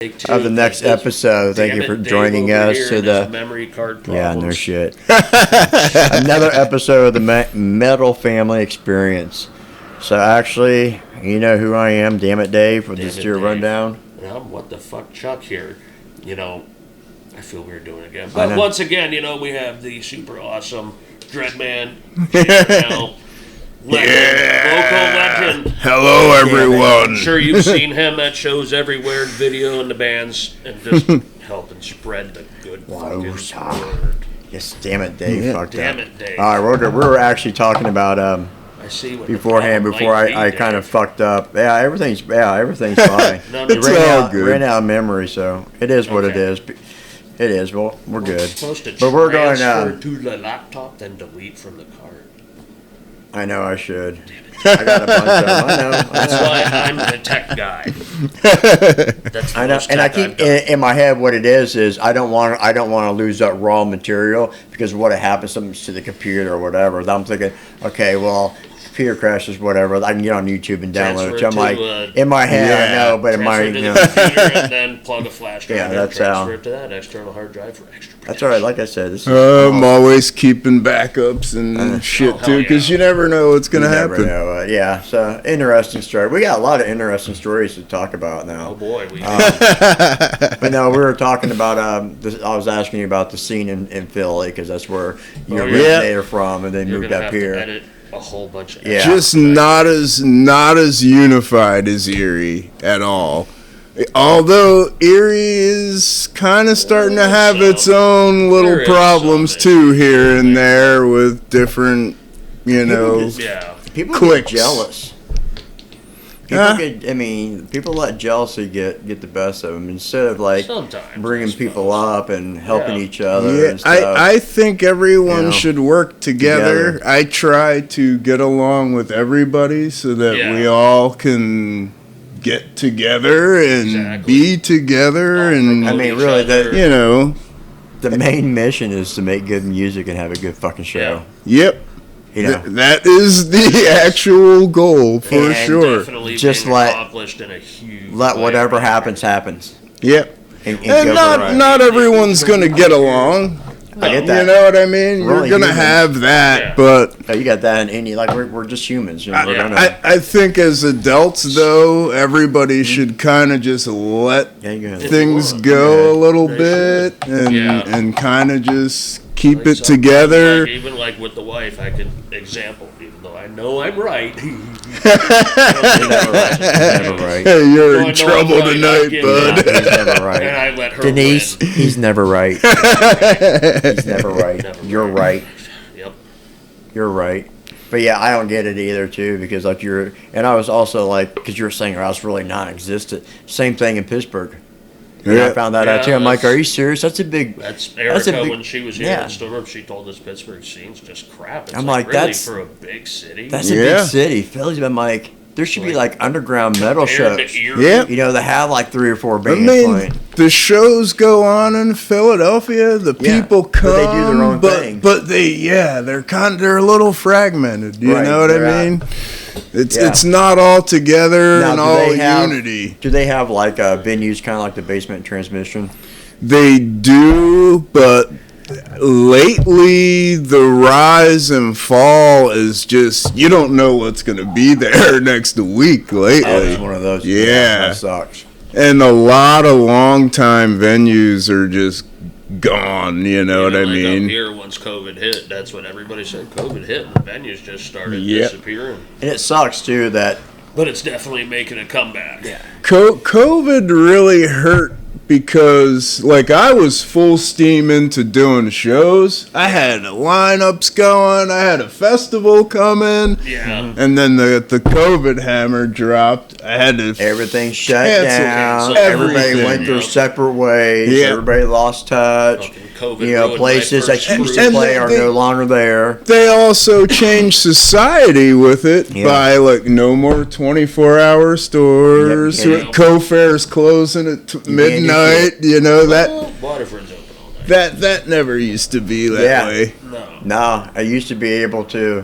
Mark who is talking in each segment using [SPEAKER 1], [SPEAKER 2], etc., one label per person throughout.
[SPEAKER 1] of the next episode. Thank you for joining us to the
[SPEAKER 2] memory card problems.
[SPEAKER 1] Yeah, no shit. Another episode of the Metal Family Experience. So actually, you know who I am, damn it, Dave, with this your rundown.
[SPEAKER 2] And I'm what the fuck Chuck here. You know, I feel weird doing it again. But once again, you know, we have the super awesome Dreadman, local legend.
[SPEAKER 3] Hello, everyone.
[SPEAKER 2] I'm sure you've seen him at shows everywhere, video in the bands, and just helping spread the good fucking word.
[SPEAKER 1] Yes, damn it, Dave. Fucked
[SPEAKER 2] damn
[SPEAKER 1] up.
[SPEAKER 2] it, Dave.
[SPEAKER 1] All right, we were actually talking about
[SPEAKER 2] I see what
[SPEAKER 1] beforehand before I kind of fucked up. Yeah, everything's fine.
[SPEAKER 2] It's
[SPEAKER 3] all good.
[SPEAKER 1] Ran out of memory, so it is what it is. It is. Well, we're good.
[SPEAKER 2] Supposed to
[SPEAKER 1] but we're going
[SPEAKER 2] transfer to the laptop, then delete from the card.
[SPEAKER 1] I know I should. I got a bunch of them. I know.
[SPEAKER 2] That's why I'm the tech guy. That's
[SPEAKER 1] I know, and I keep in my head what it is I don't want to lose that raw material because what happens to the computer or whatever. I'm thinking, okay, well, computer crashes, whatever. I can get on YouTube and download it. So I'm like, in my head, I know, but in my
[SPEAKER 2] computer and then plug a flash drive.
[SPEAKER 1] Yeah, that's
[SPEAKER 2] transfer it to that external hard drive for extra protection.
[SPEAKER 1] That's all right. Like I said, this is
[SPEAKER 3] I'm always keeping backups and shit too, because you never know what's gonna happen.
[SPEAKER 1] Yeah, so interesting story. We got a lot of interesting stories to talk about now.
[SPEAKER 2] Oh boy,
[SPEAKER 1] but no, we were talking about. I was asking you about the scene in Philly because that's where you originated from, and then moved up here.
[SPEAKER 2] Edit a whole bunch of
[SPEAKER 3] just not as unified as Erie at all. Although Erie is kind of starting to have its own little problems too here and there with different,
[SPEAKER 1] people
[SPEAKER 3] clicks.
[SPEAKER 1] Get jealous. People let jealousy get the best of them instead of bringing people up and helping each other.
[SPEAKER 3] Yeah,
[SPEAKER 1] and stuff.
[SPEAKER 3] I think everyone should work together. I try to get along with everybody so that we all can get together and be together. And
[SPEAKER 1] really, the main mission is to make good music and have a good fucking show.
[SPEAKER 3] Yep. That is the actual goal for sure.
[SPEAKER 1] Just let whatever happens.
[SPEAKER 3] Yep. And not everyone's gonna get along.
[SPEAKER 1] I get that.
[SPEAKER 3] You know what I mean? You're gonna have that, but
[SPEAKER 1] you got that in you. We're just humans.
[SPEAKER 3] I think as adults, though, everybody should kind of just let things go a little bit and kind of just keep it together.
[SPEAKER 2] Even with the wife, I can example, even though I know I'm right.
[SPEAKER 1] You're never right.
[SPEAKER 3] Hey, you're in trouble tonight, bud.
[SPEAKER 1] He's never right.
[SPEAKER 2] And I let her
[SPEAKER 1] Denise,
[SPEAKER 2] win.
[SPEAKER 1] he's never right. He's never right. You're right.
[SPEAKER 2] Yep.
[SPEAKER 1] You're right. But yeah, I don't get it either too because and I was also because you were saying I was really non-existent. Same thing in Pittsburgh. Yeah. I found that out too. I'm like, are you serious? That's
[SPEAKER 2] Erica when she was here in Storm. She told us Pittsburgh scene's just crap. It's that's for a big city.
[SPEAKER 1] That's a big city. Philly's been there should be underground metal shows.
[SPEAKER 3] Yeah,
[SPEAKER 1] they have 3 or 4 bands playing.
[SPEAKER 3] The shows go on in Philadelphia. The people come,
[SPEAKER 1] but they do their own thing.
[SPEAKER 3] But they're a little fragmented. You know what I mean? It's not all together and all unity.
[SPEAKER 1] Do they have venues kind of like the Basement Transmission?
[SPEAKER 3] They do, but lately the rise and fall is just you don't know what's going to be there next week. Lately,
[SPEAKER 1] it's one of those.
[SPEAKER 3] Yeah,
[SPEAKER 1] that sucks.
[SPEAKER 3] And a lot of long-time venues are just gone. You know what I mean?
[SPEAKER 2] Up here, once COVID hit, that's what everybody said. COVID hit, and the venues just started disappearing.
[SPEAKER 1] And it sucks too
[SPEAKER 2] but it's definitely making a comeback.
[SPEAKER 1] Yeah,
[SPEAKER 3] COVID really hurt. Because, I was full steam into doing shows. I had lineups going. I had a festival coming.
[SPEAKER 2] Yeah.
[SPEAKER 3] And then the COVID hammer dropped. I had to
[SPEAKER 1] everything shut down. Everybody went their separate ways. Yeah. Everybody lost touch. Places that used to play are no longer there.
[SPEAKER 3] They also changed society with it by no more 24-hour stores. Co-fairs closing at midnight.
[SPEAKER 2] Waterford's open all night.
[SPEAKER 3] That never used to be that way.
[SPEAKER 1] No, I used to be able to,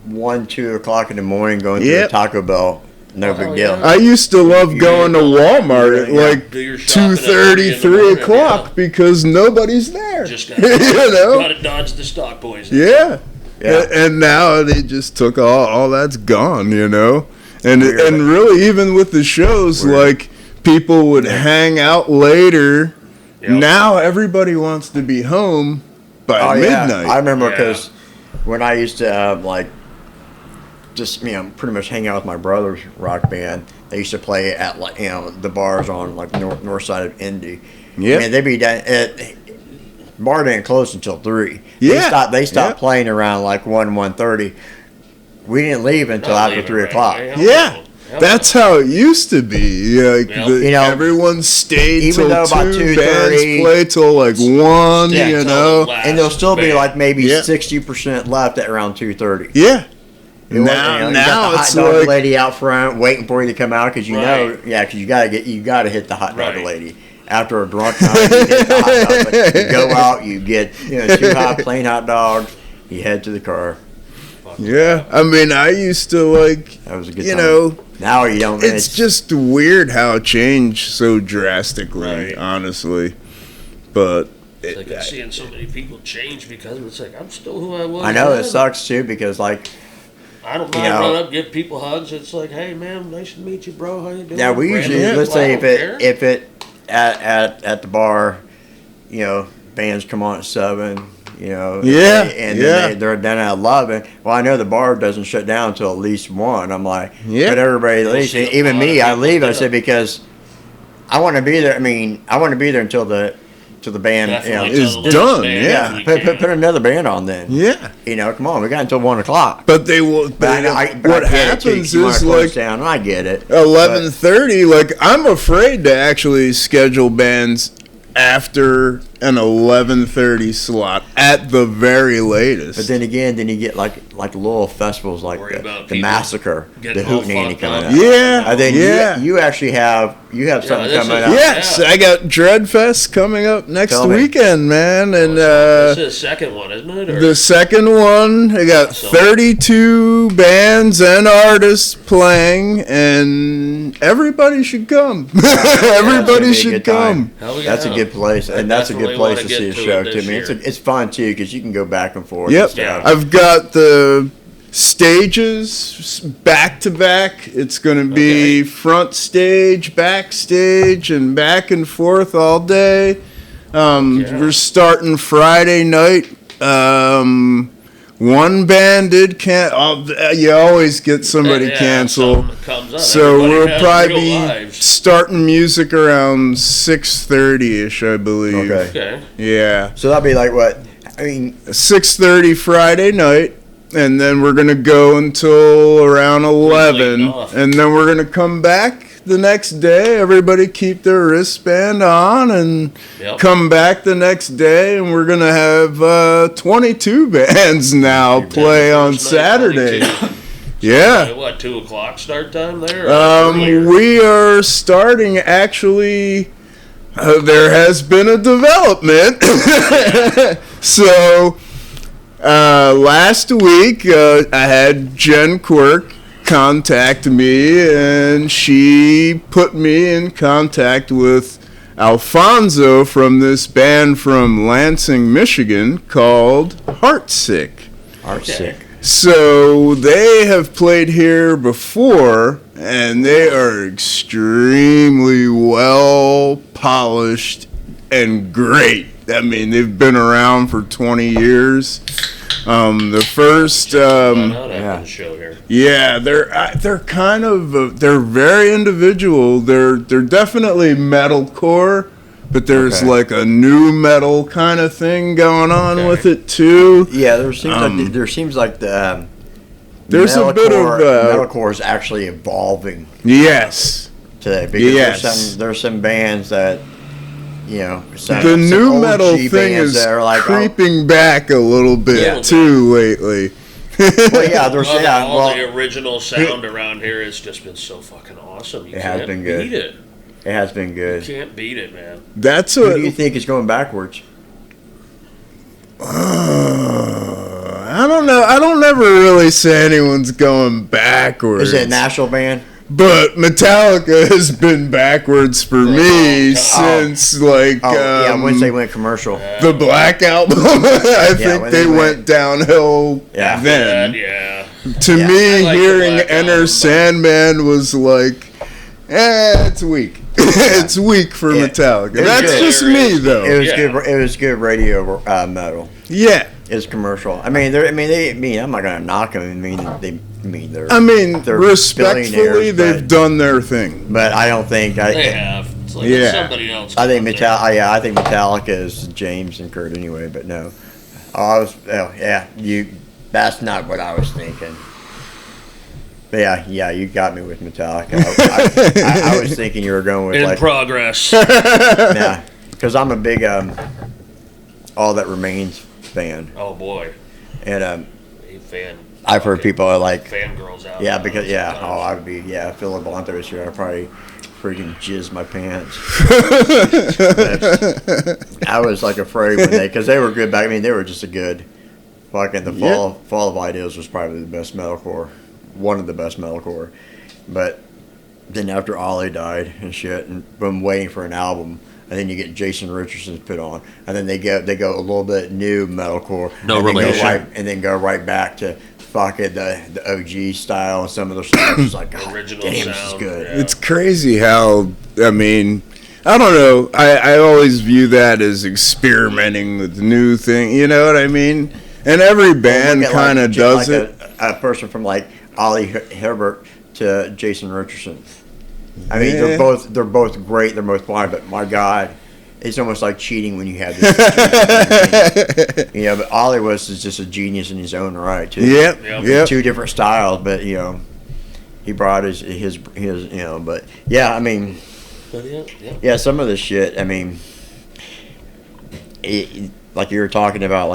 [SPEAKER 1] 1, 2 o'clock in the morning going to the Taco Bell no big
[SPEAKER 2] hell
[SPEAKER 1] deal.
[SPEAKER 2] yeah.
[SPEAKER 3] I used to love going to Walmart at
[SPEAKER 1] Yeah.
[SPEAKER 3] like
[SPEAKER 2] Do your shopping at
[SPEAKER 3] 2:30,
[SPEAKER 2] 3
[SPEAKER 3] 3
[SPEAKER 2] in the morning,
[SPEAKER 3] o'clock because nobody's there.
[SPEAKER 2] Just
[SPEAKER 3] you know?
[SPEAKER 2] gotta dodge the stock boys.
[SPEAKER 3] Yeah.
[SPEAKER 1] Yeah.
[SPEAKER 3] And now they just took all that's gone, you know? And
[SPEAKER 1] Weird.
[SPEAKER 3] and really, even with the shows,
[SPEAKER 1] Weird.
[SPEAKER 3] like, people would hang out later.
[SPEAKER 2] Yep.
[SPEAKER 3] Now everybody wants to be home by
[SPEAKER 1] Oh,
[SPEAKER 3] midnight.
[SPEAKER 1] yeah. I remember
[SPEAKER 2] Yeah.
[SPEAKER 1] because when I used to like just pretty much hang out with my brother's rock band. They used to play at like the bars on like north side of Indy.
[SPEAKER 3] Yeah.
[SPEAKER 1] Man, they'd be down at bar didn't close until 3.
[SPEAKER 3] Yeah.
[SPEAKER 1] They stopped
[SPEAKER 3] Yeah.
[SPEAKER 1] playing around like 1:30. We didn't leave until
[SPEAKER 2] Not
[SPEAKER 1] after
[SPEAKER 2] leaving
[SPEAKER 1] 3
[SPEAKER 2] right
[SPEAKER 1] o'clock.
[SPEAKER 2] away.
[SPEAKER 3] Yeah.
[SPEAKER 2] Hell
[SPEAKER 3] That's how it used to be. Like
[SPEAKER 2] Yep.
[SPEAKER 3] the,
[SPEAKER 1] You know,
[SPEAKER 3] everyone stayed
[SPEAKER 1] even
[SPEAKER 3] till
[SPEAKER 1] though about
[SPEAKER 3] 2,
[SPEAKER 1] 2:30,
[SPEAKER 3] bands play till like 1,
[SPEAKER 1] Yeah,
[SPEAKER 3] you
[SPEAKER 2] till
[SPEAKER 3] know?
[SPEAKER 2] the last
[SPEAKER 1] And there'll still be
[SPEAKER 2] band.
[SPEAKER 1] like maybe
[SPEAKER 3] Yeah.
[SPEAKER 1] 60% left at around 2:30.
[SPEAKER 3] Yeah.
[SPEAKER 1] You
[SPEAKER 3] Now
[SPEAKER 1] got the hot
[SPEAKER 3] it's
[SPEAKER 1] dog
[SPEAKER 3] like,
[SPEAKER 1] lady out front waiting for you to come out because
[SPEAKER 2] Right.
[SPEAKER 1] because you gotta hit the hot dog
[SPEAKER 2] Right.
[SPEAKER 1] lady after a drunk night. You hit the hot dog lady. You go out, you get 2 plain hot dogs, you head to the car.
[SPEAKER 3] yeah. I mean, I used to like,
[SPEAKER 1] That was a good
[SPEAKER 3] you
[SPEAKER 1] time.
[SPEAKER 3] know,
[SPEAKER 1] Now you don't.
[SPEAKER 3] it's just weird how it changed so drastically,
[SPEAKER 2] Right.
[SPEAKER 3] honestly. But
[SPEAKER 2] It's like I'm seeing so many people change because it's like I'm still who I was.
[SPEAKER 1] I know it
[SPEAKER 2] then.
[SPEAKER 1] sucks too because like
[SPEAKER 2] I don't
[SPEAKER 1] you
[SPEAKER 2] mind
[SPEAKER 1] know-
[SPEAKER 2] run up, give people hugs. It's like, hey man, nice to meet you, bro. How you doing?
[SPEAKER 1] yeah, we usually
[SPEAKER 2] Random
[SPEAKER 1] let's
[SPEAKER 2] people,
[SPEAKER 1] say
[SPEAKER 2] I
[SPEAKER 1] if
[SPEAKER 2] don't
[SPEAKER 1] it
[SPEAKER 2] care.
[SPEAKER 1] if it at the bar, bands come on at 7.
[SPEAKER 3] Yeah,
[SPEAKER 1] and
[SPEAKER 3] yeah.
[SPEAKER 1] then they're done at 11. Well, I know the bar doesn't shut down until at least 1. I'm like,
[SPEAKER 3] Yeah.
[SPEAKER 1] but everybody
[SPEAKER 2] You'll
[SPEAKER 1] leaves.
[SPEAKER 2] see a
[SPEAKER 1] Even
[SPEAKER 2] lot
[SPEAKER 1] me,
[SPEAKER 2] of
[SPEAKER 1] I
[SPEAKER 2] people
[SPEAKER 1] leave. I
[SPEAKER 2] get
[SPEAKER 1] said
[SPEAKER 2] up.
[SPEAKER 1] because I want to be there. I mean, I want to be there until the band
[SPEAKER 2] Definitely
[SPEAKER 3] It's
[SPEAKER 2] till the
[SPEAKER 3] done,
[SPEAKER 2] last band
[SPEAKER 3] yeah.
[SPEAKER 2] if we
[SPEAKER 1] put
[SPEAKER 2] can.
[SPEAKER 1] another band on then.
[SPEAKER 3] yeah.
[SPEAKER 1] Come on, we got until 1 o'clock.
[SPEAKER 3] But they will.
[SPEAKER 1] But I know, but
[SPEAKER 3] what
[SPEAKER 1] I get it, too,
[SPEAKER 3] happens
[SPEAKER 1] you wanna
[SPEAKER 3] is
[SPEAKER 1] close
[SPEAKER 3] like
[SPEAKER 1] down, and I get it.
[SPEAKER 3] 11:30. Like I'm afraid to actually schedule bands after an 11:30 slot at the very latest.
[SPEAKER 1] But then again, you get like little festivals like
[SPEAKER 2] Worry about
[SPEAKER 1] the
[SPEAKER 2] people
[SPEAKER 1] Massacre, the
[SPEAKER 2] getting all
[SPEAKER 1] Hootenanny
[SPEAKER 2] fucked
[SPEAKER 1] coming
[SPEAKER 2] up.
[SPEAKER 1] up.
[SPEAKER 3] Yeah,
[SPEAKER 1] And then
[SPEAKER 3] yeah.
[SPEAKER 1] you actually have something
[SPEAKER 2] this
[SPEAKER 1] coming
[SPEAKER 2] is-
[SPEAKER 1] up.
[SPEAKER 3] Yes,
[SPEAKER 2] Yeah.
[SPEAKER 3] I got Dreadfest coming up next
[SPEAKER 1] Tell me.
[SPEAKER 3] weekend, man, and
[SPEAKER 2] This is the second one, isn't it? Or-
[SPEAKER 3] the second one, I got
[SPEAKER 2] Awesome.
[SPEAKER 3] 32 bands and artists playing, and everybody should come. Everybody
[SPEAKER 1] be a
[SPEAKER 3] should
[SPEAKER 1] good time.
[SPEAKER 3] come.
[SPEAKER 2] Hell yeah.
[SPEAKER 1] That's a good place, and that's a good
[SPEAKER 2] definitely
[SPEAKER 1] place
[SPEAKER 2] wanna
[SPEAKER 1] to see
[SPEAKER 2] get
[SPEAKER 1] a
[SPEAKER 2] to
[SPEAKER 1] show
[SPEAKER 2] it
[SPEAKER 1] too. I
[SPEAKER 2] this
[SPEAKER 1] mean,
[SPEAKER 2] year.
[SPEAKER 1] it's fun too because you can go back and forth.
[SPEAKER 3] Yep,
[SPEAKER 1] And stuff.
[SPEAKER 3] I've got the stages back to back. It's going to be
[SPEAKER 2] Okay.
[SPEAKER 3] front stage, backstage, and back and forth all day.
[SPEAKER 2] Yeah.
[SPEAKER 3] We're starting Friday night. One band did you always get somebody
[SPEAKER 2] Yeah,
[SPEAKER 3] cancel.
[SPEAKER 2] something comes up.
[SPEAKER 3] So
[SPEAKER 2] Everybody
[SPEAKER 3] we'll
[SPEAKER 2] has
[SPEAKER 3] probably
[SPEAKER 2] real
[SPEAKER 3] be
[SPEAKER 2] lives.
[SPEAKER 3] starting music around 6:30ish, I believe.
[SPEAKER 1] Okay.
[SPEAKER 2] Okay.
[SPEAKER 3] Yeah.
[SPEAKER 1] So that'd be like what? I mean,
[SPEAKER 3] 6:30 Friday night, and then we're gonna go until around 11,
[SPEAKER 2] off.
[SPEAKER 3] and then we're gonna come back the next day. Everybody keep their wristband on and
[SPEAKER 2] Yep.
[SPEAKER 3] come back the next day, and we're gonna have 22 bands now play on
[SPEAKER 2] First night,
[SPEAKER 3] Saturday.
[SPEAKER 2] 22.
[SPEAKER 3] Yeah.
[SPEAKER 2] What, 2 o'clock start time there? or earlier?
[SPEAKER 3] We are starting actually. There has been a development. So, last week, I had Jen Quirk contact me, and she put me in contact with Alfonso from this band from Lansing, Michigan called Heartsick.
[SPEAKER 1] Art's
[SPEAKER 2] Okay.
[SPEAKER 1] sick.
[SPEAKER 3] So they have played here before, and they are extremely well polished and great. I mean, they've been around for 20 years. The first,
[SPEAKER 2] Find out after
[SPEAKER 1] yeah.
[SPEAKER 2] the show here.
[SPEAKER 3] yeah, they're kind of they're very individual. They're definitely metalcore, but there's
[SPEAKER 1] Okay.
[SPEAKER 3] like a new metal kind of thing going on
[SPEAKER 2] Okay.
[SPEAKER 3] with it too.
[SPEAKER 1] Yeah, there seems like the
[SPEAKER 3] There's a bit of,
[SPEAKER 1] metalcore is actually evolving
[SPEAKER 3] Yes.
[SPEAKER 1] today because
[SPEAKER 3] Yes.
[SPEAKER 1] there's some bands that some,
[SPEAKER 3] The
[SPEAKER 1] some
[SPEAKER 3] new
[SPEAKER 1] OG
[SPEAKER 3] metal thing
[SPEAKER 1] bands
[SPEAKER 3] is
[SPEAKER 1] that are like,
[SPEAKER 3] creeping back a little bit
[SPEAKER 1] Yeah.
[SPEAKER 3] too lately.
[SPEAKER 1] well, yeah, there's
[SPEAKER 2] All the original sound around here has just been so fucking awesome. You
[SPEAKER 1] It has
[SPEAKER 2] can't
[SPEAKER 1] been good.
[SPEAKER 2] beat it.
[SPEAKER 1] it has been
[SPEAKER 2] You
[SPEAKER 1] good.
[SPEAKER 2] can't beat it, man.
[SPEAKER 3] That's
[SPEAKER 1] Who
[SPEAKER 3] what
[SPEAKER 1] do you think is going backwards?
[SPEAKER 3] I don't know. I don't ever really say anyone's going backwards.
[SPEAKER 1] Is it a national band?
[SPEAKER 3] But Metallica has been backwards for me since
[SPEAKER 1] once they went commercial.
[SPEAKER 3] The Black Album. I think they went downhill then. To me,
[SPEAKER 2] like
[SPEAKER 3] hearing Enter Sandman was like, it's weak. It's weak for Metallica. That's just me, though.
[SPEAKER 1] It was good. It was good radio metal.
[SPEAKER 3] Yeah,
[SPEAKER 1] it's commercial. I'm not gonna knock them. They're
[SPEAKER 3] respectfully, they've done their thing.
[SPEAKER 1] But I don't think
[SPEAKER 2] they have. It's like somebody else.
[SPEAKER 1] I think Metallica is James and Kurt anyway. But no, that's not what I was thinking. But yeah, you got me with Metallica. I was thinking you were going with
[SPEAKER 2] in progress.
[SPEAKER 1] Yeah, because I'm a big All That Remains fan.
[SPEAKER 2] Oh boy,
[SPEAKER 1] and
[SPEAKER 2] a fan.
[SPEAKER 1] I've heard people are like
[SPEAKER 2] fangirls out.
[SPEAKER 1] Yeah, because I would be Phil Labonte was here. I'd probably freaking jizz my pants. I was like afraid when because they were good back. I mean, they were just a good. Fucking the Fall of Ideas was probably the best metalcore. One of the best metalcore, but then after Ollie died and shit, and I'm waiting for an album, and then you get Jason Richardson's put on, and then they go a little bit new metalcore,
[SPEAKER 2] no relation,
[SPEAKER 1] and then go right back to fucking the OG style and some of the stuff. It's like
[SPEAKER 2] original
[SPEAKER 1] damn,
[SPEAKER 2] sound,
[SPEAKER 1] this is good.
[SPEAKER 3] Yeah. It's crazy how I don't know. I always view that as experimenting with new thing. You know what I mean? And every band kind of does it.
[SPEAKER 1] A person from like Ollie Herbert to Jason Richardson. I mean, they're both great. They're both fine, but my God, it's almost like cheating when you have this. But Ollie was just a genius in his own right too.
[SPEAKER 3] Yep.
[SPEAKER 1] Two different styles, but he brought his. But yeah, I mean, some of the shit. I mean, like you were talking about,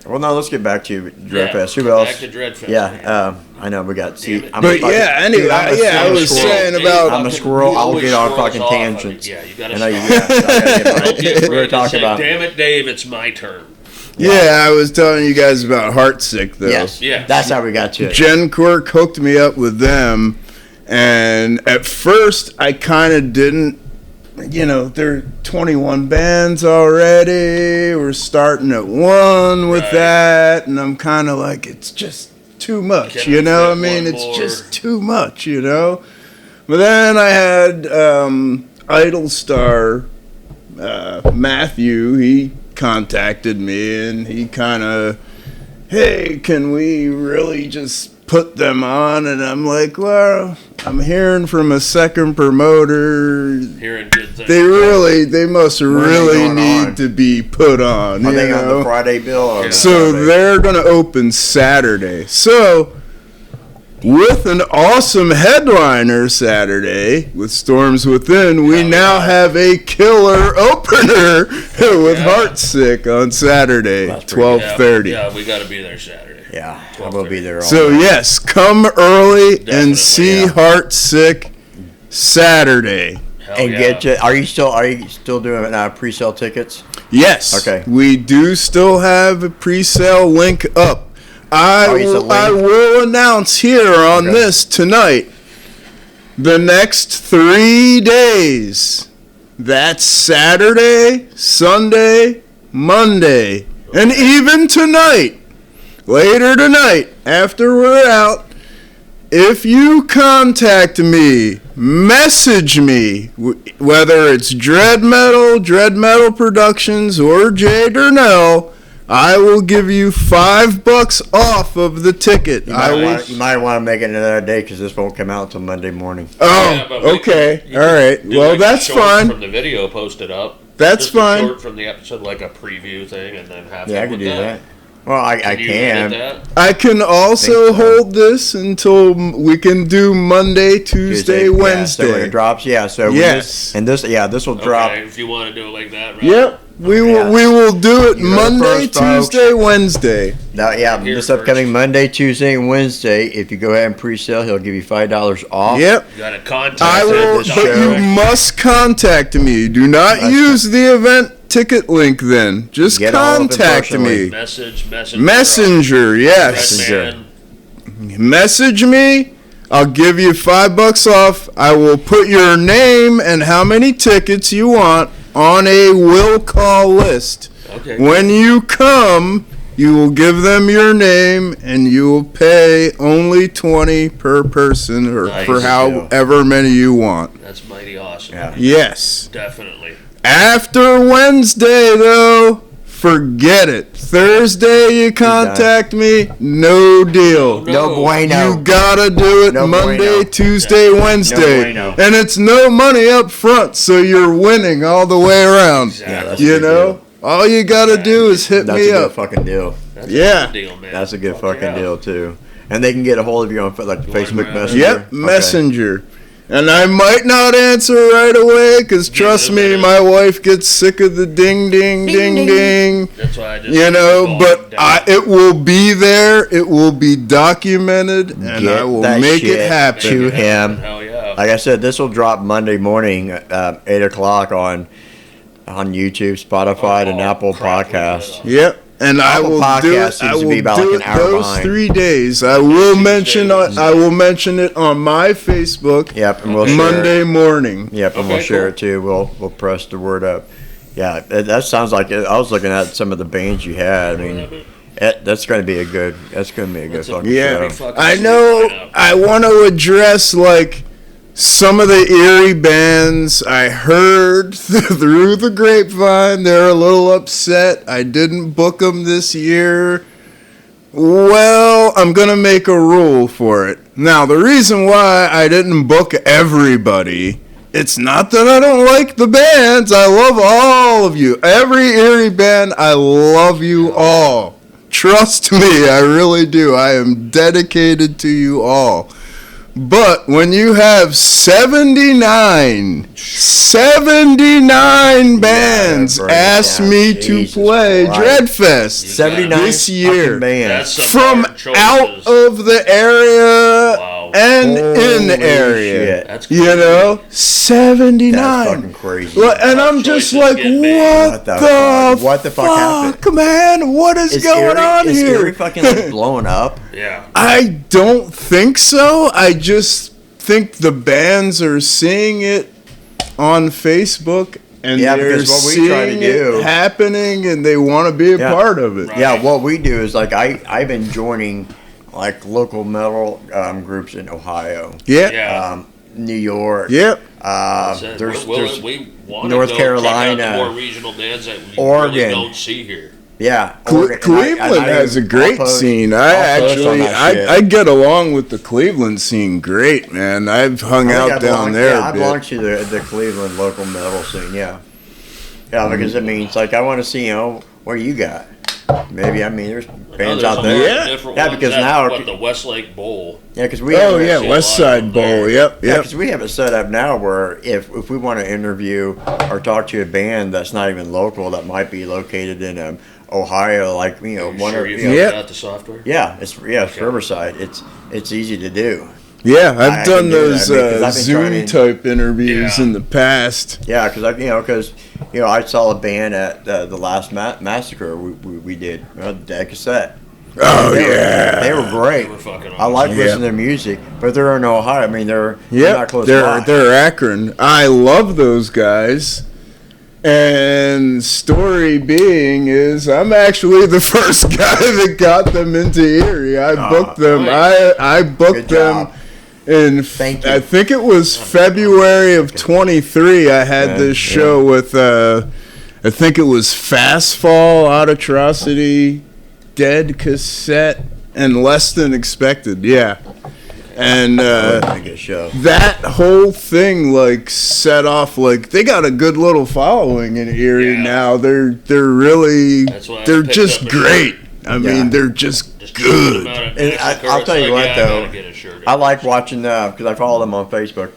[SPEAKER 1] Well, no, let's get back to Dreadfest. Who else?
[SPEAKER 2] Back to Dreadfest.
[SPEAKER 1] Yeah, I know we got.
[SPEAKER 3] I was saying about.
[SPEAKER 1] I'm a squirrel. I'll get on fucking tangents.
[SPEAKER 2] Yeah, you gotta.
[SPEAKER 1] We were talking about.
[SPEAKER 2] Damn it, Dave! It's my turn.
[SPEAKER 3] Yeah, I was telling you guys about Heartsick though.
[SPEAKER 1] Yes, that's how we got to it.
[SPEAKER 3] Jen Quirk hooked me up with them, and at first I kind of didn't. There are 21 bands already. We're starting at 1 with that, and I'm kind of like, it's just too much, It's just too much, But then I had Idol Star Matthew. He contacted me, and he kind of, hey, can we really just put them on? And I'm like, well, I'm hearing from a second promoter.
[SPEAKER 2] Hearing good things.
[SPEAKER 3] They must really need to be put on.
[SPEAKER 1] Are they on the Friday bill?
[SPEAKER 3] So they're going to open Saturday. So with an awesome headliner Saturday with Storms Within, we now have a killer opener with Heartsick on Saturday, 12:30.
[SPEAKER 2] Yeah, we got to be there Saturday.
[SPEAKER 1] Yeah, I will be there.
[SPEAKER 3] So yes, come early and see Heartsick Saturday.
[SPEAKER 1] Are you still doing pre-sale tickets?
[SPEAKER 3] Yes.
[SPEAKER 1] Okay.
[SPEAKER 3] We do still have a pre-sale link up. I will announce here on this tonight. The next 3 days. That's Saturday, Sunday, Monday, and even tonight. Later tonight, after we're out, if you contact me, message me, whether it's Dread Metal Productions, or Jay Durnell, I will give you $5 off of the ticket.
[SPEAKER 1] You might want to make it another day because this won't come out until Monday morning.
[SPEAKER 3] Oh, okay. All right. Well, that's fine.
[SPEAKER 2] From the video posted up.
[SPEAKER 3] That's fine.
[SPEAKER 2] Short from the episode, like a preview thing, and then have.
[SPEAKER 1] Yeah, I can do that. Well, I can.
[SPEAKER 3] I can also hold this until we can do Monday, Tuesday, Wednesday.
[SPEAKER 1] So when it drops, So this will drop.
[SPEAKER 2] If you want to do it like that, right?
[SPEAKER 3] Yep. We will do it Monday, Tuesday, Wednesday.
[SPEAKER 1] Now, this upcoming Monday, Tuesday, and Wednesday. If you go ahead and pre-sale, he'll give you $5 off.
[SPEAKER 3] Yep.
[SPEAKER 2] You got to contact.
[SPEAKER 3] I will, but you must contact me. Do not use the event ticket link. Then just contact me.
[SPEAKER 2] Messenger.
[SPEAKER 3] Messenger. Yes. Message me. I'll give you $5 off. I will put your name and how many tickets you want on a will call list.
[SPEAKER 2] Okay.
[SPEAKER 3] When you come, you will give them your name and you will pay only $20 per person or
[SPEAKER 2] Nice.
[SPEAKER 3] for however many you want.
[SPEAKER 2] That's mighty awesome.
[SPEAKER 1] Yeah.
[SPEAKER 3] Yes.
[SPEAKER 2] Definitely.
[SPEAKER 3] After Wednesday, though, forget it. Thursday, you contact me, no deal.
[SPEAKER 1] No bueno.
[SPEAKER 3] You gotta do it
[SPEAKER 1] No
[SPEAKER 3] Monday,
[SPEAKER 1] bueno.
[SPEAKER 3] Tuesday, Wednesday.
[SPEAKER 1] No bueno.
[SPEAKER 3] And it's no money up front, so you're winning all the way around.
[SPEAKER 2] Exactly.
[SPEAKER 1] Yeah, that's a
[SPEAKER 3] You
[SPEAKER 1] good
[SPEAKER 3] know?
[SPEAKER 1] deal.
[SPEAKER 3] All you gotta do is hit
[SPEAKER 1] That's
[SPEAKER 3] me
[SPEAKER 1] a good
[SPEAKER 3] up.
[SPEAKER 1] fucking deal.
[SPEAKER 2] That's
[SPEAKER 3] Yeah.
[SPEAKER 2] a good deal, man.
[SPEAKER 1] That's a good
[SPEAKER 2] Fuck
[SPEAKER 1] fucking
[SPEAKER 2] yeah.
[SPEAKER 1] deal too. And they can get a hold of you on like Facebook
[SPEAKER 2] grab it?
[SPEAKER 1] Messenger.
[SPEAKER 3] Yep,
[SPEAKER 1] Okay.
[SPEAKER 3] Messenger. And I might not answer right away, because trust
[SPEAKER 2] a
[SPEAKER 3] me,
[SPEAKER 2] minute.
[SPEAKER 3] my wife gets sick of the ding, ding, ding, ding.
[SPEAKER 2] That's why I just
[SPEAKER 3] You know,
[SPEAKER 2] called
[SPEAKER 3] but
[SPEAKER 2] down.
[SPEAKER 3] it will be there. It will be documented, and
[SPEAKER 1] Get
[SPEAKER 3] I will
[SPEAKER 1] that
[SPEAKER 3] make
[SPEAKER 1] shit
[SPEAKER 3] it happen.
[SPEAKER 1] to him.
[SPEAKER 2] Hell yeah.
[SPEAKER 1] Like I said, this will drop Monday morning, 8 o'clock on YouTube, Spotify, and
[SPEAKER 2] Oh,
[SPEAKER 1] Apple
[SPEAKER 2] crap,
[SPEAKER 1] Podcasts.
[SPEAKER 3] Yep. And I
[SPEAKER 1] Apple
[SPEAKER 3] will
[SPEAKER 1] Podcast
[SPEAKER 3] do it.
[SPEAKER 1] seems
[SPEAKER 3] I
[SPEAKER 1] to
[SPEAKER 3] will
[SPEAKER 1] be about
[SPEAKER 3] do
[SPEAKER 1] like an
[SPEAKER 3] it
[SPEAKER 1] hour
[SPEAKER 3] those
[SPEAKER 1] behind.
[SPEAKER 3] 3 days. I will mention.
[SPEAKER 2] Wednesday.
[SPEAKER 3] I will mention it on my Facebook.
[SPEAKER 1] Yep, and we'll share
[SPEAKER 3] Monday
[SPEAKER 1] it.
[SPEAKER 3] morning.
[SPEAKER 1] Yep, and
[SPEAKER 2] Okay,
[SPEAKER 1] we'll share
[SPEAKER 2] cool.
[SPEAKER 1] it too. We'll press the word up. Yeah, that sounds like it. I was looking at some of the bands you had. I mean, that's going to be a good. That's going to be a good
[SPEAKER 2] That's a
[SPEAKER 1] fucking
[SPEAKER 3] Yeah,
[SPEAKER 2] Pretty
[SPEAKER 1] show.
[SPEAKER 2] fucking
[SPEAKER 3] I
[SPEAKER 2] sweet
[SPEAKER 3] know.
[SPEAKER 2] lineup.
[SPEAKER 3] I want to address like some of the Erie bands. I heard through the grapevine they're a little upset. I didn't book them this year. Well, I'm gonna make a rule for it. Now, the reason why I didn't book everybody, it's not that I don't like the bands. I love all of you. Every Erie band, I love you all. Trust me, I really do. I am dedicated to you all. But when you have 79 bands
[SPEAKER 1] burn it
[SPEAKER 3] ask
[SPEAKER 1] down.
[SPEAKER 3] me
[SPEAKER 1] Jesus
[SPEAKER 3] to play
[SPEAKER 1] Christ.
[SPEAKER 3] Dreadfest
[SPEAKER 1] 79
[SPEAKER 3] this year
[SPEAKER 1] fucking bands.
[SPEAKER 2] That's some
[SPEAKER 3] from
[SPEAKER 2] hard choices.
[SPEAKER 3] out of the area
[SPEAKER 2] Wow.
[SPEAKER 3] and in
[SPEAKER 1] Holy
[SPEAKER 3] the area.
[SPEAKER 1] shit.
[SPEAKER 2] That's crazy.
[SPEAKER 3] You know, 79.
[SPEAKER 1] That's fucking crazy.
[SPEAKER 3] Well, and
[SPEAKER 2] Tough
[SPEAKER 3] I'm just
[SPEAKER 2] choices
[SPEAKER 3] like,
[SPEAKER 2] get made.
[SPEAKER 3] what the fuck
[SPEAKER 1] happened?
[SPEAKER 3] man? What is going
[SPEAKER 1] Erie,
[SPEAKER 3] on
[SPEAKER 1] is
[SPEAKER 3] here?
[SPEAKER 1] Erie fucking like blowing up?
[SPEAKER 2] Yeah.
[SPEAKER 3] I don't think so. I just think the bands are seeing it on Facebook and
[SPEAKER 1] Yeah,
[SPEAKER 3] they're
[SPEAKER 1] because what we try to
[SPEAKER 3] seeing
[SPEAKER 1] do-
[SPEAKER 3] it happening and they want to be a
[SPEAKER 1] Yeah.
[SPEAKER 3] part of it.
[SPEAKER 2] Right.
[SPEAKER 1] Yeah, what we do is like I've been joining like local metal groups in Ohio,
[SPEAKER 3] Yeah.
[SPEAKER 2] Yeah.
[SPEAKER 1] New York.
[SPEAKER 3] Yep.
[SPEAKER 2] Said,
[SPEAKER 1] There's
[SPEAKER 2] we want
[SPEAKER 1] North
[SPEAKER 2] to go
[SPEAKER 1] Carolina,
[SPEAKER 2] check out the more regional bands that we
[SPEAKER 1] Oregon.
[SPEAKER 2] really don't see here.
[SPEAKER 1] yeah.
[SPEAKER 3] Cleveland has a great scene.
[SPEAKER 1] I'll post on that shit.
[SPEAKER 3] I get along with the Cleveland scene great, man. I've hung
[SPEAKER 1] I think
[SPEAKER 3] out
[SPEAKER 1] I
[SPEAKER 3] down
[SPEAKER 1] belong-
[SPEAKER 3] there.
[SPEAKER 1] Yeah, I
[SPEAKER 3] a bit.
[SPEAKER 1] belong to the Cleveland local metal scene. Yeah, yeah, because it means like I want to see what you got. Maybe there's bands out there.
[SPEAKER 3] Yeah.
[SPEAKER 2] Different
[SPEAKER 1] Yeah,
[SPEAKER 2] ones.
[SPEAKER 1] because
[SPEAKER 2] That's
[SPEAKER 1] now-
[SPEAKER 2] what the Westlake Bowl.
[SPEAKER 1] Yeah, because we
[SPEAKER 3] Oh
[SPEAKER 1] have
[SPEAKER 3] yeah,
[SPEAKER 2] see a
[SPEAKER 3] West
[SPEAKER 2] lot
[SPEAKER 3] Side
[SPEAKER 2] of them
[SPEAKER 3] Bowl.
[SPEAKER 2] there.
[SPEAKER 3] Yep,
[SPEAKER 1] Yeah,
[SPEAKER 3] yep.
[SPEAKER 1] because we have it set up now where if we want to interview or talk to a band that's not even local that might be located in Ohio, like one
[SPEAKER 2] Sure,
[SPEAKER 1] or
[SPEAKER 2] you
[SPEAKER 1] you know,
[SPEAKER 3] Yeah.
[SPEAKER 2] figured out the software.
[SPEAKER 1] yeah, it's Riverside. It's easy to do.
[SPEAKER 3] Yeah,
[SPEAKER 1] I
[SPEAKER 3] I've
[SPEAKER 1] can
[SPEAKER 3] done
[SPEAKER 1] do that,
[SPEAKER 3] those
[SPEAKER 1] because I've been
[SPEAKER 3] Zoom
[SPEAKER 1] trying
[SPEAKER 3] type interviews
[SPEAKER 2] Yeah.
[SPEAKER 3] in the past.
[SPEAKER 1] Yeah, because I saw a band at the last massacre we did, Dead Cassette.
[SPEAKER 3] Oh
[SPEAKER 1] They were-
[SPEAKER 3] yeah.
[SPEAKER 1] they were great.
[SPEAKER 2] They were fucking
[SPEAKER 1] I like
[SPEAKER 2] awesome.
[SPEAKER 1] listening to their music, but they're in Ohio. They're
[SPEAKER 3] Yep,
[SPEAKER 1] not close by.
[SPEAKER 3] they're Akron. I love those guys. And story being is I'm actually the first guy that got them into Erie. I booked them.
[SPEAKER 2] nice.
[SPEAKER 3] I booked
[SPEAKER 1] Good
[SPEAKER 3] them
[SPEAKER 1] job.
[SPEAKER 3] in
[SPEAKER 1] Thank you.
[SPEAKER 3] I think it was February of 23. I had
[SPEAKER 1] Yeah,
[SPEAKER 3] this show with I think it was Fast Fall, Out Atrocity, Dead Cassette, and Less Than Expected. Yeah. And
[SPEAKER 1] a good show.
[SPEAKER 3] that whole thing like set off like they got a good little following in Erie
[SPEAKER 2] Yeah.
[SPEAKER 3] now. They're really
[SPEAKER 2] That's why I
[SPEAKER 3] they're
[SPEAKER 2] picked
[SPEAKER 3] just
[SPEAKER 2] up a
[SPEAKER 3] great. I
[SPEAKER 1] Yeah.
[SPEAKER 3] mean they're just
[SPEAKER 2] Just
[SPEAKER 3] good.
[SPEAKER 1] And I'll tell you what, though, I like watching because I follow them on Facebook.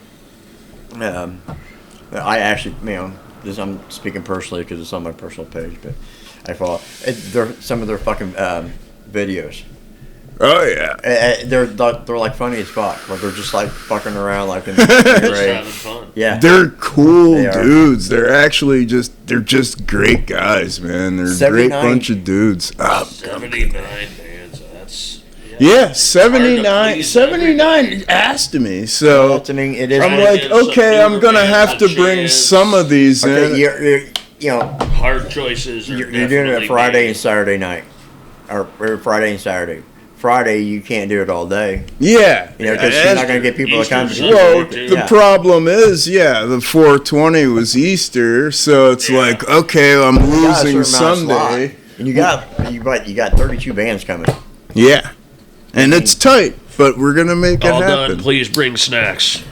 [SPEAKER 1] I actually, this I'm speaking personally because it's on my personal page, but I follow some of their fucking videos.
[SPEAKER 3] Oh yeah.
[SPEAKER 1] They're like funny as fuck. Like they're just like fucking around like in
[SPEAKER 2] Just
[SPEAKER 1] great.
[SPEAKER 2] having fun.
[SPEAKER 1] Yeah.
[SPEAKER 3] They're cool
[SPEAKER 1] They are.
[SPEAKER 3] dudes. They're actually they're just great guys, man. They're a great
[SPEAKER 1] 79.
[SPEAKER 3] bunch of dudes.
[SPEAKER 2] 79 bands. That's
[SPEAKER 3] Yeah, 79 asked me. So
[SPEAKER 1] I mean, it is.
[SPEAKER 3] I'm like, okay, I'm going to have to bring some of these in.
[SPEAKER 1] You're
[SPEAKER 2] hard choices.
[SPEAKER 1] You're doing it Friday and Saturday night, or Friday and Saturday. Friday, you can't do it all day.
[SPEAKER 3] Yeah.
[SPEAKER 1] Because you're not going to get people to come.
[SPEAKER 3] Well, the problem is, the 420 was Easter, so it's like, okay, I'm losing Sunday.
[SPEAKER 1] And you got 32 bands coming.
[SPEAKER 3] Yeah. And it's tight, but we're going to make it happen.
[SPEAKER 2] All done, please bring snacks.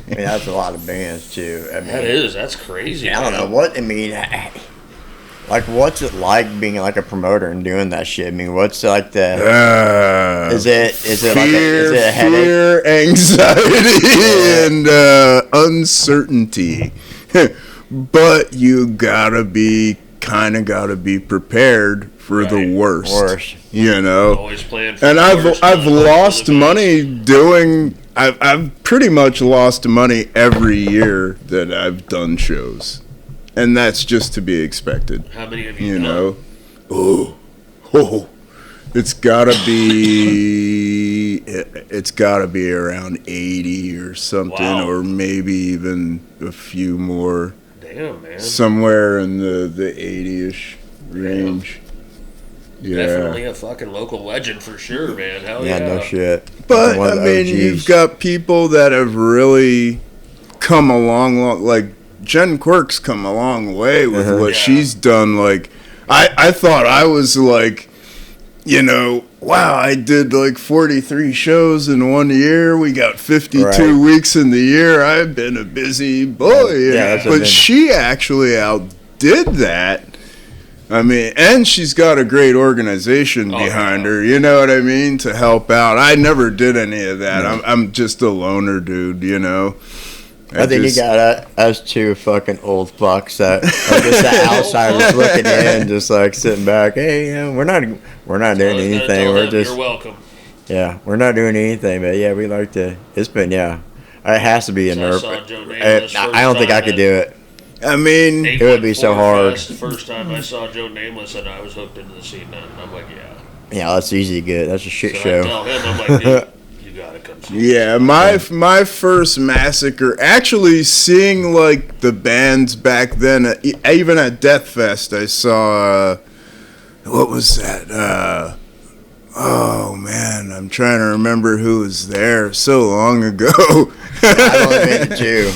[SPEAKER 1] That's a lot of bands, too.
[SPEAKER 2] That's crazy.
[SPEAKER 1] I don't know what, like, what's it like being like a promoter and doing that shit? I mean, what's like the is it a headache?
[SPEAKER 3] Fear, anxiety, and uncertainty. But you gotta be prepared for the worst.
[SPEAKER 2] Always plan for
[SPEAKER 3] and
[SPEAKER 2] the worst.
[SPEAKER 3] I've lost money doing. I've pretty much lost money every year that I've done shows. And that's just to be expected.
[SPEAKER 2] How many have you done?
[SPEAKER 3] It's gotta be around 80 or something, or maybe even a few more.
[SPEAKER 2] Damn, man.
[SPEAKER 3] Somewhere in the 80-ish range. Yeah.
[SPEAKER 2] Definitely a fucking local legend for sure, man. Hell yeah.
[SPEAKER 1] No shit.
[SPEAKER 3] But I mean, you've got people that have really come along, like Jen Quirk's come a long way with what she's done. Like, I thought I was like, wow, I did like 43 shows in 1 year. We got 52 weeks in the year. I've been a busy boy. But she actually outdid that. I mean, and she's got a great organization behind her, you know what I mean, to help out. I never did any of that. No. I'm just a loner dude,
[SPEAKER 1] I think you got us two fucking old fucks that are just the outsiders looking in, just like sitting back. Hey, we're not doing anything. We're just.
[SPEAKER 2] You're welcome.
[SPEAKER 1] Yeah, we're not doing anything, but we like to. It's been it has to be a nerve. I don't think I could do it.
[SPEAKER 3] I mean,
[SPEAKER 1] it would be so hard.
[SPEAKER 2] The first time I saw Joe Nameless, and I was hooked into the scene, and I'm like,
[SPEAKER 1] yeah, that's easy to get. That's a shit show.
[SPEAKER 2] I tell him, I'm like, dude, you gotta come see.
[SPEAKER 3] Yeah, my first Massacre, actually seeing like the bands back then, even at Death Fest, I saw what was that? Oh man, I'm trying to remember who was there. So long ago.
[SPEAKER 1] I've only been to two.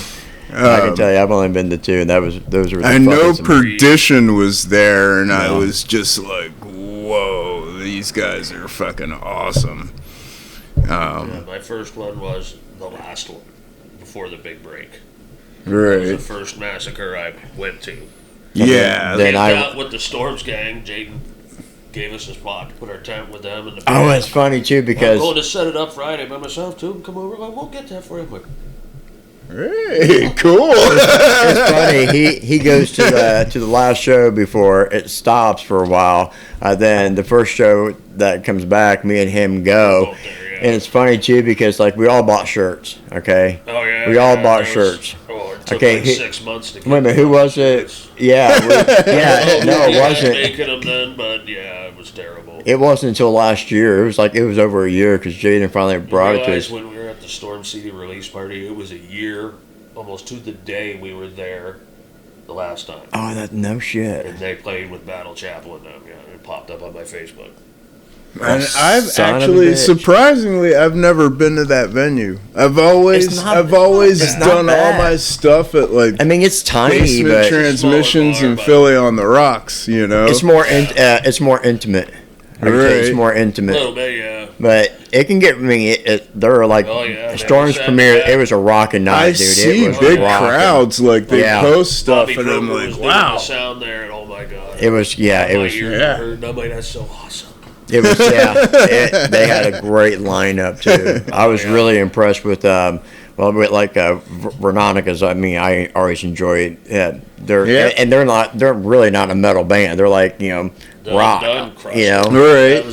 [SPEAKER 1] I can tell you, I've only been to two, and those were.
[SPEAKER 3] I know Perdition was there, and I was just like, "Whoa, these guys are fucking awesome."
[SPEAKER 2] My first one was the last one before the big break.
[SPEAKER 3] Right.
[SPEAKER 2] It was the first Massacre I went to.
[SPEAKER 3] Yeah.
[SPEAKER 2] Then I out with the Storms gang. Jaden gave us a spot to put our tent with them and the band.
[SPEAKER 1] Oh, it's funny too because
[SPEAKER 2] I'm going to set it up Friday by myself too. Come over. I won't get that for you. I'm like,
[SPEAKER 3] hey, cool.
[SPEAKER 1] It's funny. He goes to the last show before it stops for a while. Then the first show that comes back, me and him go. And it's funny too because like we all bought shirts. Okay.
[SPEAKER 2] Oh yeah.
[SPEAKER 1] We all bought shirts.
[SPEAKER 2] It took like 6 months to get.
[SPEAKER 1] Wait a minute, who was it? Yeah. No, it wasn't.
[SPEAKER 2] Making them then, but it was terrible.
[SPEAKER 1] It wasn't until last year. It was over a year because Jaden finally brought it to us.
[SPEAKER 2] When we were at the Storm CD release party, it was a year, almost to the day we were there the last time.
[SPEAKER 1] Oh, no shit.
[SPEAKER 2] And they played with Battle Chapel and them. Yeah, it popped up on my Facebook.
[SPEAKER 3] And I've actually, surprisingly, I've never been to that venue. I've always done all my stuff at like.
[SPEAKER 1] I mean, it's tiny,
[SPEAKER 3] Basement
[SPEAKER 1] but
[SPEAKER 3] Transmissions in Philly on the Rocks.
[SPEAKER 1] It's more intimate.
[SPEAKER 3] Right.
[SPEAKER 1] It's more intimate.
[SPEAKER 2] A little bit, yeah.
[SPEAKER 1] But it can get. I mean, they're like Storm's premiere. It was a rocking night, dude.
[SPEAKER 3] I see big crowds like they post stuff,
[SPEAKER 2] Bobby
[SPEAKER 3] and I'm like, wow.
[SPEAKER 2] The sound there, and oh my god.
[SPEAKER 1] It was
[SPEAKER 2] It was. I'm like, that's so awesome.
[SPEAKER 1] It was they had a great lineup too. I was really impressed with Veronica's. I mean, I always enjoy it. They're really not a metal band. They're like rock.
[SPEAKER 3] Right.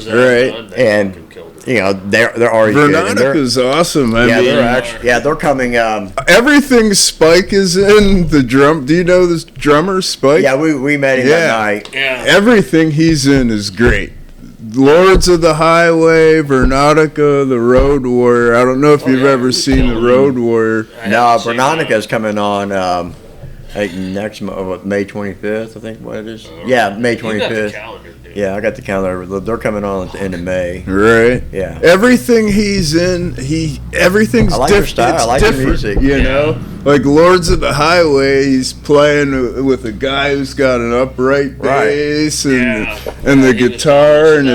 [SPEAKER 1] And they're already
[SPEAKER 3] Veronica's awesome.
[SPEAKER 1] They're coming.
[SPEAKER 3] Everything Spike is in the drum. Do you know this drummer Spike?
[SPEAKER 1] Yeah, we met him that night.
[SPEAKER 2] Yeah.
[SPEAKER 3] Everything he's in is great. Lords of the Highway, Vernotica, the Road Warrior. I don't know if you've ever seen the Road Warrior.
[SPEAKER 1] No, Vernonica is coming on. I think next month, May 25th. I think what it is. Yeah, May 25th.
[SPEAKER 2] You got the calendar, dude.
[SPEAKER 1] Yeah, I got the calendar. They're coming on at the end of May.
[SPEAKER 3] Right.
[SPEAKER 1] Yeah.
[SPEAKER 3] Everything he's in, everything's
[SPEAKER 1] I like their
[SPEAKER 3] different.
[SPEAKER 1] style. I like the music.
[SPEAKER 3] You know, like Lords of the Highway, he's playing with a guy who's got an upright bass and the guitar, and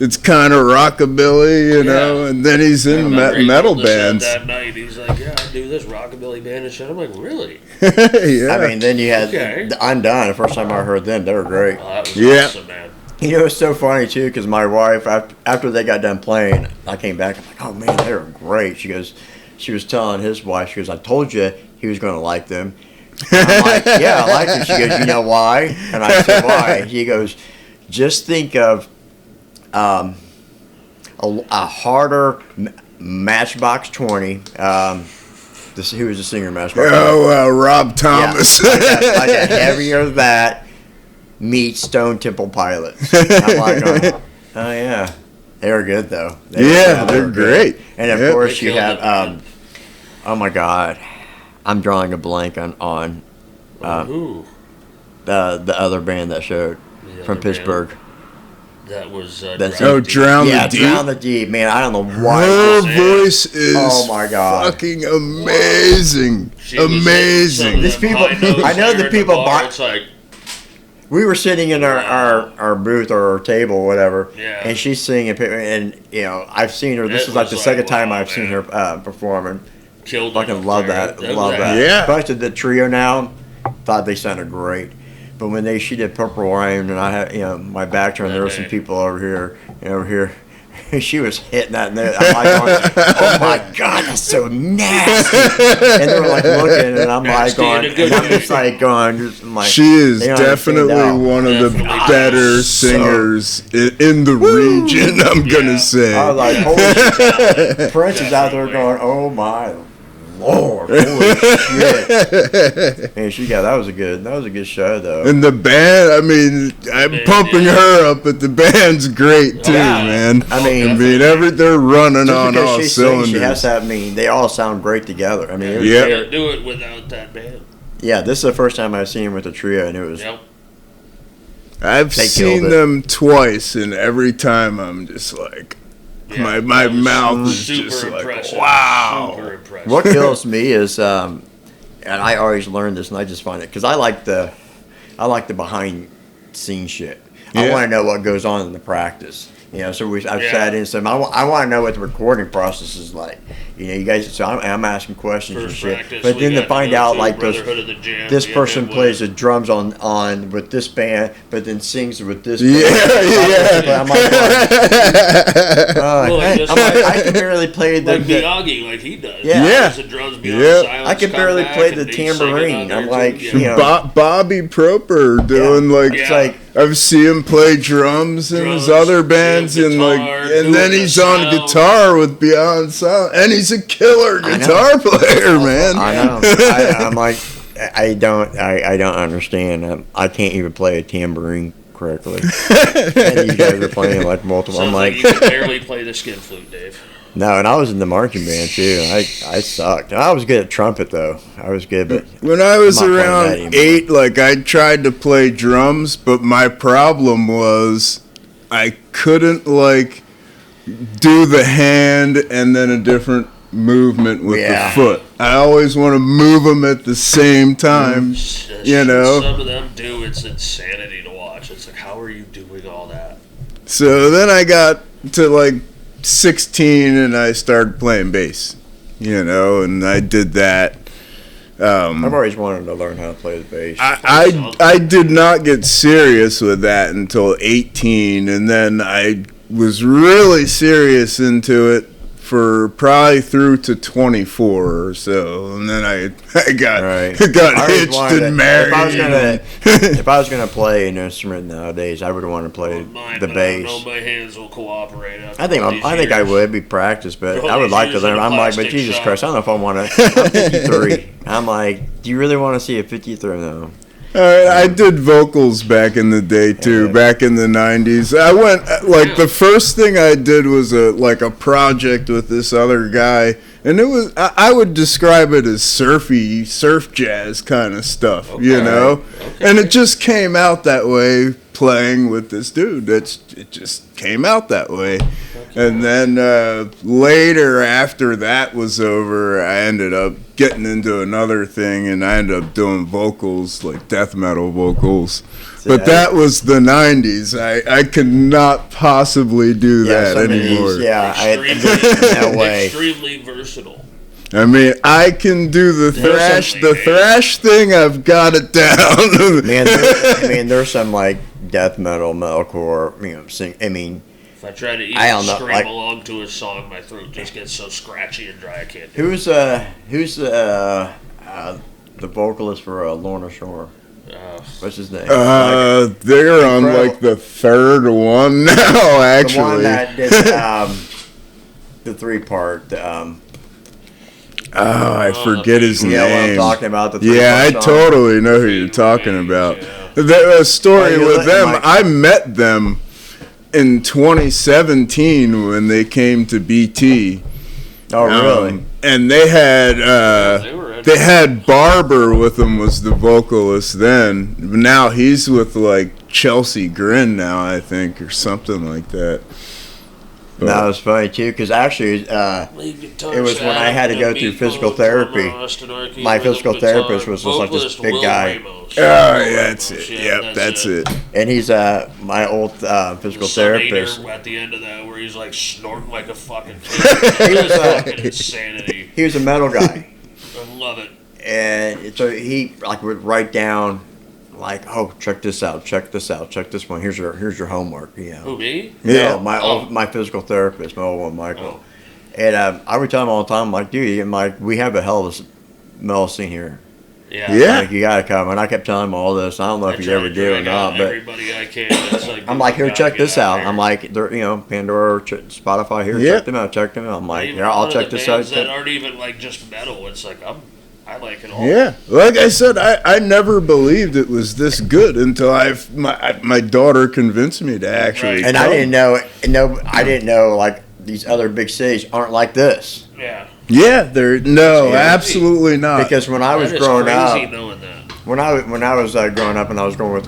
[SPEAKER 3] it's kind of rockabilly, you know. And then he's in metal bands.
[SPEAKER 2] That night, he's like, "Yeah, I do this rockabilly band and shit." I'm like, "Really?"
[SPEAKER 3] Yeah.
[SPEAKER 1] I mean, then you had Undone. The first time I heard them, they were great.
[SPEAKER 2] Oh, that was awesome, man.
[SPEAKER 1] You know, it's so funny too, because my wife, after they got done playing, I came back. I'm like, "Oh man, they were great." She was telling his wife, she goes, "I told you he was going to like them." And I'm like, "Yeah, I like them." She goes, "You know why?" And I said, "Why?" He goes, "Just think of a harder Matchbox 20. Who was the singer of Matchbox?
[SPEAKER 3] Rob Thomas.
[SPEAKER 1] Yeah, like a heavier that meets Stone Temple Pilots. I'm like, oh yeah, they were good though.
[SPEAKER 3] They're great.
[SPEAKER 1] And of course you have, oh my God, I'm drawing a blank on the other band that showed from Pittsburgh.
[SPEAKER 2] That was
[SPEAKER 3] Drown the Deep.
[SPEAKER 1] Drown the Deep, man. I don't know why.
[SPEAKER 3] Her voice is fucking amazing. Amazing.
[SPEAKER 1] These people, I know the people
[SPEAKER 2] it's like,
[SPEAKER 1] we were sitting in our booth or our table or whatever, and she's singing, and you know, I've seen her. This is like the second time I've seen her performing.
[SPEAKER 2] Killed.
[SPEAKER 1] Fucking love that.
[SPEAKER 3] Yeah.
[SPEAKER 1] Especially the trio now. Thought they sounded great. But when she did Purple Rain, and I had, you know, my back turned, there were some people over here. She was hitting that, and I'm like, going, oh my God, that's so nasty. And they were like looking, and I'm like going, and I'm just like going,
[SPEAKER 3] she is definitely one of the better singers in the region, I'm gonna say.
[SPEAKER 1] I was like, holy shit. Prince is out there going, oh my Lord, holy shit! Man, that was a good show though.
[SPEAKER 3] And the band, I mean, I'm pumping her up, but the band's great too, man.
[SPEAKER 1] I mean,
[SPEAKER 3] they're running on all cylinders.
[SPEAKER 1] She has to have, they all sound great together. I mean,
[SPEAKER 2] you can't do it without that band.
[SPEAKER 1] Yeah, this is the first time I've seen him with a trio, and it was.
[SPEAKER 3] I've seen them twice, and every time I'm just like. My mouth is just like, wow.
[SPEAKER 2] Super impressive.
[SPEAKER 1] What kills me is, and I always learn this, and I just find it because I like the behind scene shit. I want to know what goes on in the practice. You know, so I've sat in some. I want to know what the recording process is like. You know, you guys. So I'm asking questions and shit. But then to find out like this person plays the drums on with this band, but then sings with this. I'm like, I can barely play the
[SPEAKER 2] Miyagi like he does.
[SPEAKER 1] The
[SPEAKER 2] drums silence,
[SPEAKER 1] I can barely play the tambourine. I'm like, you know,
[SPEAKER 3] Bobby Proper doing it's like I've seen him play drums in his other bands and then he's on guitar with Beyond Sound, and he's a killer guitar player, man.
[SPEAKER 1] I know. I'm like, I don't understand. I can't even play a tambourine correctly. And you guys are playing like multiple.
[SPEAKER 2] I'm like, you can barely play the skin flute, Dave.
[SPEAKER 1] No, and I was in the marching band too. I sucked. I was good at trumpet though. I was good, but
[SPEAKER 3] when I was around 8, like I tried to play drums, but my problem was I couldn't like do the hand and then a different movement with the foot. I always want to move them at the same time. You know,
[SPEAKER 2] some of them do. It's insanity to watch. It's like, how are you doing all that?
[SPEAKER 3] So then I got to like 16 and I started playing bass, you know, and I did that.
[SPEAKER 1] I've always wanted to learn how to play the bass.
[SPEAKER 3] I did not get serious with that until 18, and then I was really serious into it for probably through to 24 or so, and then I got hitched and married.
[SPEAKER 1] If I was gonna play an instrument nowadays, I would want to play the bass.
[SPEAKER 2] I don't know my hands will cooperate.
[SPEAKER 1] I think I would be practiced, but I would like to learn. I'm like, but Jesus Christ, I don't know if I want to. I'm 53. I'm like, do you really want to see a 53? No.
[SPEAKER 3] I did vocals back in the day too. Back in the '90s, I went like the first thing I did was a project with this other guy, and it was I would describe it as surf jazz kind of stuff, you know. Okay. And it just came out that way playing with this dude. It just came out that way. And then later, after that was over, I ended up getting into another thing, and I ended up doing vocals, like death metal vocals. But that was the '90s. I could not possibly do that anymore.
[SPEAKER 2] No way. Extremely versatile.
[SPEAKER 3] I mean, I can do the thrash. The thrash thing, I've got it down.
[SPEAKER 1] Man, there's some like death metal, metalcore.
[SPEAKER 2] If I try to even scream along to a song, my throat just gets so scratchy and dry I can't do it.
[SPEAKER 1] Who's the vocalist for Lorna Shore? What's his name?
[SPEAKER 3] They're on like the third one now, actually.
[SPEAKER 1] The one that did the 3-part.
[SPEAKER 3] I forget his name.
[SPEAKER 1] Yeah, what I'm talking about.
[SPEAKER 3] I totally know who you're talking about. The story with them, I met them in 2017 when they came to BT.
[SPEAKER 1] Oh, really?
[SPEAKER 3] And they had Barber with them, was the vocalist then. Now he's with like Chelsea Grin now, I think, or something like that.
[SPEAKER 1] That was funny too, because actually, it was when I had to go through physical therapy. My physical therapist was just like this big guy.
[SPEAKER 3] Oh, that's it. Yep, that's it.
[SPEAKER 1] And he's my old physical therapist.
[SPEAKER 2] At the end of that, where he's like snorting like a fucking kid. He was fucking insanity.
[SPEAKER 1] He was a metal guy.
[SPEAKER 2] I love it.
[SPEAKER 1] And so he like would write down, like, oh, check this out, check this one. Here's your homework. You know.
[SPEAKER 2] Who, me?
[SPEAKER 1] Yeah, my physical therapist, my old one, Michael. Oh. And I would tell him all the time, like, dude, we have a hell of a metal scene here.
[SPEAKER 2] Yeah.
[SPEAKER 1] Like, you gotta come. And I kept telling him all this. I don't know if you ever do or not, but
[SPEAKER 2] everybody I can.
[SPEAKER 1] I'm like, here, check this out. I'm like, Pandora, Spotify, here, check them out. I'm like, yeah, I'll check this out.
[SPEAKER 2] That aren't even like just metal. It's like I like it all.
[SPEAKER 3] Yeah, like I said, I never believed it was this good until my daughter convinced me to actually.
[SPEAKER 1] And I didn't know like these other big cities aren't like this.
[SPEAKER 2] Yeah.
[SPEAKER 3] Yeah, absolutely not.
[SPEAKER 1] Because when I was growing up, when I was growing up, and I was going with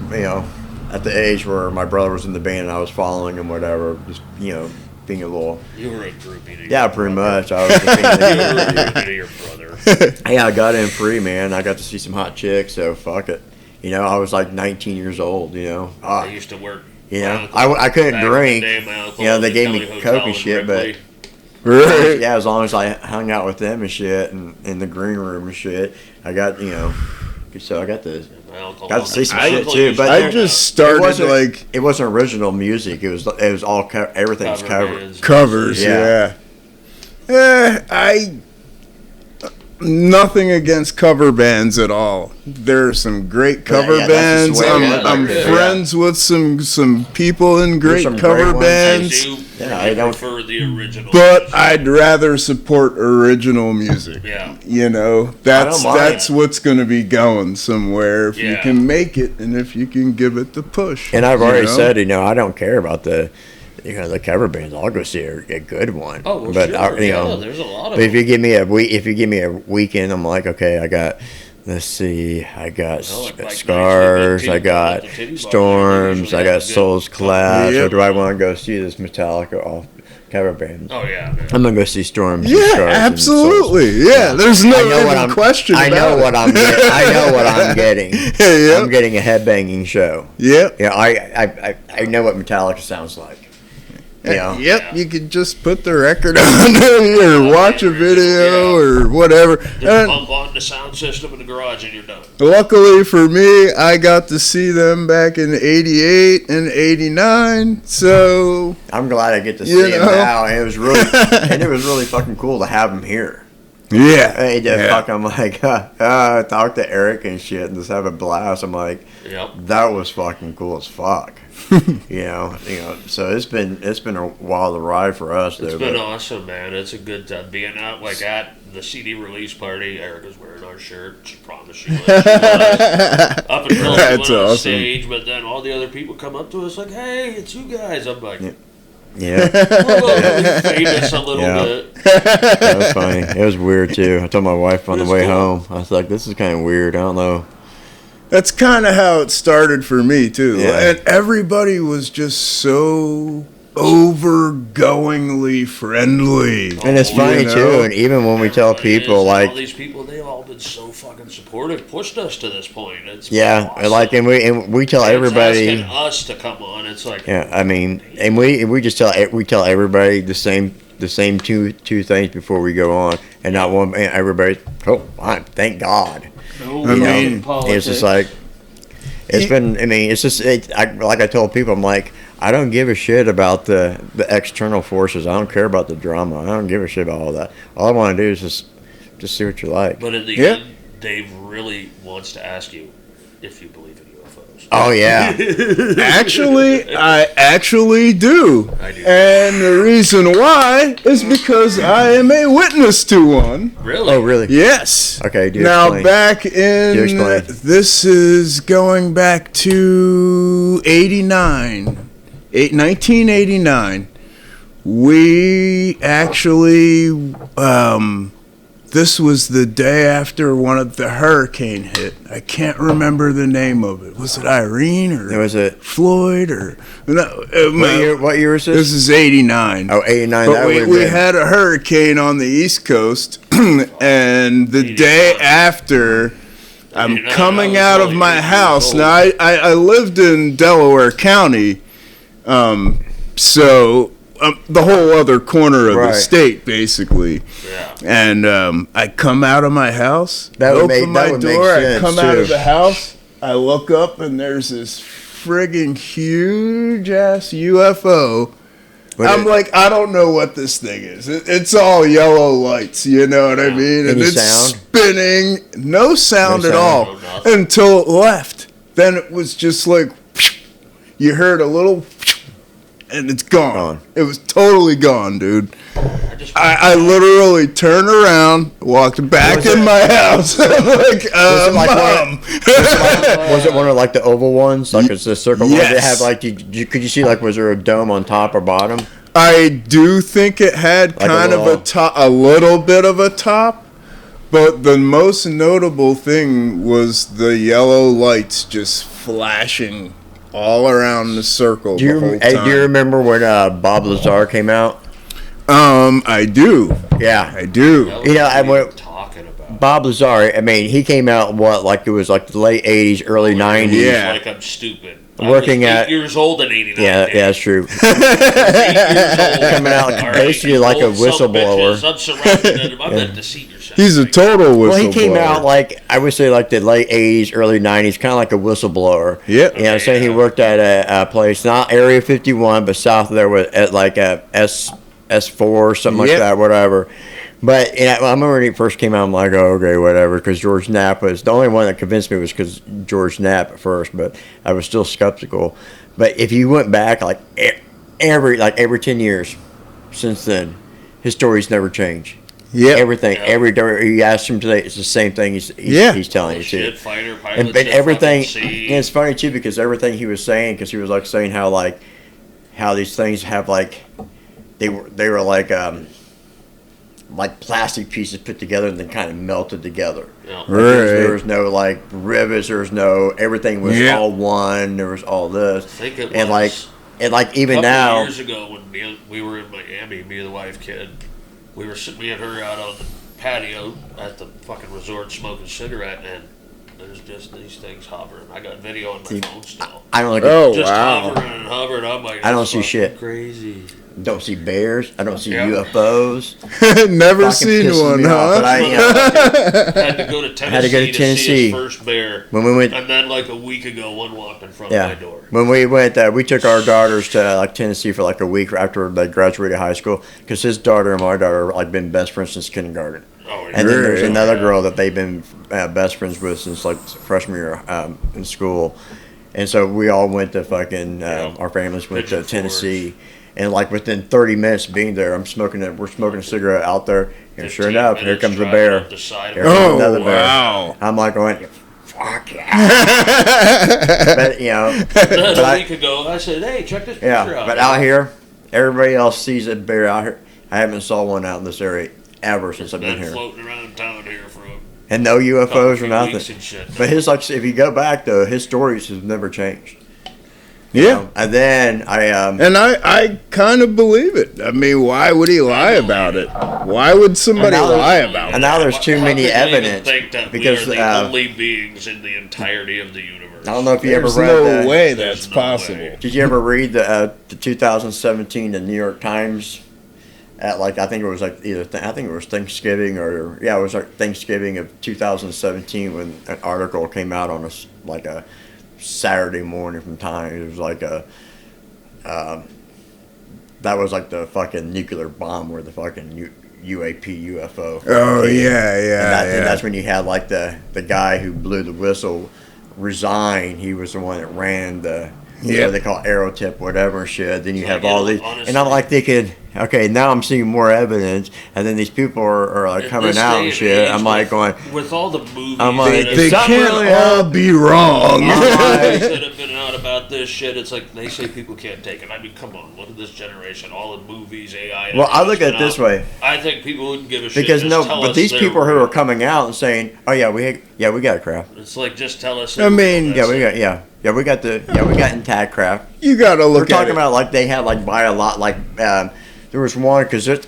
[SPEAKER 1] at the age where my brother was in the band and I was following him, whatever, just being a little.
[SPEAKER 2] You were a groupie.
[SPEAKER 1] Yeah, pretty much. I was a groupie
[SPEAKER 2] to your brother.
[SPEAKER 1] Hey, I got in free, man. I got to see some hot chicks, so fuck it. I was like 19 years old.
[SPEAKER 2] I used to work.
[SPEAKER 1] I couldn't drink. They gave me coke and shit, but.
[SPEAKER 3] Right.
[SPEAKER 1] Yeah, as long as I hung out with them and shit, and in the green room and shit, I got so I got to see some shit too. But
[SPEAKER 3] I just started
[SPEAKER 1] it wasn't original music. It was all everything's covered.
[SPEAKER 3] Covers, yeah. Nothing against cover bands at all. There are some great cover bands. I'm friends with some people in great cover bands.
[SPEAKER 2] I don't prefer the original.
[SPEAKER 3] But I'd rather support original music.
[SPEAKER 2] Yeah.
[SPEAKER 3] That's what's going to be going somewhere if you can make it and if you can give it the push.
[SPEAKER 1] And I've already said, I don't care about the cover bands. I'll go see a good one.
[SPEAKER 2] Oh, well,
[SPEAKER 1] but
[SPEAKER 2] sure. There's a lot of
[SPEAKER 1] them. If you give me a weekend, I'm like, okay, I got. Let's see, I got Scars, I got Storms, I got Souls Clash. Or do I want to go see this Metallica cover band?
[SPEAKER 2] Oh yeah, man.
[SPEAKER 1] I'm gonna go see Storms.
[SPEAKER 3] Yeah, absolutely. Yeah, there's no question.
[SPEAKER 1] I know what I'm getting. I'm getting a headbanging show.
[SPEAKER 3] Yeah.
[SPEAKER 1] Yeah, I know what Metallica sounds like.
[SPEAKER 3] Yep, you could just put the record on or watch a video or whatever.
[SPEAKER 2] Just pump on the sound system in the garage and you're done.
[SPEAKER 3] Luckily for me, I got to see them back in '88 and '89, so
[SPEAKER 1] I'm glad I get to see them now. And it was really fucking cool to have them here.
[SPEAKER 3] Yeah.
[SPEAKER 1] Hey, I'm like, talk to Eric and shit and just have a blast. I'm like, that was fucking cool as fuck. So it's been a wild ride for us.
[SPEAKER 2] It's been awesome, man. It's a good time being out like at the CD release party. Eric was wearing our shirt. She promised she was. She was. Up until we went on
[SPEAKER 3] awesome.
[SPEAKER 2] stage, but then all the other people come up to us like, "Hey, it's you guys." I'm like,
[SPEAKER 1] Yeah,
[SPEAKER 2] "We're locally famous a little
[SPEAKER 1] Yeah.
[SPEAKER 2] bit."
[SPEAKER 1] that was funny. It was weird too. I told my wife on the
[SPEAKER 2] It was
[SPEAKER 1] way
[SPEAKER 2] cool.
[SPEAKER 1] home. I was like, "This is kind of weird. I don't know."
[SPEAKER 3] That's kind of how it started for me too.
[SPEAKER 1] Yeah.
[SPEAKER 3] And everybody was just so overgoingly friendly.
[SPEAKER 1] And it's funny
[SPEAKER 3] You know?
[SPEAKER 1] too. And even when we tell
[SPEAKER 2] Everybody is,
[SPEAKER 1] people
[SPEAKER 2] and
[SPEAKER 1] like,
[SPEAKER 2] all these people, they've all been so fucking supportive, pushed us to this point. It's
[SPEAKER 1] yeah,
[SPEAKER 2] awesome.
[SPEAKER 1] like, and we tell
[SPEAKER 2] It's
[SPEAKER 1] everybody.
[SPEAKER 2] asking us to come on. It's like,
[SPEAKER 1] Yeah, I mean, and we just tell everybody the same two things before we go on, and not one. And everybody, oh, fine, thank God.
[SPEAKER 2] no
[SPEAKER 3] I mean,
[SPEAKER 2] fucking politics.
[SPEAKER 1] It's just like it's been. I mean, it's just like I told people, I'm like, I don't give a shit about the external forces. I don't care about the drama. I don't give a shit about all that. All I want to do is just see what you like.
[SPEAKER 2] But in the
[SPEAKER 3] Yeah.
[SPEAKER 2] end, Dave really wants to ask you if you believe in UFOs.
[SPEAKER 1] Oh yeah,
[SPEAKER 3] Actually, I actually do.
[SPEAKER 2] I do.
[SPEAKER 3] And the reason why is because I am a witness to one.
[SPEAKER 2] Really?
[SPEAKER 1] oh really?
[SPEAKER 3] Yes.
[SPEAKER 1] Okay, do
[SPEAKER 3] Now
[SPEAKER 1] explain.
[SPEAKER 3] back
[SPEAKER 1] Do
[SPEAKER 3] in
[SPEAKER 1] explain.
[SPEAKER 3] this is going back to 1989. We actually this was the day after one of the hurricane hit. I can't remember the name of it. Was it Irene or
[SPEAKER 1] It was a
[SPEAKER 3] Floyd or no?
[SPEAKER 1] what year was
[SPEAKER 3] This
[SPEAKER 1] this?
[SPEAKER 3] is 89.
[SPEAKER 1] Oh, 89.
[SPEAKER 3] But
[SPEAKER 1] That
[SPEAKER 3] we
[SPEAKER 1] would've been-
[SPEAKER 3] had a hurricane on the East Coast, and the day after, I'm
[SPEAKER 2] 89,
[SPEAKER 3] coming
[SPEAKER 2] I was
[SPEAKER 3] out of
[SPEAKER 2] only
[SPEAKER 3] my
[SPEAKER 2] 8 years
[SPEAKER 3] house.
[SPEAKER 2] old.
[SPEAKER 3] Now, I lived in Delaware County, so the whole other corner of the
[SPEAKER 1] Right.
[SPEAKER 3] state, basically.
[SPEAKER 2] Yeah.
[SPEAKER 3] And I come out of my house,
[SPEAKER 1] That would
[SPEAKER 3] open
[SPEAKER 1] make- that
[SPEAKER 3] my
[SPEAKER 1] would make
[SPEAKER 3] door, I
[SPEAKER 1] sense,
[SPEAKER 3] come out
[SPEAKER 1] too.
[SPEAKER 3] of the house, I look up, and there's this friggin' huge ass UFO.
[SPEAKER 1] But
[SPEAKER 3] I'm like, I don't know what this thing is. It's all yellow lights, you know what I mean? And
[SPEAKER 1] Any
[SPEAKER 3] it's
[SPEAKER 1] sound?
[SPEAKER 3] spinning, no sound
[SPEAKER 1] No
[SPEAKER 3] at
[SPEAKER 1] sound.
[SPEAKER 3] all
[SPEAKER 2] No nothing.
[SPEAKER 3] until it left. Then it was just like, you heard a little, and it's gone.
[SPEAKER 1] Gone.
[SPEAKER 3] It was totally gone, dude.
[SPEAKER 2] I just
[SPEAKER 3] I literally turned around, walked back
[SPEAKER 1] Was
[SPEAKER 3] in
[SPEAKER 1] it-
[SPEAKER 3] my house. I'm like,
[SPEAKER 1] Was it like
[SPEAKER 3] Mom.
[SPEAKER 1] Was it one of like the oval ones, like it's a circle?
[SPEAKER 3] Yes.
[SPEAKER 1] Did it have like? Could you see like? Was there a dome on top or bottom?
[SPEAKER 3] I do think it had
[SPEAKER 1] Like a
[SPEAKER 3] kind of a
[SPEAKER 1] little-
[SPEAKER 3] top, a little bit of a top, but the most notable thing was the yellow lights just flashing all around the circle
[SPEAKER 1] Do you
[SPEAKER 3] the whole
[SPEAKER 1] hey,
[SPEAKER 3] time.
[SPEAKER 1] do you remember when Bob Lazar came out?
[SPEAKER 3] I do.
[SPEAKER 1] Yeah,
[SPEAKER 3] I do.
[SPEAKER 1] You know, I
[SPEAKER 2] what are you
[SPEAKER 1] went-
[SPEAKER 2] talking about?
[SPEAKER 1] Bob Lazar. I mean, he came out like it was like the late '80s, early '90s.
[SPEAKER 3] Yeah.
[SPEAKER 2] Like I'm stupid.
[SPEAKER 1] Working
[SPEAKER 2] I was
[SPEAKER 1] at-
[SPEAKER 2] 8 years old in '89.
[SPEAKER 1] Yeah,
[SPEAKER 2] Dave.
[SPEAKER 1] yeah, that's true.
[SPEAKER 2] 8 years old.
[SPEAKER 1] Coming out
[SPEAKER 2] All
[SPEAKER 1] basically
[SPEAKER 2] you
[SPEAKER 1] like a
[SPEAKER 2] old son of
[SPEAKER 1] whistleblower.
[SPEAKER 2] bitches. I'm surrounded. I'm meant to see yourself.
[SPEAKER 3] He's a total whistleblower.
[SPEAKER 1] Well, he came out like I would say like the late '80s, early '90s, kind of like a whistleblower.
[SPEAKER 3] Yep.
[SPEAKER 1] You know, saying he worked at a place, not Area 51, but south of there, was at like a S4 or something like
[SPEAKER 3] Yep.
[SPEAKER 1] that, whatever. But I remember when he first came out, I'm like, oh, okay, whatever, because George Knapp was the only one that convinced me was because George Knapp at first, but I was still skeptical. But if you went back like every 10 years since then, his stories never change.
[SPEAKER 3] Yeah.
[SPEAKER 1] Everything,
[SPEAKER 2] Yeah.
[SPEAKER 1] every day you ask him today, it's the same thing. He's
[SPEAKER 3] Yeah.
[SPEAKER 1] telling you
[SPEAKER 2] Shit,
[SPEAKER 1] too.
[SPEAKER 2] fighter pilots.
[SPEAKER 1] And
[SPEAKER 2] at
[SPEAKER 1] everything,
[SPEAKER 2] fucking sea.
[SPEAKER 1] and it's funny too because everything he was saying, because he was like saying how these things have like they were like plastic pieces put together and then kind of melted together.
[SPEAKER 2] Yeah.
[SPEAKER 1] Like,
[SPEAKER 3] Right.
[SPEAKER 1] there was no like rivets. There was no everything was
[SPEAKER 3] Yeah.
[SPEAKER 1] all one. There was all this
[SPEAKER 2] I think it
[SPEAKER 1] and
[SPEAKER 2] was
[SPEAKER 1] like
[SPEAKER 2] a
[SPEAKER 1] even
[SPEAKER 2] couple
[SPEAKER 1] now.
[SPEAKER 2] of years ago when we were in Miami, me and the wife kid, me and her out on the patio at the fucking resort smoking a cigarette, and there's just these things hovering. I got video on my
[SPEAKER 1] See,
[SPEAKER 2] phone still.
[SPEAKER 1] I don't like.
[SPEAKER 3] Oh,
[SPEAKER 2] Just
[SPEAKER 3] wow.
[SPEAKER 2] hovering and hovering. I'm like,
[SPEAKER 1] I don't
[SPEAKER 2] "This
[SPEAKER 1] see
[SPEAKER 2] is
[SPEAKER 1] shit."
[SPEAKER 2] fucking Crazy.
[SPEAKER 1] Don't see bears. I don't see
[SPEAKER 2] Yeah.
[SPEAKER 1] UFOs.
[SPEAKER 3] Never
[SPEAKER 1] Fucking
[SPEAKER 3] seen
[SPEAKER 1] pisses
[SPEAKER 3] one,
[SPEAKER 1] me off, but
[SPEAKER 3] huh?
[SPEAKER 1] I, you know,
[SPEAKER 2] Had to go to Tennessee,
[SPEAKER 1] had to go to
[SPEAKER 2] see
[SPEAKER 1] Tennessee.
[SPEAKER 2] his first bear,
[SPEAKER 1] when we went,
[SPEAKER 2] and then like a week ago, one walked in front of
[SPEAKER 1] yeah,
[SPEAKER 2] my door.
[SPEAKER 1] when we went, we took our daughters to like Tennessee for like a week after they graduated high school because his daughter and my daughter have like been best friends since kindergarten.
[SPEAKER 2] Oh,
[SPEAKER 1] And then there's
[SPEAKER 3] Really?
[SPEAKER 1] another girl that they've been best friends with since like freshman year in school. And so we all went to fucking,
[SPEAKER 2] Yeah.
[SPEAKER 1] our families went to
[SPEAKER 2] Pigeon
[SPEAKER 1] Tennessee. And like within 30 minutes of being there, we're smoking a cigarette out there, and sure
[SPEAKER 2] 15
[SPEAKER 1] enough, here
[SPEAKER 2] minutes
[SPEAKER 1] comes a
[SPEAKER 2] driving
[SPEAKER 1] bear.
[SPEAKER 2] up the side of
[SPEAKER 1] Here
[SPEAKER 2] it.
[SPEAKER 1] comes
[SPEAKER 3] Oh,
[SPEAKER 1] another bear.
[SPEAKER 3] wow.
[SPEAKER 1] I'm like going, fuck yeah. But
[SPEAKER 2] Then
[SPEAKER 1] but
[SPEAKER 2] a
[SPEAKER 1] I,
[SPEAKER 2] week ago, I said, "Hey, check this picture
[SPEAKER 1] yeah,
[SPEAKER 2] out."
[SPEAKER 1] but out here, everybody else sees a bear out here. I haven't saw one out in this area ever since I've been
[SPEAKER 2] been
[SPEAKER 1] here,
[SPEAKER 2] floating around town here for a
[SPEAKER 1] and no UFOs
[SPEAKER 2] couple
[SPEAKER 1] or
[SPEAKER 2] few
[SPEAKER 1] nothing.
[SPEAKER 2] weeks and shit.
[SPEAKER 1] But his like, if you go back though, his stories have never changed.
[SPEAKER 3] Yeah.
[SPEAKER 1] And then
[SPEAKER 3] And I kind of believe it. I mean, why would he lie about it? Why would somebody
[SPEAKER 1] And now
[SPEAKER 3] lie
[SPEAKER 1] there's-
[SPEAKER 3] about
[SPEAKER 1] and
[SPEAKER 3] it?
[SPEAKER 1] now there's too
[SPEAKER 2] How
[SPEAKER 1] many
[SPEAKER 2] could they even
[SPEAKER 1] evidence
[SPEAKER 2] think that
[SPEAKER 1] because,
[SPEAKER 2] we are the only beings in the entirety of the universe.
[SPEAKER 1] I don't know if you
[SPEAKER 3] There's
[SPEAKER 1] ever read
[SPEAKER 3] no
[SPEAKER 1] the,
[SPEAKER 3] way
[SPEAKER 2] There's
[SPEAKER 3] that's
[SPEAKER 2] no
[SPEAKER 3] possible.
[SPEAKER 2] way.
[SPEAKER 1] Did you ever read the 2017 the New York Times at like I think it was like I think it was Thanksgiving or it was like Thanksgiving of 2017 when an article came out on like a Saturday morning from Time. It was like that was like the fucking nuclear bomb or the fucking UFO.
[SPEAKER 3] Oh,
[SPEAKER 1] came.
[SPEAKER 3] yeah,
[SPEAKER 1] And that's when you had like the guy who blew the whistle resign. He was the one that ran the what they call arrow tip, whatever shit. Then you have all these, and I'm like thinking, okay, now I'm seeing more evidence, and then these people are like
[SPEAKER 2] In
[SPEAKER 1] coming
[SPEAKER 2] this
[SPEAKER 1] out
[SPEAKER 2] day
[SPEAKER 1] and
[SPEAKER 2] and
[SPEAKER 1] shit.
[SPEAKER 2] age,
[SPEAKER 1] I'm like going,
[SPEAKER 2] with all the movies
[SPEAKER 1] I'm like,
[SPEAKER 2] that have
[SPEAKER 3] They
[SPEAKER 1] Something
[SPEAKER 3] can't
[SPEAKER 1] really
[SPEAKER 3] all be wrong.
[SPEAKER 2] movies that have been out about this shit, it's like they say people can't take it. I mean, come on, look at this generation, all the movies, AI.
[SPEAKER 1] well, I look at it
[SPEAKER 2] everything's
[SPEAKER 1] this
[SPEAKER 2] been out.
[SPEAKER 1] way.
[SPEAKER 2] I think people wouldn't give a shit.
[SPEAKER 1] Because
[SPEAKER 2] just tell
[SPEAKER 1] but
[SPEAKER 2] us
[SPEAKER 1] these
[SPEAKER 2] they're
[SPEAKER 1] people who
[SPEAKER 2] real.
[SPEAKER 1] are coming out and saying, "Oh yeah, we got a craft.
[SPEAKER 2] It's like just tell us.
[SPEAKER 3] I mean,
[SPEAKER 2] they're real,
[SPEAKER 1] We got intact craft."
[SPEAKER 3] You gotta
[SPEAKER 1] We're
[SPEAKER 3] look at
[SPEAKER 1] talking
[SPEAKER 3] it.
[SPEAKER 1] about like they had like buy a lot like there was one because it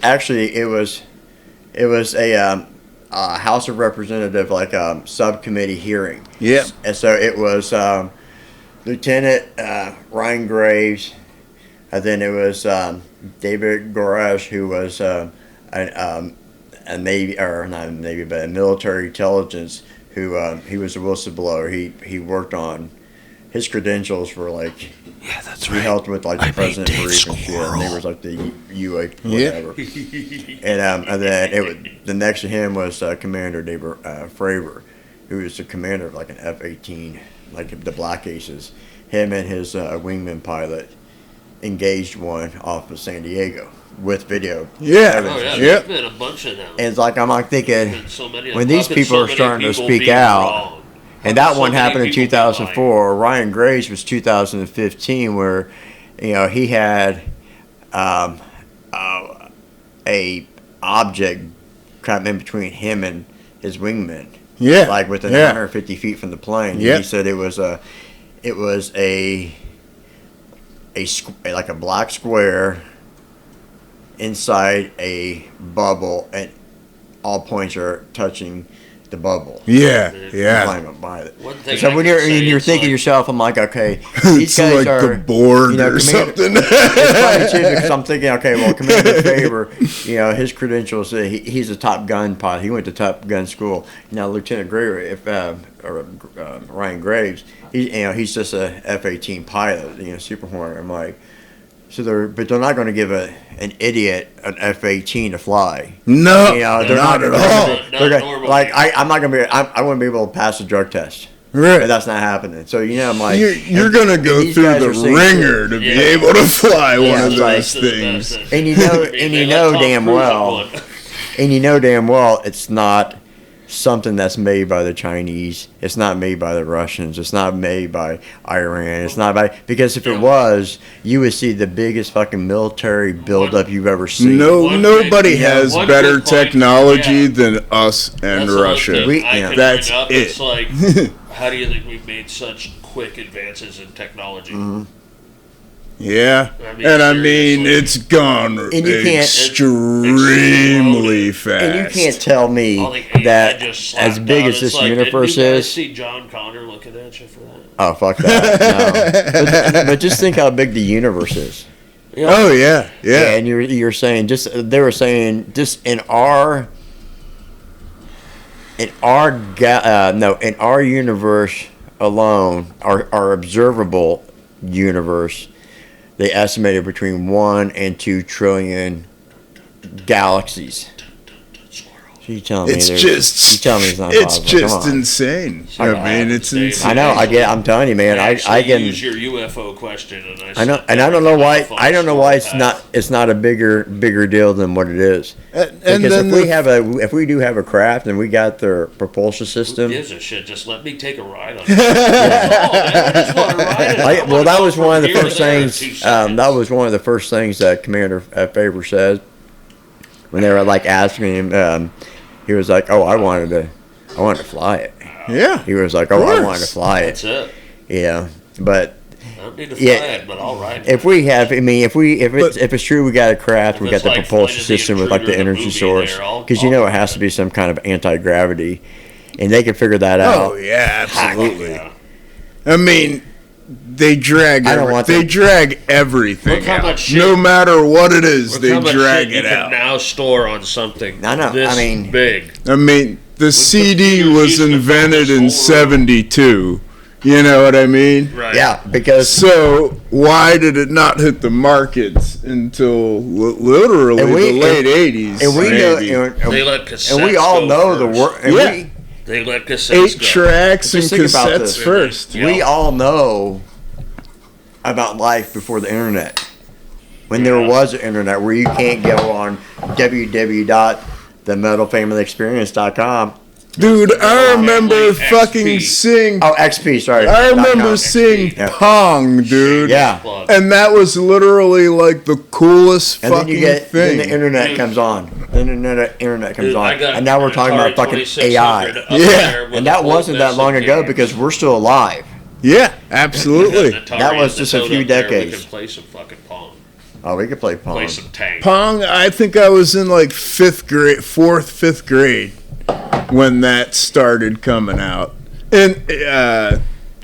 [SPEAKER 1] was a House of Representative like subcommittee hearing.
[SPEAKER 3] Yep.
[SPEAKER 1] And so it was Lieutenant Ryan Graves, and then it was David Goresh, who was a Navy or not a Navy but a military intelligence who he was a whistleblower. He worked on his credentials were like
[SPEAKER 2] that's
[SPEAKER 1] he helped with like the president brief and shit. And they was like the UA whatever. And then the next to him was Commander David Fravor, who was the commander of like an F-18, like the Black Aces. Him and his wingman pilot engaged one off of San Diego with video.
[SPEAKER 3] Yeah.
[SPEAKER 2] Oh yeah,
[SPEAKER 3] Yep.
[SPEAKER 2] there's been a bunch of them.
[SPEAKER 1] And it's like I'm like thinking
[SPEAKER 2] Been so many,
[SPEAKER 1] when these
[SPEAKER 2] how could
[SPEAKER 1] people
[SPEAKER 2] so
[SPEAKER 1] are
[SPEAKER 2] many
[SPEAKER 1] starting to
[SPEAKER 2] people
[SPEAKER 1] speak
[SPEAKER 2] be
[SPEAKER 1] out.
[SPEAKER 2] wrong?
[SPEAKER 1] And
[SPEAKER 2] How
[SPEAKER 1] that
[SPEAKER 2] could so
[SPEAKER 1] one
[SPEAKER 2] many
[SPEAKER 1] happened in
[SPEAKER 2] people be
[SPEAKER 1] 2004. Ryan Graves was 2015, where he had a object kind of in between him and his wingman,
[SPEAKER 3] Yeah.
[SPEAKER 1] like within
[SPEAKER 3] Yeah.
[SPEAKER 1] 150 feet from the plane.
[SPEAKER 3] Yep.
[SPEAKER 1] He said it was like a black square inside a bubble, and all points are touching the bubble.
[SPEAKER 3] Yeah. Yeah.
[SPEAKER 1] Climb up by it.
[SPEAKER 2] One thing
[SPEAKER 1] So
[SPEAKER 2] I
[SPEAKER 1] when
[SPEAKER 2] can
[SPEAKER 1] you're
[SPEAKER 2] say
[SPEAKER 1] you're
[SPEAKER 2] is,
[SPEAKER 1] thinking
[SPEAKER 2] like,
[SPEAKER 1] yourself, I'm like, okay, these
[SPEAKER 3] It's
[SPEAKER 1] guys
[SPEAKER 3] like
[SPEAKER 1] are
[SPEAKER 3] the board
[SPEAKER 1] you know,
[SPEAKER 3] or something.
[SPEAKER 1] It's funny too because I'm thinking, okay, well, Commander Faber, his credentials, he's a Top Gun pilot. He went to Top Gun school. Now Lieutenant Graves, Ryan Graves, he's just a F-18 pilot, Super Hornet. I'm like, but they're not going to give an idiot an F-18 to fly.
[SPEAKER 3] No,
[SPEAKER 1] They're
[SPEAKER 3] not at
[SPEAKER 1] they're
[SPEAKER 3] all.
[SPEAKER 1] gonna be- they're gonna-
[SPEAKER 2] normally.
[SPEAKER 1] like I'm not gonna be. I wouldn't be able to pass the drug test.
[SPEAKER 3] Right.
[SPEAKER 1] But that's not happening. So I'm like,
[SPEAKER 3] You're gonna go
[SPEAKER 1] these
[SPEAKER 3] through
[SPEAKER 1] guys
[SPEAKER 3] the
[SPEAKER 1] are saying
[SPEAKER 3] ringer to be
[SPEAKER 2] Yeah.
[SPEAKER 3] able to fly one
[SPEAKER 1] Yeah,
[SPEAKER 3] of
[SPEAKER 1] it's
[SPEAKER 3] those
[SPEAKER 2] That's the
[SPEAKER 3] things.
[SPEAKER 2] best.
[SPEAKER 1] And you know-
[SPEAKER 2] They
[SPEAKER 1] and you
[SPEAKER 2] let
[SPEAKER 1] know
[SPEAKER 2] Tom
[SPEAKER 1] damn
[SPEAKER 2] Cruise
[SPEAKER 1] well.
[SPEAKER 2] have one.
[SPEAKER 1] and you know damn well it's not something that's made by the Chinese. It's not made by the Russians. It's not made by Iran. It's not because if it was, you would see the biggest fucking military buildup you've ever seen.
[SPEAKER 3] Nobody has
[SPEAKER 2] one
[SPEAKER 3] better
[SPEAKER 2] good point,
[SPEAKER 3] technology
[SPEAKER 2] yeah.
[SPEAKER 3] than us and
[SPEAKER 2] That's another
[SPEAKER 3] Russia.
[SPEAKER 2] thing I could
[SPEAKER 3] That's
[SPEAKER 2] bring up.
[SPEAKER 3] it.
[SPEAKER 2] It's like, how do you think we've made such quick advances in technology?
[SPEAKER 1] Mm-hmm.
[SPEAKER 3] Yeah,
[SPEAKER 2] I mean,
[SPEAKER 3] and I
[SPEAKER 2] seriously.
[SPEAKER 3] mean it's gone
[SPEAKER 1] And you can't-
[SPEAKER 3] extremely fast.
[SPEAKER 1] And you can't tell me
[SPEAKER 2] All the AI
[SPEAKER 1] that
[SPEAKER 2] just slapped
[SPEAKER 1] as big
[SPEAKER 2] out.
[SPEAKER 1] as
[SPEAKER 2] It's
[SPEAKER 1] this
[SPEAKER 2] like,
[SPEAKER 1] universe
[SPEAKER 2] didn't you guys
[SPEAKER 1] is.
[SPEAKER 2] see John Connor looking at you for that?
[SPEAKER 1] Oh fuck that! No, but just think how big the universe is.
[SPEAKER 3] Oh yeah, yeah.
[SPEAKER 1] And you're saying they were saying just in our universe alone, our observable universe, they estimated between 1 and 2 trillion galaxies. So you telling me
[SPEAKER 3] It's
[SPEAKER 1] there's-
[SPEAKER 3] just,
[SPEAKER 1] you telling me it's not
[SPEAKER 3] it's
[SPEAKER 1] possible?
[SPEAKER 3] just
[SPEAKER 1] Come on.
[SPEAKER 3] insane.
[SPEAKER 2] I
[SPEAKER 3] I mean, it's insane.
[SPEAKER 1] I know. I'm telling you, man. I can.
[SPEAKER 2] use your UFO question, and
[SPEAKER 1] I know,
[SPEAKER 2] said
[SPEAKER 1] and I don't know why.
[SPEAKER 2] everything
[SPEAKER 1] I don't know why it's
[SPEAKER 2] path.
[SPEAKER 1] not a bigger deal than what it is.
[SPEAKER 3] And
[SPEAKER 1] Because
[SPEAKER 3] then
[SPEAKER 1] if we do have a craft and we got their propulsion
[SPEAKER 2] Who
[SPEAKER 1] system,
[SPEAKER 2] gives a shit? Just let me take a ride on it. That's all, man. I just want to ride it. I
[SPEAKER 1] well,
[SPEAKER 2] wanna
[SPEAKER 1] that
[SPEAKER 2] go
[SPEAKER 1] was
[SPEAKER 2] from
[SPEAKER 1] one of the
[SPEAKER 2] here to
[SPEAKER 1] first
[SPEAKER 2] there in
[SPEAKER 1] things.
[SPEAKER 2] 2 seconds.
[SPEAKER 1] That was one of the first things that Commander Faber said when they were like asking him. He was like, "Oh, I wanted to fly it."
[SPEAKER 3] yeah.
[SPEAKER 1] He was like, "Oh, I wanted to fly
[SPEAKER 2] That's
[SPEAKER 1] it."
[SPEAKER 2] it.
[SPEAKER 1] Yeah, but
[SPEAKER 2] I don't need to fly
[SPEAKER 1] Yeah.
[SPEAKER 2] it, but I'll ride it.
[SPEAKER 1] if we have, I mean, if it's true, we got a craft,
[SPEAKER 2] If
[SPEAKER 1] we got
[SPEAKER 2] it's
[SPEAKER 1] the
[SPEAKER 2] like
[SPEAKER 1] propulsion
[SPEAKER 2] finding the
[SPEAKER 1] system with like the
[SPEAKER 2] intruder in the
[SPEAKER 1] energy
[SPEAKER 2] movie
[SPEAKER 1] source,
[SPEAKER 2] there, I'll-
[SPEAKER 1] because you
[SPEAKER 2] I'll
[SPEAKER 1] know it
[SPEAKER 2] ride
[SPEAKER 1] has to
[SPEAKER 2] it.
[SPEAKER 1] be some kind of anti-gravity, and they can figure that out.
[SPEAKER 3] Oh yeah, absolutely.
[SPEAKER 2] Yeah.
[SPEAKER 3] I mean, they drag.
[SPEAKER 1] I don't want
[SPEAKER 3] they
[SPEAKER 1] them-
[SPEAKER 3] drag everything
[SPEAKER 2] Look how
[SPEAKER 3] out.
[SPEAKER 2] much shit-
[SPEAKER 3] No matter what it is,
[SPEAKER 2] Look
[SPEAKER 3] they
[SPEAKER 2] how much
[SPEAKER 3] drag
[SPEAKER 2] shit
[SPEAKER 3] it
[SPEAKER 2] you can
[SPEAKER 3] out.
[SPEAKER 2] now store on something
[SPEAKER 1] I know,
[SPEAKER 2] this
[SPEAKER 1] I mean-
[SPEAKER 2] big.
[SPEAKER 3] I mean, the CD
[SPEAKER 2] computers
[SPEAKER 3] was
[SPEAKER 2] used to fill
[SPEAKER 3] invented
[SPEAKER 2] this
[SPEAKER 3] in
[SPEAKER 2] whole room.
[SPEAKER 3] '72. You know what I mean?
[SPEAKER 2] Right.
[SPEAKER 1] Yeah, because
[SPEAKER 3] So why did it not hit the markets until literally
[SPEAKER 1] And we-
[SPEAKER 3] the late '80s?
[SPEAKER 1] and we
[SPEAKER 3] maybe?
[SPEAKER 1] know,
[SPEAKER 2] They let cassettes
[SPEAKER 1] and we all
[SPEAKER 2] go
[SPEAKER 1] know the
[SPEAKER 2] first.
[SPEAKER 1] work.
[SPEAKER 3] Yeah.
[SPEAKER 2] They let cassettes
[SPEAKER 3] 8
[SPEAKER 2] go.
[SPEAKER 3] tracks and
[SPEAKER 1] Just think about
[SPEAKER 3] cassettes
[SPEAKER 1] this.
[SPEAKER 3] first.
[SPEAKER 2] Yeah.
[SPEAKER 1] We all know about life before the internet. When there
[SPEAKER 2] Yeah.
[SPEAKER 1] was an internet where you can't go on www.themetalfamilyexperience.com.
[SPEAKER 3] Dude, I remember
[SPEAKER 2] XP.
[SPEAKER 3] fucking seeing.
[SPEAKER 1] Oh, XP, sorry.
[SPEAKER 3] I remember
[SPEAKER 1] .com.
[SPEAKER 3] seeing
[SPEAKER 1] Yeah.
[SPEAKER 3] Pong, dude.
[SPEAKER 1] Yeah.
[SPEAKER 2] Plug.
[SPEAKER 3] And that was literally like the coolest
[SPEAKER 1] And then
[SPEAKER 3] fucking
[SPEAKER 1] you get then
[SPEAKER 3] thing.
[SPEAKER 1] the internet
[SPEAKER 2] Dude.
[SPEAKER 1] comes on. Then the internet comes
[SPEAKER 2] Dude, I
[SPEAKER 1] on,
[SPEAKER 2] got
[SPEAKER 1] and now we're
[SPEAKER 2] an
[SPEAKER 1] talking
[SPEAKER 2] Atari
[SPEAKER 1] about fucking
[SPEAKER 2] 2600
[SPEAKER 1] AI.
[SPEAKER 2] up
[SPEAKER 3] Yeah.
[SPEAKER 2] there with
[SPEAKER 1] And
[SPEAKER 2] a
[SPEAKER 1] that
[SPEAKER 2] whole
[SPEAKER 1] wasn't that
[SPEAKER 2] mess
[SPEAKER 1] long
[SPEAKER 2] of
[SPEAKER 1] ago
[SPEAKER 2] games.
[SPEAKER 1] because we're still alive.
[SPEAKER 3] Yeah, absolutely.
[SPEAKER 2] Atari
[SPEAKER 1] That was
[SPEAKER 2] and
[SPEAKER 1] just a
[SPEAKER 2] Nintendo
[SPEAKER 1] few
[SPEAKER 2] up there,
[SPEAKER 1] decades.
[SPEAKER 2] We can play some fucking Pong.
[SPEAKER 1] Oh, we could play Pong.
[SPEAKER 2] Play some Tank.
[SPEAKER 3] Pong, I think I was in like 5th grade, 5th grade when that started coming out. And
[SPEAKER 2] I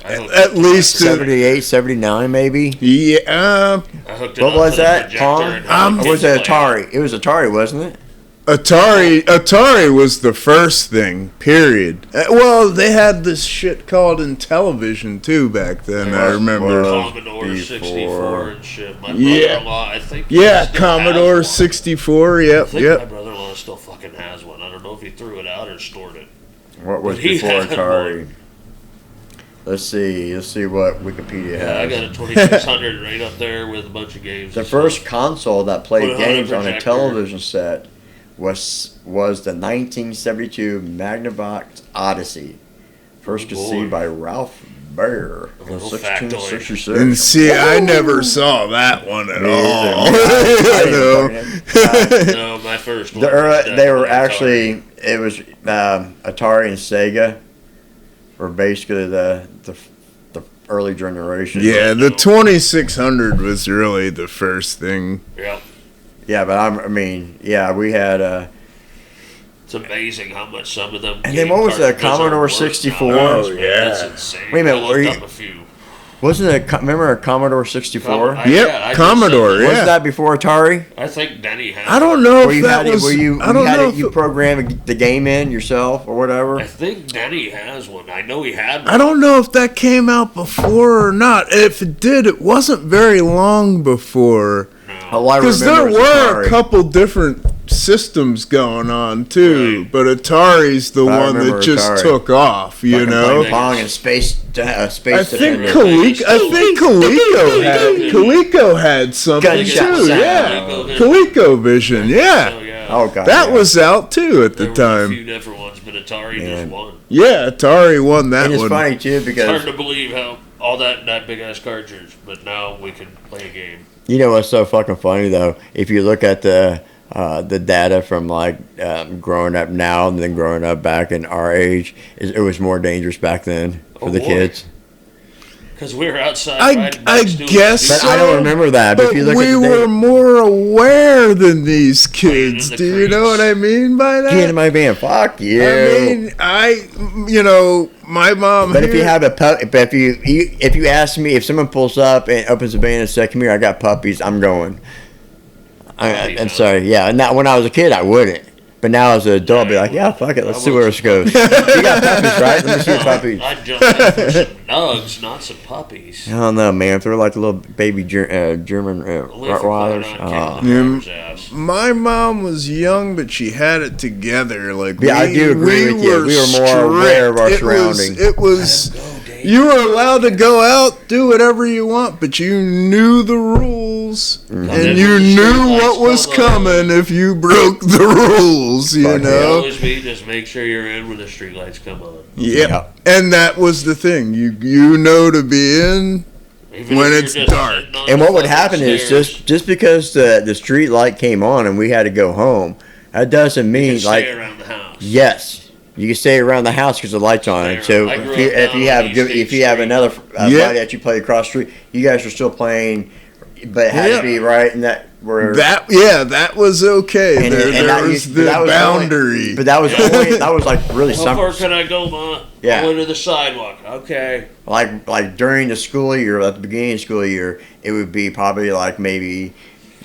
[SPEAKER 2] hooked
[SPEAKER 3] at
[SPEAKER 2] it
[SPEAKER 3] least
[SPEAKER 2] to my-
[SPEAKER 1] 78, 79 maybe.
[SPEAKER 3] yeah,
[SPEAKER 2] I hooked it
[SPEAKER 1] What
[SPEAKER 2] up
[SPEAKER 1] was
[SPEAKER 2] to the
[SPEAKER 1] that?
[SPEAKER 2] projector
[SPEAKER 1] Pong?
[SPEAKER 2] and had the
[SPEAKER 1] Or was
[SPEAKER 2] kids
[SPEAKER 1] it
[SPEAKER 2] play
[SPEAKER 1] Atari? It was Atari, wasn't it?
[SPEAKER 3] Atari was the first thing, period. Well, they had this shit called in television too back then, I remember.
[SPEAKER 2] Commodore
[SPEAKER 1] Before.
[SPEAKER 2] 64 and shit. My
[SPEAKER 3] Yeah.
[SPEAKER 2] brother-in-law, I think.
[SPEAKER 3] Yeah,
[SPEAKER 2] still
[SPEAKER 3] Commodore
[SPEAKER 2] has one.
[SPEAKER 3] 64,
[SPEAKER 2] I
[SPEAKER 3] yep,
[SPEAKER 2] think my
[SPEAKER 3] yep.
[SPEAKER 2] brother-in-law still fucking has one. I don't know if he threw it out or stored it.
[SPEAKER 1] What was
[SPEAKER 2] But he
[SPEAKER 1] before
[SPEAKER 2] had
[SPEAKER 1] Atari?
[SPEAKER 2] one.
[SPEAKER 1] Let's see what Wikipedia
[SPEAKER 2] Yeah, I
[SPEAKER 1] has.
[SPEAKER 2] got a 2600 right up there with a bunch of games.
[SPEAKER 1] The
[SPEAKER 2] and
[SPEAKER 1] first
[SPEAKER 2] stuff.
[SPEAKER 1] console that
[SPEAKER 2] Put
[SPEAKER 1] played
[SPEAKER 2] it on a
[SPEAKER 1] games on a
[SPEAKER 2] projector.
[SPEAKER 1] television set was the 1972 Magnavox Odyssey, first
[SPEAKER 2] Oh,
[SPEAKER 1] conceived
[SPEAKER 2] boy.
[SPEAKER 1] by Ralph Baer in
[SPEAKER 2] little
[SPEAKER 1] 1666.
[SPEAKER 3] And see, I never saw that one at
[SPEAKER 1] Me
[SPEAKER 3] all.
[SPEAKER 1] either.
[SPEAKER 3] You know?
[SPEAKER 2] No, my first one.
[SPEAKER 1] They
[SPEAKER 2] was
[SPEAKER 1] were
[SPEAKER 2] definitely
[SPEAKER 1] actually it was Atari and Sega were basically the early generation.
[SPEAKER 3] Yeah, the 2600 was really the first thing.
[SPEAKER 2] Atari. Yep.
[SPEAKER 1] Yeah, but I mean, yeah, we had
[SPEAKER 2] It's amazing how much some of them.
[SPEAKER 1] And then
[SPEAKER 2] game
[SPEAKER 1] what was the
[SPEAKER 2] cartridges are
[SPEAKER 1] Commodore
[SPEAKER 2] worth
[SPEAKER 1] 64?
[SPEAKER 2] nowadays,
[SPEAKER 3] Oh,
[SPEAKER 2] man.
[SPEAKER 3] yeah.
[SPEAKER 2] That's insane.
[SPEAKER 1] Wait a minute,
[SPEAKER 2] I
[SPEAKER 1] were
[SPEAKER 2] looked
[SPEAKER 1] you-
[SPEAKER 2] up a few.
[SPEAKER 1] wasn't it remember a Commodore 64?
[SPEAKER 2] I
[SPEAKER 3] Yep,
[SPEAKER 2] just said
[SPEAKER 3] Commodore,
[SPEAKER 2] that.
[SPEAKER 3] yeah.
[SPEAKER 1] Was that before Atari?
[SPEAKER 2] I think Denny had.
[SPEAKER 3] I don't
[SPEAKER 2] one.
[SPEAKER 3] know
[SPEAKER 1] Where
[SPEAKER 3] if
[SPEAKER 1] you
[SPEAKER 3] that
[SPEAKER 1] had
[SPEAKER 3] was.
[SPEAKER 1] it, where you,
[SPEAKER 3] I don't
[SPEAKER 1] had
[SPEAKER 3] know
[SPEAKER 1] it,
[SPEAKER 3] if
[SPEAKER 1] you program the game in yourself or whatever.
[SPEAKER 2] I think Denny has one. I know he had one.
[SPEAKER 3] I don't know if that came out before or not. If it did, it wasn't very long before.
[SPEAKER 2] No.
[SPEAKER 1] All I
[SPEAKER 3] Because there
[SPEAKER 1] remember is
[SPEAKER 3] were
[SPEAKER 1] Atari.
[SPEAKER 3] a couple different systems going on too,
[SPEAKER 2] Right.
[SPEAKER 3] but Atari's the
[SPEAKER 1] I
[SPEAKER 3] one that
[SPEAKER 1] remember
[SPEAKER 3] just
[SPEAKER 1] Atari.
[SPEAKER 3] took off. You
[SPEAKER 1] Fucking
[SPEAKER 3] know,
[SPEAKER 1] playing Pong and Space
[SPEAKER 3] I
[SPEAKER 1] Defender.
[SPEAKER 3] think
[SPEAKER 2] Defender.
[SPEAKER 3] Coleco had something
[SPEAKER 1] Gunshot
[SPEAKER 3] too.
[SPEAKER 1] sound.
[SPEAKER 3] Yeah,
[SPEAKER 2] Coleco
[SPEAKER 3] ColecoVision. Yeah,
[SPEAKER 2] So, yeah.
[SPEAKER 1] Oh god.
[SPEAKER 3] that
[SPEAKER 1] yeah.
[SPEAKER 3] was out too at the
[SPEAKER 2] There was a
[SPEAKER 3] time.
[SPEAKER 2] few different ones, but Atari
[SPEAKER 1] Man.
[SPEAKER 2] just won.
[SPEAKER 3] Yeah, Atari won that
[SPEAKER 1] And it's
[SPEAKER 3] one.
[SPEAKER 1] funny too
[SPEAKER 2] It's
[SPEAKER 1] because
[SPEAKER 2] hard to believe how all that big ass cartridge, but now we can play a game.
[SPEAKER 1] you know what's so fucking funny though. If you look at the data from like growing up now and then growing up back in our age, it was more dangerous back then for
[SPEAKER 2] Oh,
[SPEAKER 1] the
[SPEAKER 2] boy.
[SPEAKER 1] kids.
[SPEAKER 2] Because we were outside.
[SPEAKER 3] I
[SPEAKER 2] riding bikes doing
[SPEAKER 3] guess
[SPEAKER 2] stupid
[SPEAKER 1] But I don't remember that. But
[SPEAKER 3] But
[SPEAKER 1] if you look
[SPEAKER 3] we
[SPEAKER 1] at the
[SPEAKER 3] were
[SPEAKER 1] data,
[SPEAKER 3] more aware than these kids.
[SPEAKER 2] the
[SPEAKER 3] Do you know
[SPEAKER 2] creeks.
[SPEAKER 3] what I mean by that?
[SPEAKER 1] get in my van. Fuck you.
[SPEAKER 3] I mean, my mom.
[SPEAKER 1] But if you
[SPEAKER 3] here-
[SPEAKER 1] have a pup, but if you ask me, if someone pulls up and opens the van and says, "Come here, I got puppies," I'm going. I'm sorry, yeah. And that when I was a kid, I wouldn't. But now as an adult, I'll be like, "Yeah, fuck it, let's see where this goes." You got puppies, right? Let me see your puppies.
[SPEAKER 2] I'd jump in for some nugs, not some puppies.
[SPEAKER 1] I don't know, man. If they're like little baby German
[SPEAKER 2] Live for
[SPEAKER 1] Rottweilers,
[SPEAKER 2] crying
[SPEAKER 1] oh,
[SPEAKER 2] out loud, Calvin's ass.
[SPEAKER 3] my mom was young, but she had it together. Like,
[SPEAKER 1] Yeah, I do agree with you. We were more aware of our surroundings.
[SPEAKER 3] It was you were allowed to go out, do whatever you want, but you knew the rules, and you knew what was coming if you broke the rules. You know,
[SPEAKER 2] always be just make sure you're in when the streetlights come on.
[SPEAKER 3] Yeah, and that was the thing. You know to be in.
[SPEAKER 2] Even
[SPEAKER 3] when it's dark.
[SPEAKER 1] And what would happen is just because the street light came on and we had to go home, that doesn't mean
[SPEAKER 2] you can
[SPEAKER 1] like
[SPEAKER 2] stay around the house.
[SPEAKER 1] Yes, you can stay around the house because the light's on. And so if you have another buddy that you play across the street, you guys are still playing, but it had to be right in that where
[SPEAKER 3] that was okay.
[SPEAKER 1] And,
[SPEAKER 3] there was the boundary.
[SPEAKER 1] But that was only that was like really
[SPEAKER 2] How far can I go, Ma?
[SPEAKER 1] Yeah.
[SPEAKER 2] Go into the sidewalk. Okay.
[SPEAKER 1] Like during the school year, at the beginning of the school year, it would be probably like maybe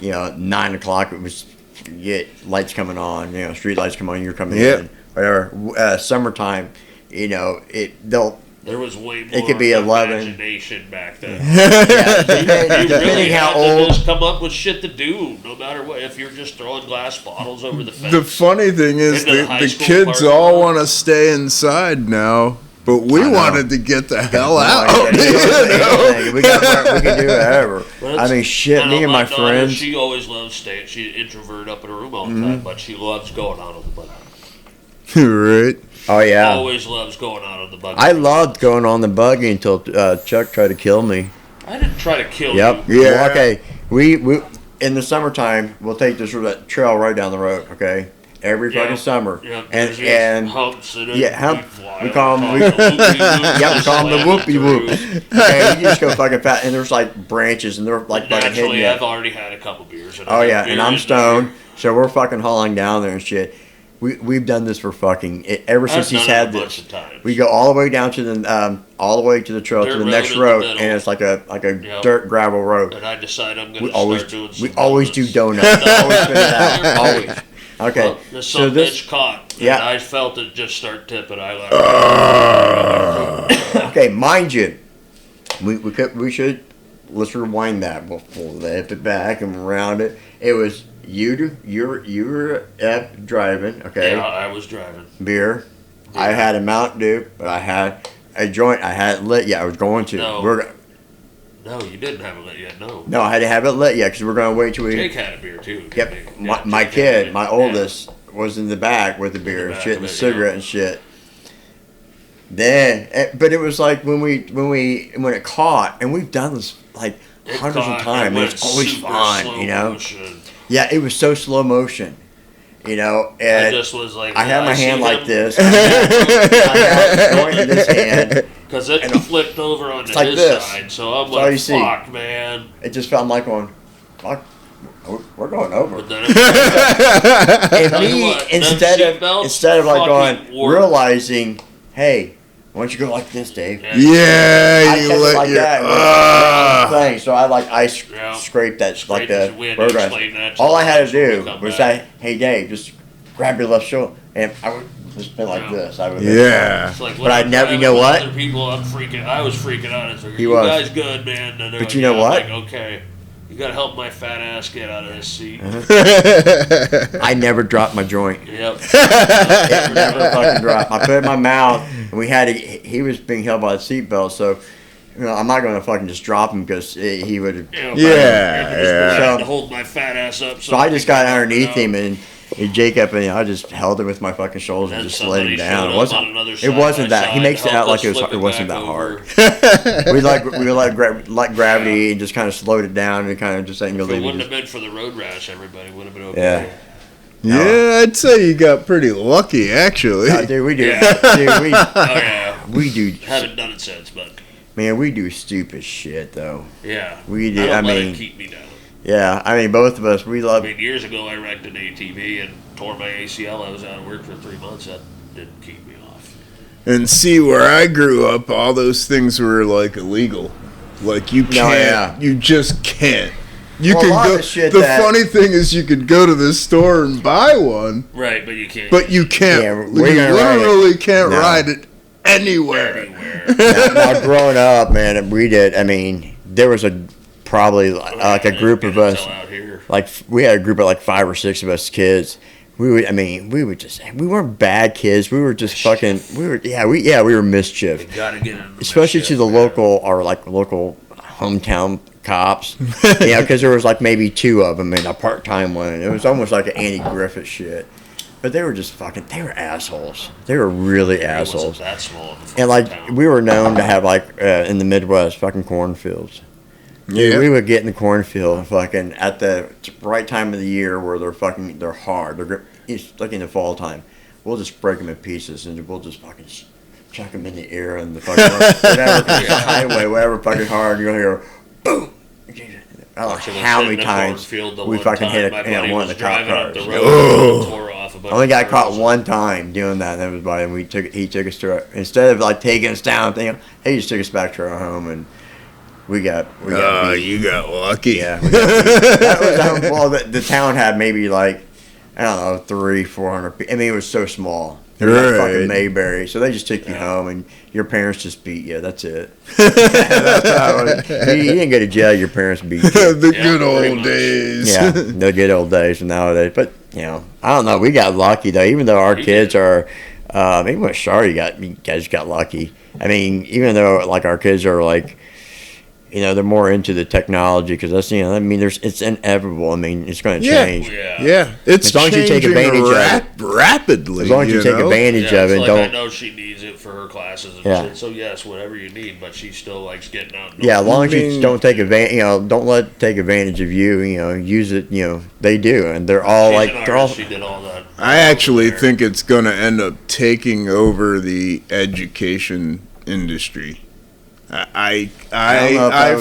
[SPEAKER 1] 9 o'clock. It was you get lights coming on, street lights come on. You're coming in, whatever. Summertime,
[SPEAKER 2] There was way more
[SPEAKER 1] it could be 11.
[SPEAKER 2] imagination back then.
[SPEAKER 1] You really
[SPEAKER 2] had
[SPEAKER 1] how
[SPEAKER 2] to
[SPEAKER 1] old.
[SPEAKER 2] just come up with shit to do, no matter what. If you're just throwing glass bottles over the fence.
[SPEAKER 3] The funny thing is,
[SPEAKER 2] into
[SPEAKER 3] the kids all want to stay inside now, but we wanted to get the hell out.
[SPEAKER 1] We can do whatever. I mean, shit. Me and my friends.
[SPEAKER 2] She always loves staying. She's an introvert up in her room all the time, but she loves going out on the buggy.
[SPEAKER 3] Right.
[SPEAKER 1] Oh yeah.
[SPEAKER 2] Always loves going out on the buggy.
[SPEAKER 1] I loved going on the buggy until Chuck tried to kill me.
[SPEAKER 2] I didn't try to kill you.
[SPEAKER 1] Yeah.
[SPEAKER 3] Well,
[SPEAKER 1] okay. We in the summertime we'll take this trail right down the road. Okay. Every fucking summer.
[SPEAKER 2] Yeah.
[SPEAKER 1] And
[SPEAKER 2] humps in it.
[SPEAKER 1] yeah, hump.
[SPEAKER 2] Fly
[SPEAKER 1] We call them.
[SPEAKER 2] on top of the
[SPEAKER 1] Yeah, we call them the
[SPEAKER 2] slam
[SPEAKER 1] whoopie
[SPEAKER 2] through.
[SPEAKER 1] whoop. Okay, you just go fucking fat, and there's like branches, and they're like fucking hitting
[SPEAKER 2] Naturally,
[SPEAKER 1] you.
[SPEAKER 2] I've already had a couple beers.
[SPEAKER 1] Oh yeah, and I'm stoned, so we're fucking hauling down there and shit. We've done this for fucking ever since he's had this. We go all the way down to the trail to the next road, and it's like a dirt gravel road.
[SPEAKER 2] And I decide I'm going to start doing some
[SPEAKER 1] We always do donuts. Always spit it out. Always. Okay.
[SPEAKER 2] Well, this son of a bitch caught.
[SPEAKER 1] Yeah.
[SPEAKER 2] And I felt it just start tipping. I like.
[SPEAKER 1] Okay, mind you, we should let's rewind that. We'll flip it back and around it. It was you were driving. Okay.
[SPEAKER 2] Yeah, I was driving.
[SPEAKER 1] Beer. Yeah. I had a Mountain Dew, but I had a joint. I had it lit. Yeah, I was going to.
[SPEAKER 2] No, you didn't have it lit yet. No.
[SPEAKER 1] No, I had to have it lit yet because we're going to wait till we.
[SPEAKER 2] Jake had a beer too.
[SPEAKER 1] Yep. My kid, my oldest, was in the back with the beer and shit and the cigarette and shit. Then, but it was like when it caught, and we've done this like hundreds of times, and it's always fun,
[SPEAKER 2] Motion.
[SPEAKER 1] Yeah, it was so slow motion, and
[SPEAKER 2] I just was like,
[SPEAKER 1] I had my hand like this. I had a joint in this hand.
[SPEAKER 2] Because it flipped over onto
[SPEAKER 1] like
[SPEAKER 2] his
[SPEAKER 1] this.
[SPEAKER 2] side, so I'm
[SPEAKER 1] That's
[SPEAKER 2] like, fuck, man.
[SPEAKER 1] It just felt like going, fuck, we're going over.
[SPEAKER 2] But then
[SPEAKER 1] instead of like going, realizing, hey, why don't you go like this, Dave?
[SPEAKER 3] Yeah,
[SPEAKER 1] I
[SPEAKER 3] you
[SPEAKER 1] kept
[SPEAKER 3] let
[SPEAKER 1] it like
[SPEAKER 3] your
[SPEAKER 1] thing. So I scraped that like the road grass. All I had to do was say, hey, Dave, just grab your left shoulder, and I would just been like this. I would.
[SPEAKER 3] Yeah.
[SPEAKER 2] But
[SPEAKER 1] I never. You know what?
[SPEAKER 2] Other people, I was freaking out. It's like,
[SPEAKER 1] He was.
[SPEAKER 2] guys good, man. And
[SPEAKER 1] But you know what?
[SPEAKER 2] I'm like, okay, you gotta help my fat ass get out of this seat.
[SPEAKER 1] I never dropped my joint.
[SPEAKER 2] Yep.
[SPEAKER 1] It never fucking dropped. I put it in my mouth, and we had to. He was being held by the seatbelt, so. I'm not going to fucking just drop him because he would.
[SPEAKER 3] Yeah.
[SPEAKER 2] To hold my fat ass up.
[SPEAKER 1] So I just got underneath him and Jacob, and I just held him with my fucking shoulders and just let him down. It wasn't that. He makes it out like it wasn't that hard. we let gravity and just kind of slowed it down and kind of just ain't
[SPEAKER 2] If it wouldn't have been for the road rash, everybody would have been okay.
[SPEAKER 3] Yeah, I'd say you got pretty lucky, actually.
[SPEAKER 1] Dude, we do.
[SPEAKER 2] Yeah.
[SPEAKER 1] Dude, we do.
[SPEAKER 2] Haven't done it since, but.
[SPEAKER 1] Man, we do stupid shit though.
[SPEAKER 2] Yeah.
[SPEAKER 1] We do.
[SPEAKER 2] I mean, let it keep me down.
[SPEAKER 1] Yeah, I mean, both of us, we love.
[SPEAKER 2] I mean, years ago, I wrecked an ATV and tore my ACL. I was out of work for 3 months. That didn't keep me off.
[SPEAKER 3] And see, where I grew up, all those things were like illegal. Like you can't. You just can't. You can go. The funny thing is, you could go to the store and buy one.
[SPEAKER 2] Right, but you can't.
[SPEAKER 3] But you can't.
[SPEAKER 1] Yeah,
[SPEAKER 3] you literally can't ride it anywhere.
[SPEAKER 1] Now, growing up, man, we did. I mean, there was probably like a group of us, like we had a group of like 5 or 6 of us kids. We weren't bad kids. We were just fucking. We were mischief.
[SPEAKER 2] You gotta get in the
[SPEAKER 1] Especially
[SPEAKER 2] mischief,
[SPEAKER 1] to the
[SPEAKER 2] man.
[SPEAKER 1] local hometown cops. Because there was like maybe 2 of them and a part-time one. It was almost like an Andy Griffith shit. But they were just fucking. They were assholes. They were really
[SPEAKER 2] It wasn't
[SPEAKER 1] assholes.
[SPEAKER 2] that small.
[SPEAKER 1] And like we were known to have like in the Midwest fucking cornfields.
[SPEAKER 3] Yeah.
[SPEAKER 1] We would get in the cornfield fucking at the right time of the year where they're hard. It's like in the fall time. We'll just break them in pieces and we'll just fucking chuck them in the air and the fucking whatever highway, whatever fucking hard. You'll hear boom. I don't know how many times we fucking hit one of the cop cars. I only got caught one time doing that. And that was by and he took us to instead of like taking us down, he just took us back to our home and we got beat.
[SPEAKER 3] You got lucky.
[SPEAKER 1] Yeah, we got beat. That was well. The town had maybe like I don't know 300-400 people. I mean, it was so small. It was like fucking Mayberry, so they just took you home and your parents just beat you. That's it. That's how it was. You didn't go to jail. Your parents beat you.
[SPEAKER 3] The good old days.
[SPEAKER 1] Yeah, the good old days and nowadays. But I don't know. We got lucky though. Even though our kids are, even with Shar, you guys got lucky. I mean, even though like our kids are like, they're more into the technology because that's it's inevitable. I mean, it's going to change.
[SPEAKER 3] Yeah, it's
[SPEAKER 1] as long as you take advantage of it
[SPEAKER 3] rapidly.
[SPEAKER 1] As long as you take advantage of it,
[SPEAKER 2] like
[SPEAKER 1] don't.
[SPEAKER 2] I know she needs it for her classes and shit. So yes, whatever you need, but she still likes getting out.
[SPEAKER 1] Yeah, as long as you don't take advantage, don't let it take advantage of you. Use it. They do, and they're all
[SPEAKER 2] She did all that.
[SPEAKER 3] I actually think it's going to end up taking over the education industry. I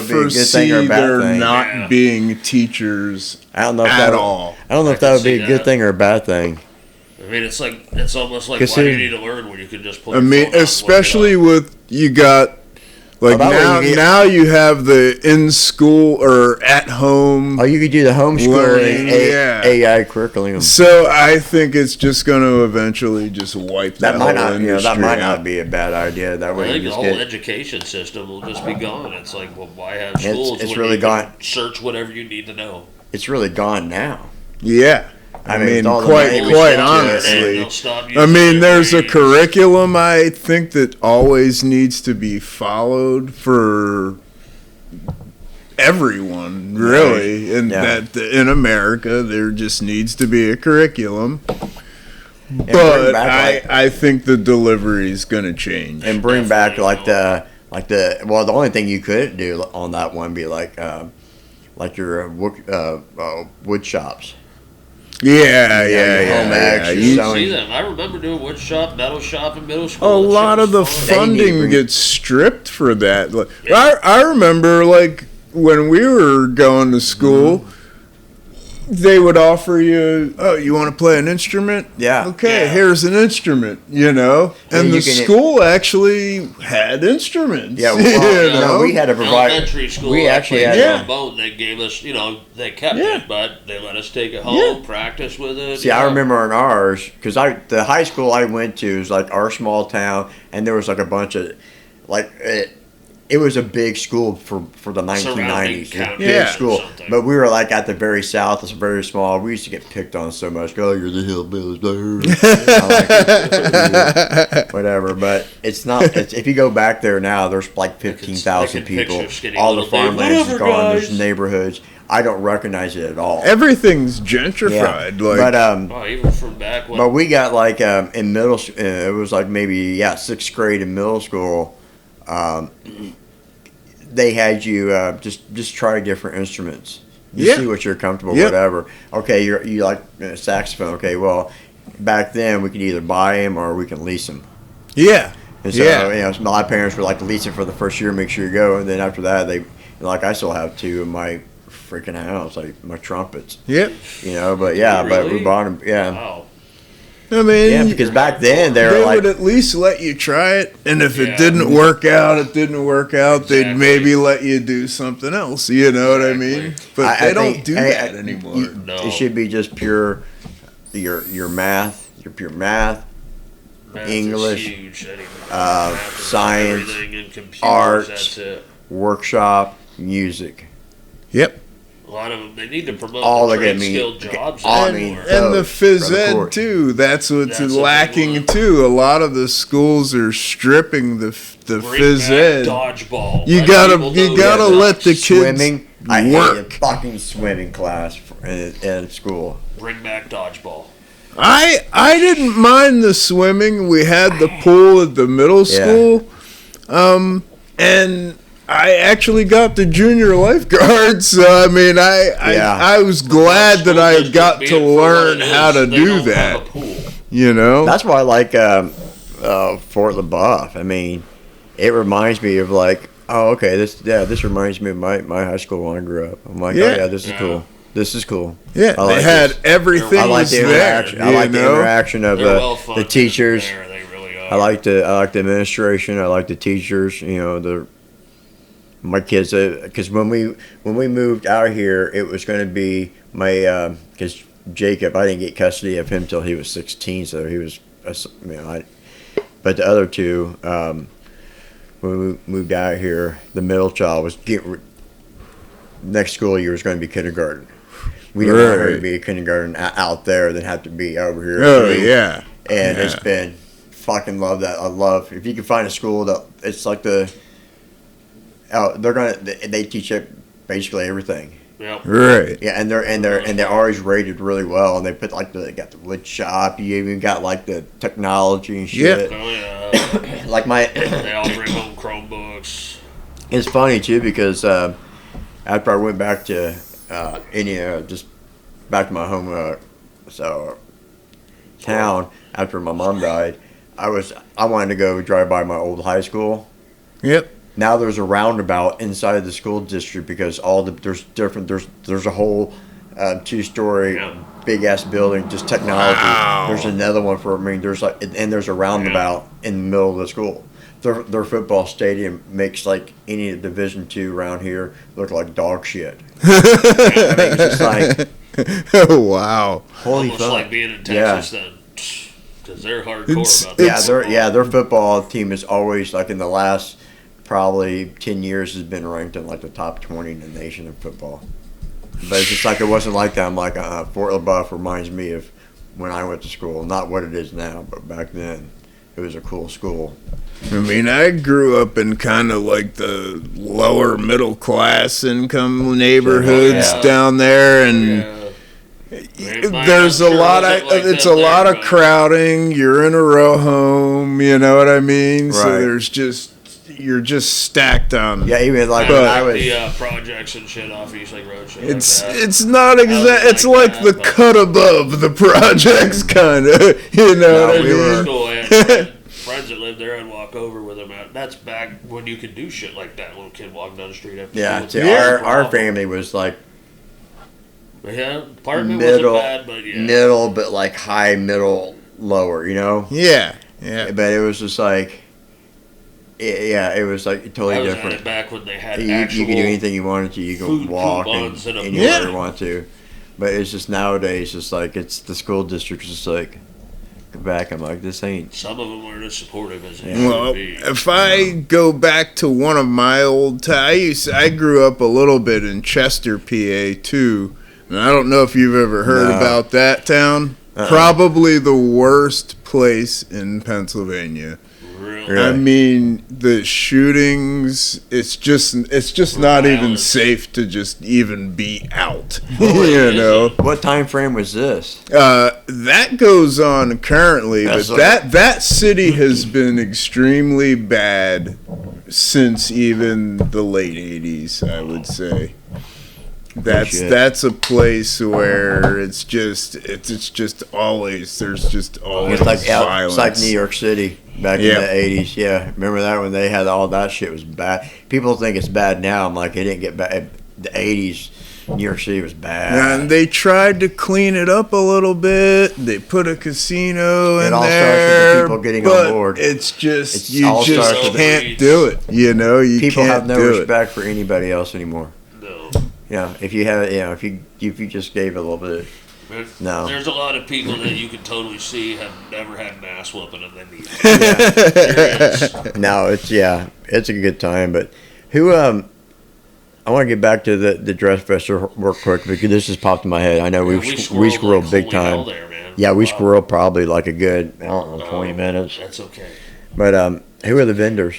[SPEAKER 3] foresee there not being teachers at all.
[SPEAKER 1] I don't know if that would be a good thing or a bad thing.
[SPEAKER 2] I mean, it's almost like why do you need to learn when you can just play?
[SPEAKER 3] I mean, especially with you got like now you have the in school or at home.
[SPEAKER 1] Oh, you could do the homeschooling AI curriculum.
[SPEAKER 3] So I think it's just going to eventually just wipe that whole industry
[SPEAKER 1] that might
[SPEAKER 3] out.
[SPEAKER 1] not be a bad idea. That way,
[SPEAKER 2] I think the whole education system will just be gone. It's like, well, why have schools?
[SPEAKER 1] It's
[SPEAKER 2] when
[SPEAKER 1] really
[SPEAKER 2] you
[SPEAKER 1] gone.
[SPEAKER 2] can search whatever you need to know.
[SPEAKER 1] It's really gone now.
[SPEAKER 3] Yeah. I mean, quite honestly.
[SPEAKER 2] I
[SPEAKER 3] mean, there's a curriculum I think that always needs to be followed for everyone, really. And that in America, there just needs to be a curriculum. But I think the delivery is going to change.
[SPEAKER 1] And bring back the only thing you couldn't do on that one be like your wood shops.
[SPEAKER 3] Yeah.
[SPEAKER 2] You see them. I remember doing wood shop, metal shop in middle school.
[SPEAKER 3] A lot of the funding gets stripped for that. I remember, like, when we were going to school, they would offer you, you want to play an instrument?
[SPEAKER 1] Yeah.
[SPEAKER 3] Okay, here's an instrument, And the school actually had instruments.
[SPEAKER 1] Yeah, well, we had to provide.
[SPEAKER 2] Elementary school,
[SPEAKER 1] we actually had
[SPEAKER 2] trombone. They gave us, they kept it, but they let us take it home, practice with it.
[SPEAKER 1] See, I remember in ours, because the high school I went to was like our small town, and there was like a bunch of, it was a big school for the 1990s. A big school. But we were like at the very south. It's very small. We used to get picked on so much. Oh, you're the hillbillies. Whatever. But it's not. If you go back there now, there's like 15,000 people. All the farmlands is gone. There's neighborhoods. I don't recognize it at all.
[SPEAKER 3] Everything's gentrified.
[SPEAKER 1] Yeah.
[SPEAKER 2] But even from back when.
[SPEAKER 1] But we got like in middle. It was like maybe 6th grade in middle school. They had you just try different instruments. See what you're comfortable with, whatever. Okay, you like saxophone. Okay, well, back then we could either buy them or we can lease them.
[SPEAKER 3] Yeah.
[SPEAKER 1] And so my parents would like to lease it for the first year, make sure you go, and then after that I still have 2 in my freaking house, like my trumpets.
[SPEAKER 3] Yep.
[SPEAKER 1] But but we bought them. Yeah.
[SPEAKER 2] Wow.
[SPEAKER 3] I mean,
[SPEAKER 1] because back then they
[SPEAKER 3] would at least let you try it, and if it didn't work out, they'd maybe let you do something else. You know what I mean? But they don't do that anymore.
[SPEAKER 2] No.
[SPEAKER 1] It should be just pure your math,
[SPEAKER 2] Math
[SPEAKER 1] English,
[SPEAKER 2] is huge anyway.
[SPEAKER 1] science,
[SPEAKER 2] and computers,
[SPEAKER 1] art,
[SPEAKER 2] that's it.
[SPEAKER 1] workshop, music.
[SPEAKER 3] Yep.
[SPEAKER 2] lot of them, they need to promote
[SPEAKER 1] All
[SPEAKER 2] the
[SPEAKER 1] they get
[SPEAKER 2] skilled jobs
[SPEAKER 1] I
[SPEAKER 3] And,
[SPEAKER 1] mean,
[SPEAKER 2] anymore.
[SPEAKER 3] and the
[SPEAKER 1] Oh,
[SPEAKER 3] phys
[SPEAKER 1] from the
[SPEAKER 3] ed
[SPEAKER 1] court.
[SPEAKER 3] too. That's what's
[SPEAKER 2] That's a big
[SPEAKER 3] lacking
[SPEAKER 2] one.
[SPEAKER 3] too. A lot of the schools are stripping the
[SPEAKER 2] Bring
[SPEAKER 3] phys
[SPEAKER 2] back
[SPEAKER 3] ed.
[SPEAKER 2] dodgeball.
[SPEAKER 3] You
[SPEAKER 2] Let
[SPEAKER 3] gotta
[SPEAKER 2] people
[SPEAKER 3] you
[SPEAKER 2] know
[SPEAKER 3] gotta
[SPEAKER 2] that.
[SPEAKER 3] let the kids
[SPEAKER 1] Swimming. I
[SPEAKER 3] work.
[SPEAKER 1] hated fucking swimming class in school.
[SPEAKER 2] Bring back dodgeball.
[SPEAKER 3] I didn't mind the swimming. We had the pool at the middle
[SPEAKER 1] Yeah.
[SPEAKER 3] school, and I actually got the junior lifeguard. So I mean,
[SPEAKER 1] Yeah.
[SPEAKER 3] I was glad that I
[SPEAKER 2] Schools
[SPEAKER 3] got
[SPEAKER 2] being
[SPEAKER 3] to
[SPEAKER 2] for what
[SPEAKER 3] learn
[SPEAKER 2] it
[SPEAKER 3] how
[SPEAKER 2] is,
[SPEAKER 3] to
[SPEAKER 2] they
[SPEAKER 3] do
[SPEAKER 2] don't have
[SPEAKER 3] that.
[SPEAKER 2] a pool.
[SPEAKER 3] You know,
[SPEAKER 1] That's why I like Fort LaBeouf. I mean, it reminds me of like, oh, okay, this reminds me of my high school when I grew up. I'm like,
[SPEAKER 3] Yeah.
[SPEAKER 1] oh yeah, this is
[SPEAKER 2] Yeah.
[SPEAKER 1] cool. This is cool.
[SPEAKER 3] yeah,
[SPEAKER 1] I
[SPEAKER 3] they
[SPEAKER 1] like
[SPEAKER 3] had
[SPEAKER 1] this.
[SPEAKER 3] everything
[SPEAKER 1] I like
[SPEAKER 3] was
[SPEAKER 1] the
[SPEAKER 3] there.
[SPEAKER 1] interaction. I
[SPEAKER 3] you
[SPEAKER 1] like the
[SPEAKER 3] know?
[SPEAKER 1] interaction of
[SPEAKER 2] They're well
[SPEAKER 1] the
[SPEAKER 2] funded
[SPEAKER 1] teachers.
[SPEAKER 2] there, they really are.
[SPEAKER 1] I like the administration. I like the teachers. You know, my kids. Because when we moved out here, it was going to be my because Jacob. I didn't get custody of him till he was 16, so he was. But the other two, when we moved out here, the middle child was next school year was going to be kindergarten. We didn't want her to
[SPEAKER 3] Right.
[SPEAKER 1] be a kindergarten out there, then have to be over here.
[SPEAKER 3] Oh
[SPEAKER 1] too.
[SPEAKER 3] yeah,
[SPEAKER 1] And
[SPEAKER 3] Yeah.
[SPEAKER 1] it's been fucking love that. I love if you can find a school that it's like they teach it basically everything.
[SPEAKER 2] Yep.
[SPEAKER 3] right.
[SPEAKER 1] Yeah, and they're always rated really well, and they put like they got the wood shop. You even got like the technology and shit.
[SPEAKER 2] Oh yeah.
[SPEAKER 1] Like my,
[SPEAKER 2] They all bring home Chromebooks.
[SPEAKER 1] it's funny too because after I went back to Indiana, just back to my home town after my mom died, I wanted to go drive by my old high school.
[SPEAKER 3] Yep.
[SPEAKER 1] Now there's a roundabout inside the school district because there's a whole 2-story
[SPEAKER 2] Yeah.
[SPEAKER 1] big ass building, just technology.
[SPEAKER 3] Wow.
[SPEAKER 1] There's another one there's a roundabout in the middle of the school. Their football stadium makes like any Division II around here look like dog shit. I mean, it's just like
[SPEAKER 3] Oh wow.
[SPEAKER 1] holy
[SPEAKER 2] Almost
[SPEAKER 1] fuck.
[SPEAKER 2] like being in
[SPEAKER 1] Yeah.
[SPEAKER 2] Texas then. Because they're hardcore
[SPEAKER 3] It's-
[SPEAKER 2] about that.
[SPEAKER 1] Their football team is always like in the last probably 10 years has been ranked in like the top 20 in the nation of football. But it's just like it wasn't like that. I'm like Fort LaBeouf reminds me of when I went to school, not what it is now, but back then it was a cool school.
[SPEAKER 3] I mean, I grew up in kind of like the lower middle class income neighborhoods
[SPEAKER 1] Yeah.
[SPEAKER 3] down there, and
[SPEAKER 2] Yeah.
[SPEAKER 3] there's a
[SPEAKER 2] Sure
[SPEAKER 3] lot
[SPEAKER 2] wasn't
[SPEAKER 3] of
[SPEAKER 2] like
[SPEAKER 3] it's
[SPEAKER 2] that
[SPEAKER 3] a lot
[SPEAKER 2] there,
[SPEAKER 3] of
[SPEAKER 2] but-
[SPEAKER 3] crowding. You're in a row home, you know what I mean? So
[SPEAKER 1] Right.
[SPEAKER 3] there's just you're just stacked on.
[SPEAKER 1] Yeah, even like
[SPEAKER 2] But
[SPEAKER 1] when I was.
[SPEAKER 2] the projects and shit off East Lake Road. Shit
[SPEAKER 3] It's
[SPEAKER 2] like that.
[SPEAKER 3] it's not exact. It's
[SPEAKER 2] like
[SPEAKER 3] like
[SPEAKER 2] that,
[SPEAKER 3] the
[SPEAKER 2] but-
[SPEAKER 3] cut above the projects, kind of. You know
[SPEAKER 1] No,
[SPEAKER 3] what I
[SPEAKER 1] we
[SPEAKER 3] mean?
[SPEAKER 1] were-
[SPEAKER 2] School, I had friends that lived there. I'd walk over with them. That's back when you could do shit like that. Little kid walking down the street after
[SPEAKER 1] Yeah,
[SPEAKER 2] school.
[SPEAKER 1] see,
[SPEAKER 2] It's
[SPEAKER 1] our
[SPEAKER 2] no
[SPEAKER 1] family was like
[SPEAKER 2] problem. Yeah, apartment
[SPEAKER 1] middle,
[SPEAKER 2] wasn't bad, but yeah.
[SPEAKER 1] middle, but like high, middle, lower, you know.
[SPEAKER 3] Yeah, yeah.
[SPEAKER 1] But it was just like, it was like
[SPEAKER 2] I
[SPEAKER 1] totally
[SPEAKER 2] was at
[SPEAKER 1] different.
[SPEAKER 2] it back when they had
[SPEAKER 1] You
[SPEAKER 2] actual.
[SPEAKER 1] could do anything you wanted to. You
[SPEAKER 2] food
[SPEAKER 1] could walk
[SPEAKER 2] coupons and a
[SPEAKER 1] anywhere
[SPEAKER 3] Yeah.
[SPEAKER 1] you want to. But it's just nowadays, just like it's the school district is just like go back. I'm like, this ain't.
[SPEAKER 2] Some of them weren't as supportive as they
[SPEAKER 1] Yeah.
[SPEAKER 3] Well,
[SPEAKER 2] should be.
[SPEAKER 3] if I go back to one of my old I grew up a little bit in Chester, PA, too. And I don't know if you've ever heard
[SPEAKER 1] No.
[SPEAKER 3] about that town. Probably the worst place in Pennsylvania.
[SPEAKER 2] Really?
[SPEAKER 1] Really?
[SPEAKER 3] I mean, the shootings, it's just not even
[SPEAKER 2] Violence.
[SPEAKER 3] safe to just even be out.
[SPEAKER 2] Really,
[SPEAKER 3] you
[SPEAKER 2] is
[SPEAKER 3] know.
[SPEAKER 2] it?
[SPEAKER 1] What time frame was this?
[SPEAKER 3] That goes on currently,
[SPEAKER 1] That's
[SPEAKER 3] but
[SPEAKER 1] like-
[SPEAKER 3] that city has been extremely bad since even the late '80s, I would say.
[SPEAKER 1] shit.
[SPEAKER 3] That's a place where it's just always there's just always
[SPEAKER 1] It's like
[SPEAKER 3] violence.
[SPEAKER 1] it's like New York City back
[SPEAKER 3] Yeah.
[SPEAKER 1] in the '80s. Yeah, remember that when they had all that shit was bad. People think it's bad now. I'm like, it didn't get bad. The '80s, New York City was bad.
[SPEAKER 3] And they tried to clean it up a little bit. They put a casino
[SPEAKER 1] It
[SPEAKER 3] in
[SPEAKER 1] all starts with the
[SPEAKER 3] there,
[SPEAKER 1] people getting on
[SPEAKER 3] but
[SPEAKER 1] board.
[SPEAKER 3] it's just
[SPEAKER 1] It's
[SPEAKER 3] you
[SPEAKER 1] all
[SPEAKER 3] just
[SPEAKER 1] starts
[SPEAKER 2] with-
[SPEAKER 3] can't do it. You know, you
[SPEAKER 1] People
[SPEAKER 3] can't
[SPEAKER 1] have no
[SPEAKER 3] do it.
[SPEAKER 1] respect for anybody else anymore.
[SPEAKER 2] No.
[SPEAKER 1] Yeah, if you have, if you just gave a little bit, No.
[SPEAKER 2] There's a lot of people that you can totally see have never had an ass whooping and they need it. There is.
[SPEAKER 1] no, it's a good time. But who I want to get back to the dress fest real quick because this just popped in my head. I know we squirreled
[SPEAKER 2] like
[SPEAKER 1] big
[SPEAKER 2] holy hell
[SPEAKER 1] time.
[SPEAKER 2] there, man.
[SPEAKER 1] Yeah, we
[SPEAKER 2] Wow.
[SPEAKER 1] squirreled probably like a good, I don't know, 20 minutes.
[SPEAKER 2] That's okay.
[SPEAKER 1] But who are the vendors?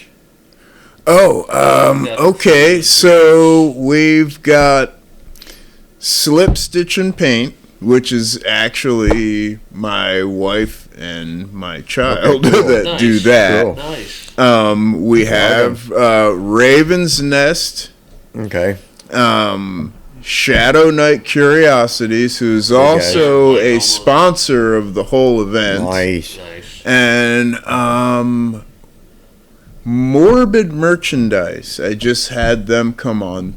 [SPEAKER 3] Okay. So we've got Slip Stitch and Paint, which is actually my wife and my child
[SPEAKER 1] Okay, cool.
[SPEAKER 3] that
[SPEAKER 2] Nice.
[SPEAKER 3] do that.
[SPEAKER 1] Cool.
[SPEAKER 2] Nice.
[SPEAKER 3] We have Raven's Nest,
[SPEAKER 1] Okay.
[SPEAKER 3] Shadow Knight Curiosities, who's also a sponsor of the whole event.
[SPEAKER 1] Nice.
[SPEAKER 2] Nice.
[SPEAKER 3] And Morbid Merchandise. I just had them come on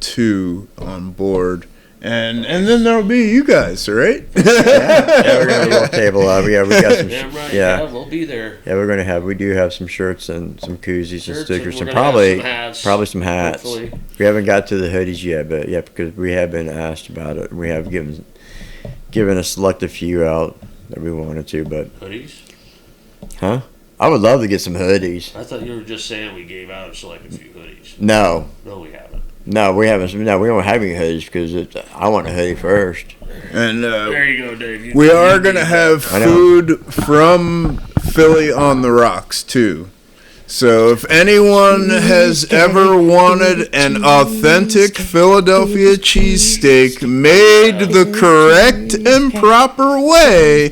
[SPEAKER 3] board. And then there'll be you guys, right?
[SPEAKER 1] Yeah, we're gonna have a little table up. Yeah, we got some.
[SPEAKER 2] Damn right.
[SPEAKER 1] Yeah.
[SPEAKER 2] Yeah, we'll be there.
[SPEAKER 1] Yeah, we do have some shirts and some koozies and
[SPEAKER 2] Shirts,
[SPEAKER 1] stickers
[SPEAKER 2] and
[SPEAKER 1] and
[SPEAKER 2] we're gonna
[SPEAKER 1] probably
[SPEAKER 2] have some hats,
[SPEAKER 1] some hats.
[SPEAKER 2] hopefully.
[SPEAKER 1] We haven't got to the hoodies yet, but yeah, because we have been asked about it. We have given a select few out that we wanted to, but
[SPEAKER 2] Hoodies?
[SPEAKER 1] huh? I would love to get some hoodies.
[SPEAKER 2] I thought you were just saying we gave out like a few hoodies.
[SPEAKER 1] No,
[SPEAKER 2] No, we haven't.
[SPEAKER 1] no, we haven't. No, we don't have any hoodies because I want a hoodie first.
[SPEAKER 3] And
[SPEAKER 2] There you go, Dave.
[SPEAKER 3] we are going to have
[SPEAKER 1] I know.
[SPEAKER 3] food from Philly on the Rocks, too. So if anyone has ever wanted an authentic Philadelphia cheesesteak made the correct and proper way,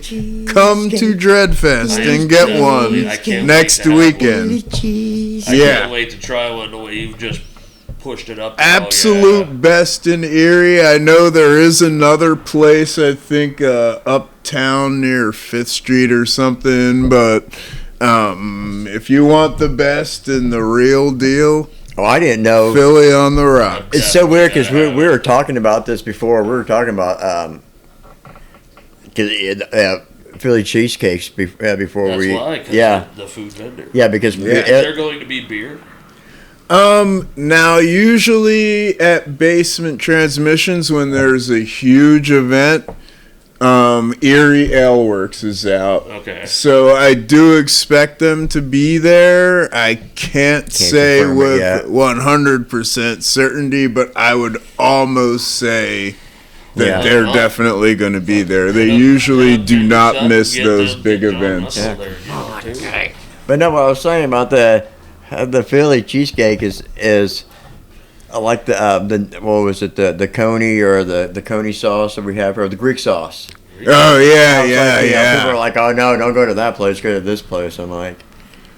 [SPEAKER 3] come to Dreadfest and get one
[SPEAKER 2] I can't
[SPEAKER 3] next
[SPEAKER 2] wait to have
[SPEAKER 3] weekend.
[SPEAKER 2] I
[SPEAKER 3] Yeah.
[SPEAKER 2] can't wait to try one the way you've just pushed it up.
[SPEAKER 3] Absolute best in Erie. I know there is another place, I think uptown near 5th Street or something, but if you want the best and the real deal,
[SPEAKER 1] Oh, I didn't know.
[SPEAKER 3] Philly on the Rocks.
[SPEAKER 1] It's so weird because we were talking about this before. We were talking about Philly cheesecakes before
[SPEAKER 2] That's
[SPEAKER 1] we.
[SPEAKER 2] why, 'cause
[SPEAKER 1] Yeah,
[SPEAKER 2] the food vendor.
[SPEAKER 1] yeah, because
[SPEAKER 2] Is there going to be beer?
[SPEAKER 3] Now usually at Basement Transmissions when there's a huge event, Erie Ale Works is out.
[SPEAKER 2] Okay.
[SPEAKER 3] So I do expect them to be there. I can't say
[SPEAKER 1] confirm it
[SPEAKER 3] with
[SPEAKER 1] yet.
[SPEAKER 3] 100% certainty, but I would almost say that
[SPEAKER 1] Yeah.
[SPEAKER 3] they're definitely going to be there. They usually do not miss those big events.
[SPEAKER 1] But no, what I was saying about the Philly cheesecake is I like the what was it, the coney or the coney sauce that we have, or the Greek sauce.
[SPEAKER 3] Oh yeah,
[SPEAKER 1] I was
[SPEAKER 3] yeah,
[SPEAKER 1] like, you know,
[SPEAKER 3] yeah.
[SPEAKER 1] people are like, oh no, don't go to that place, go to this place. I'm like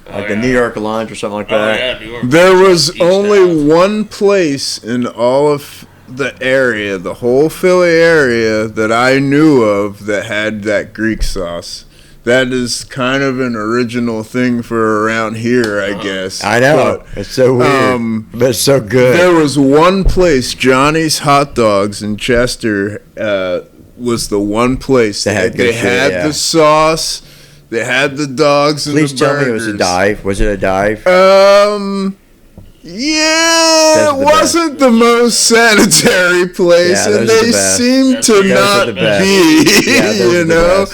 [SPEAKER 1] the New York lunch or something like
[SPEAKER 2] Oh,
[SPEAKER 1] that.
[SPEAKER 2] yeah, New York.
[SPEAKER 3] There was
[SPEAKER 2] East
[SPEAKER 3] only
[SPEAKER 2] Ave.
[SPEAKER 3] one place in all of the area, the whole Philly area, that I knew of that had that Greek sauce. That is kind of an original thing for around here, I guess.
[SPEAKER 1] I know, it's so weird, but it's so good.
[SPEAKER 3] There was one place, Johnny's Hot Dogs in Chester, was the one place
[SPEAKER 1] They had
[SPEAKER 3] that
[SPEAKER 1] good
[SPEAKER 3] they
[SPEAKER 1] shit,
[SPEAKER 3] had
[SPEAKER 1] yeah.
[SPEAKER 3] the sauce, they had the dogs and
[SPEAKER 1] Please
[SPEAKER 3] the
[SPEAKER 1] tell
[SPEAKER 3] burgers.
[SPEAKER 1] me it was a dive. Was it a dive?
[SPEAKER 3] Yeah,
[SPEAKER 1] Those
[SPEAKER 3] it
[SPEAKER 1] are the
[SPEAKER 3] wasn't the most sanitary place,
[SPEAKER 1] Yeah,
[SPEAKER 3] and
[SPEAKER 1] those are
[SPEAKER 3] they
[SPEAKER 1] the best.
[SPEAKER 3] seem
[SPEAKER 2] Those
[SPEAKER 3] to
[SPEAKER 2] are
[SPEAKER 3] not
[SPEAKER 1] the best.
[SPEAKER 3] be,
[SPEAKER 1] Yeah, those
[SPEAKER 3] you
[SPEAKER 1] are the
[SPEAKER 3] know?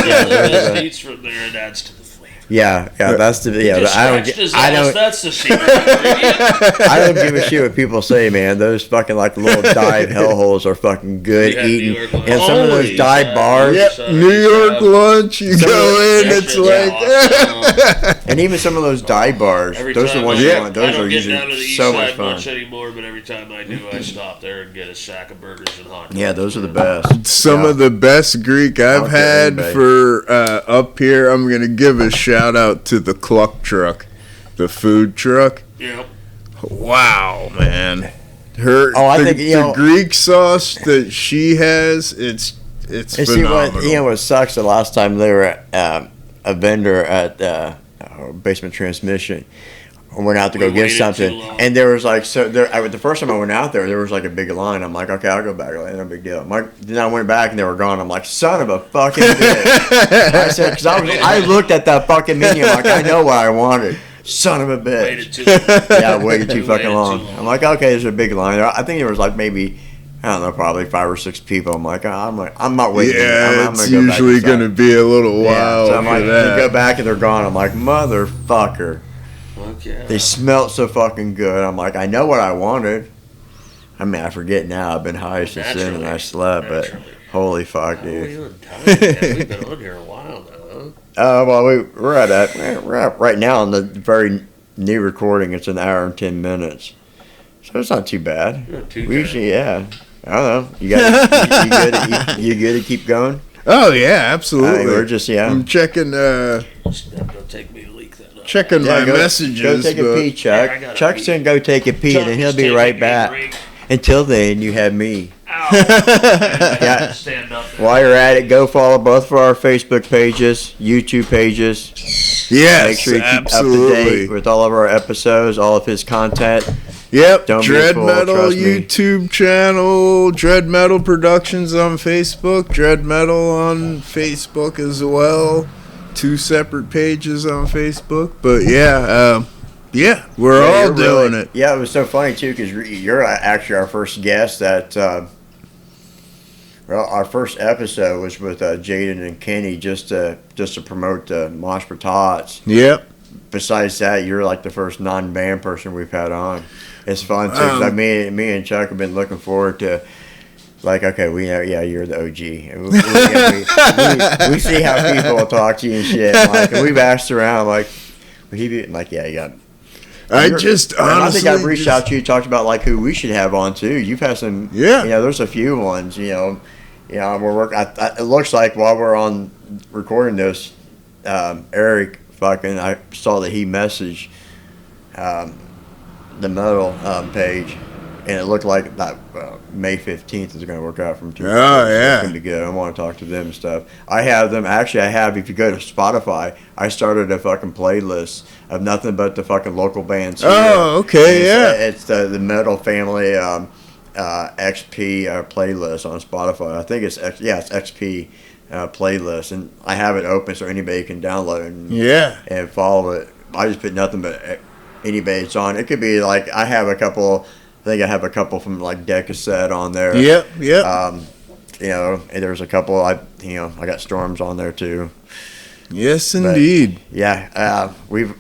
[SPEAKER 1] Yeah, those are the-
[SPEAKER 2] Eats from there and adds to the flavor.
[SPEAKER 1] yeah, that's the yeah.
[SPEAKER 2] Just
[SPEAKER 1] I don't.
[SPEAKER 2] scratched his
[SPEAKER 1] I
[SPEAKER 2] ass,
[SPEAKER 1] don't.
[SPEAKER 2] That's the secret ingredient.
[SPEAKER 1] I don't give a shit what people say, man. Those fucking like little dive hellholes are fucking good
[SPEAKER 2] We had New
[SPEAKER 1] eating.
[SPEAKER 2] York lunch.
[SPEAKER 1] And some of those
[SPEAKER 3] Holy
[SPEAKER 1] dive
[SPEAKER 2] shit.
[SPEAKER 1] bars,
[SPEAKER 3] Yep, New York lunch, you
[SPEAKER 1] Some of
[SPEAKER 3] go
[SPEAKER 1] the-
[SPEAKER 3] in,
[SPEAKER 2] That
[SPEAKER 3] it's
[SPEAKER 2] shit's
[SPEAKER 3] like,
[SPEAKER 2] awesome.
[SPEAKER 1] and even some of those dive bars,
[SPEAKER 2] Every
[SPEAKER 1] those are
[SPEAKER 2] time
[SPEAKER 1] the ones
[SPEAKER 2] I-
[SPEAKER 1] you want.
[SPEAKER 2] I
[SPEAKER 1] Those
[SPEAKER 2] don't
[SPEAKER 1] are
[SPEAKER 2] get down to the
[SPEAKER 1] usually
[SPEAKER 2] east
[SPEAKER 1] so
[SPEAKER 2] side
[SPEAKER 1] much fun.
[SPEAKER 2] much anymore, but every time I do, I stop there and get a sack of burgers and hot dogs.
[SPEAKER 1] Yeah, those are the best.
[SPEAKER 3] some
[SPEAKER 1] Yeah.
[SPEAKER 3] of the best Greek I've
[SPEAKER 1] Okay,
[SPEAKER 3] had
[SPEAKER 1] babe.
[SPEAKER 3] for up here. I'm going to give a shout out to the Cluck Truck, the food truck.
[SPEAKER 2] Yep.
[SPEAKER 3] Wow, man. Her
[SPEAKER 1] Oh, I
[SPEAKER 3] the,
[SPEAKER 1] think, you
[SPEAKER 3] the
[SPEAKER 1] know-
[SPEAKER 3] Greek sauce that she has, it's
[SPEAKER 1] And see
[SPEAKER 3] phenomenal.
[SPEAKER 1] what what sucks? The last time they were at, a vendor at Basement Transmission, I went out to
[SPEAKER 2] We
[SPEAKER 1] go get
[SPEAKER 2] waited
[SPEAKER 1] something,
[SPEAKER 2] too long.
[SPEAKER 1] and there was like the first time I went out there was like a big line. I'm like, okay, I'll go back. Like, no big deal. Then I went back and they were gone. I'm like, son of a fucking bitch. I said, because I looked at that fucking menu. I'm like, I know what I wanted. Son of a bitch.
[SPEAKER 2] Waited too long.
[SPEAKER 1] Yeah, I waited too
[SPEAKER 2] We
[SPEAKER 1] fucking
[SPEAKER 2] waited too
[SPEAKER 1] long.
[SPEAKER 2] long.
[SPEAKER 1] I'm like, okay, there's a big line there. I think there was like maybe, I don't know, probably 5 or 6 people. I'm like, I'm not waiting.
[SPEAKER 3] Yeah,
[SPEAKER 1] I'm
[SPEAKER 3] it's
[SPEAKER 1] gonna go back
[SPEAKER 3] usually
[SPEAKER 1] inside.
[SPEAKER 3] going to be a little
[SPEAKER 1] Yeah,
[SPEAKER 3] while
[SPEAKER 1] so I'm
[SPEAKER 3] for
[SPEAKER 1] like,
[SPEAKER 3] that.
[SPEAKER 1] they go back and they're gone. I'm like, motherfucker.
[SPEAKER 2] Fuck yeah.
[SPEAKER 1] They smelled so fucking good. I'm like, I know what I wanted. I mean, I forget now. I've been high since then and I slept, but holy fuck, dude.
[SPEAKER 2] We've been on here a while now, huh?
[SPEAKER 1] Well, we're at right now on the very new recording. It's an hour and 10 minutes, so it's not too bad. We usually, I don't know. You good to keep going?
[SPEAKER 3] Oh yeah, absolutely.
[SPEAKER 1] We're just
[SPEAKER 3] I'm checking.
[SPEAKER 2] It's not gonna take me to leak that up.
[SPEAKER 3] Checking my messages.
[SPEAKER 1] Go take a pee, Chuck. Chuck's gonna go take a pee, and then he'll be right back. Until then, you have me.
[SPEAKER 2] Yeah. Stand up there.
[SPEAKER 1] While you're at it, go follow both of our Facebook pages, YouTube pages.
[SPEAKER 3] Yes,
[SPEAKER 1] make sure you keep
[SPEAKER 3] absolutely.
[SPEAKER 1] up to date with all of our episodes, all of his content.
[SPEAKER 3] Yep,
[SPEAKER 1] Don't
[SPEAKER 3] Dread
[SPEAKER 1] be a fool,
[SPEAKER 3] Metal
[SPEAKER 1] trust me.
[SPEAKER 3] YouTube channel, Dread Metal Productions on Facebook, Dread Metal on Facebook as well. 2 separate pages on Facebook, but we're all doing it.
[SPEAKER 1] Yeah, it was so funny too because you're actually our first guest that. Our first episode was with Jaden and Kenny just to promote the Mosh for Tots.
[SPEAKER 3] Yep.
[SPEAKER 1] Besides that, you're like the first non-band person we've had on. It's fun too. 'Cause like me and Chuck have been looking forward to, like, okay, you're the OG. We see how people will talk to you and shit. Like, and we've asked around, like, you got.
[SPEAKER 3] I think
[SPEAKER 1] I've reached out to you, talked about like who we should have on too. You've had some, there's a few ones, we're working. It looks like while we're on recording this, Eric I saw that he messaged the metal page, and it looked like that May 15th is going to work out from 2.
[SPEAKER 3] Oh yeah,
[SPEAKER 1] it's going to be good. I want to talk to them and stuff. I have them. Actually, I have. If you go to Spotify, I started a fucking playlist of nothing but the fucking local bands here.
[SPEAKER 3] Oh, okay,
[SPEAKER 1] It's the Metal Family XP playlist on Spotify. I think it's XP playlist, and I have it open so anybody can download it and follow it. I just put nothing but anybody it's on. It could be like I have a couple. I think I have a couple from like Deck Cassette on there.
[SPEAKER 3] Yep.
[SPEAKER 1] And there's a couple. I got Storms on there too.
[SPEAKER 3] Yes, indeed.
[SPEAKER 1] But, we've.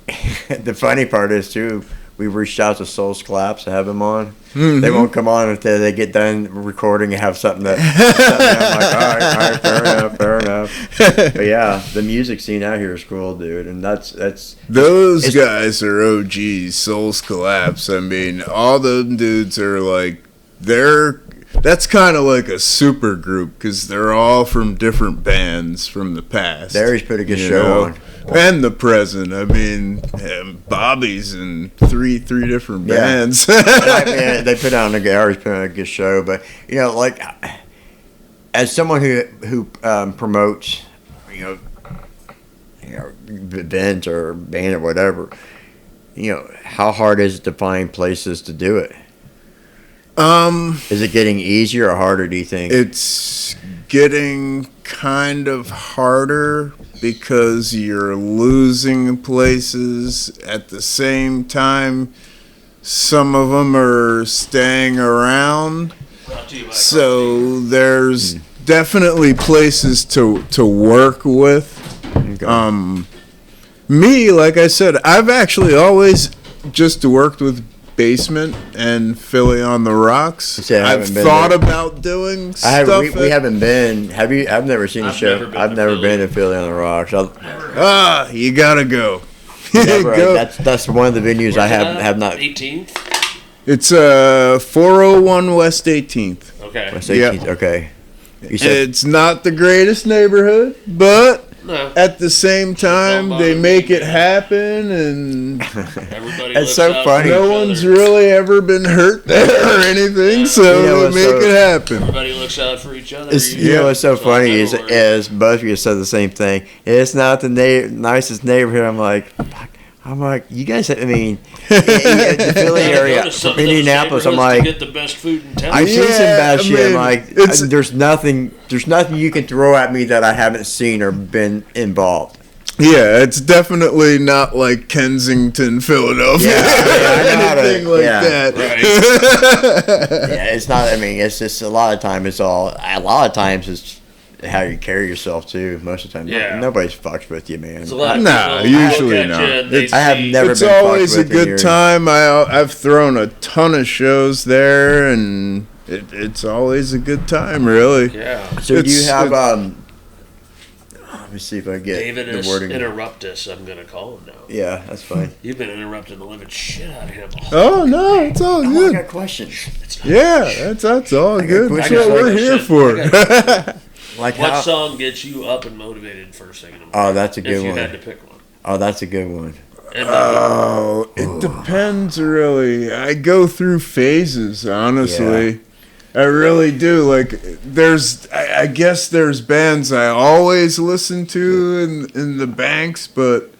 [SPEAKER 1] The funny part is too. We've reached out to Souls Collapse to have them on. Mm-hmm. They won't come on until they get done recording and have something that. I'm like, all right, fair enough. But yeah, the music scene out here is cool, dude, and that's.
[SPEAKER 3] Those guys are OGs. Souls Collapse. I mean, all them dudes are like That's kind of like a super group because they're all from different bands from the past.
[SPEAKER 1] They always put a good show on.
[SPEAKER 3] And the present. I mean, Bobby's in three different bands.
[SPEAKER 1] They put on a good show, but like as someone who promotes, events or band or whatever, how hard is it to find places to do it? Is it getting easier or harder, do you think?
[SPEAKER 3] It's getting kind of harder because you're losing places at the same time. Some of them are staying around. So there's definitely places to work with. Okay. Me, like I said, I've actually always just worked with Basement and Philly on the Rocks. I've thought about doing stuff.
[SPEAKER 1] We haven't been. Have you? I've never seen the show. I've never been to Philly on the Rocks.
[SPEAKER 3] You gotta go.
[SPEAKER 1] Go. That's one of the venues I have not.
[SPEAKER 2] 18th.
[SPEAKER 3] It's 401 West 18th.
[SPEAKER 2] Okay.
[SPEAKER 1] West 18th. Yeah. Okay.
[SPEAKER 3] It's not the greatest neighborhood, but. No. At the same time, they make it happen, and
[SPEAKER 1] it's so funny.
[SPEAKER 3] No one's really ever been hurt there or anything, so they make it happen.
[SPEAKER 2] Everybody looks out for each other.
[SPEAKER 1] What's so funny is both of you said the same thing. It's not the nicest neighborhood. I'm like, you guys. I mean, the Philly area, Indianapolis. I'm like,
[SPEAKER 2] to get the best food in town.
[SPEAKER 1] I've seen some bad shit. I'm like, there's nothing you can throw at me that I haven't seen or been involved.
[SPEAKER 3] Yeah, it's definitely not like Kensington, Philadelphia, anything like that.
[SPEAKER 2] Right.
[SPEAKER 1] It's not. I mean, it's just a lot of times it's how you carry yourself too. Most of the time,
[SPEAKER 2] Yeah.
[SPEAKER 1] nobody's fucks with you, man.
[SPEAKER 2] It's a lot of
[SPEAKER 3] Nah,
[SPEAKER 2] people
[SPEAKER 3] usually
[SPEAKER 2] look at
[SPEAKER 3] not.
[SPEAKER 2] you and they
[SPEAKER 1] I have
[SPEAKER 2] see-
[SPEAKER 1] never
[SPEAKER 3] It's
[SPEAKER 1] been fucked
[SPEAKER 3] always a
[SPEAKER 1] with in
[SPEAKER 3] good
[SPEAKER 1] years.
[SPEAKER 3] time. I've thrown a ton of shows there, and it's always a good time, really.
[SPEAKER 2] Yeah.
[SPEAKER 1] So do you
[SPEAKER 3] It's-
[SPEAKER 1] have let me see if I can get
[SPEAKER 2] Davidus
[SPEAKER 1] the wording.
[SPEAKER 2] Interruptus, I'm going to call him now.
[SPEAKER 1] Yeah, that's fine.
[SPEAKER 2] You've been interrupting the living shit out of him.
[SPEAKER 3] Oh no, it's all
[SPEAKER 1] Oh, I
[SPEAKER 3] good.
[SPEAKER 1] got questions.
[SPEAKER 3] Yeah, that's all
[SPEAKER 1] I got
[SPEAKER 3] good.
[SPEAKER 1] questions.
[SPEAKER 3] That's what
[SPEAKER 1] I
[SPEAKER 3] we're
[SPEAKER 2] got
[SPEAKER 3] here
[SPEAKER 2] questions.
[SPEAKER 3] for.
[SPEAKER 1] Like
[SPEAKER 2] What
[SPEAKER 1] how?
[SPEAKER 2] song gets you up and motivated first thing in the morning?
[SPEAKER 1] Oh, that's a
[SPEAKER 2] if
[SPEAKER 1] good
[SPEAKER 2] you
[SPEAKER 1] one.
[SPEAKER 2] had to pick one.
[SPEAKER 1] Oh, that's a good one.
[SPEAKER 2] And
[SPEAKER 3] Oh, it depends really. I go through phases, honestly. I really do. Like, I guess there's bands I always listen to in the banks, but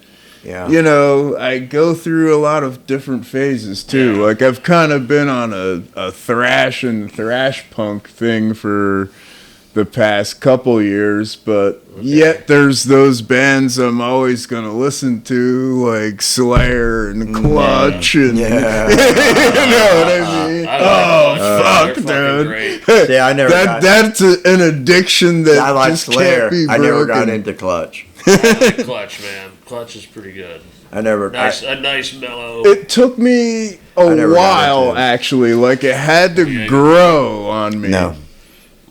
[SPEAKER 1] Yeah.
[SPEAKER 3] you know, I go through a lot of different phases too.
[SPEAKER 2] Yeah.
[SPEAKER 3] Like, I've kind of been on a thrash and thrash punk thing for the past couple years, but yet there's those bands I'm always gonna listen to, like Slayer and Clutch, and
[SPEAKER 1] Yeah.
[SPEAKER 3] you know what I mean.
[SPEAKER 2] I like
[SPEAKER 3] Oh
[SPEAKER 2] Clutch,
[SPEAKER 3] fuck,
[SPEAKER 2] they're
[SPEAKER 3] dude!
[SPEAKER 2] fucking great.
[SPEAKER 1] Yeah, I never got-
[SPEAKER 3] That's an addiction that
[SPEAKER 1] I like
[SPEAKER 3] just
[SPEAKER 1] Slayer.
[SPEAKER 3] can't be
[SPEAKER 1] I never got
[SPEAKER 3] broken.
[SPEAKER 1] into Clutch.
[SPEAKER 2] I like Clutch, man. Clutch is pretty good.
[SPEAKER 1] I never.
[SPEAKER 2] Nice, a nice mellow.
[SPEAKER 3] It took me
[SPEAKER 1] I
[SPEAKER 3] a
[SPEAKER 1] never got
[SPEAKER 3] while,
[SPEAKER 1] into it.
[SPEAKER 3] actually. Like, it had to
[SPEAKER 2] Yeah.
[SPEAKER 3] grow on me.
[SPEAKER 1] No,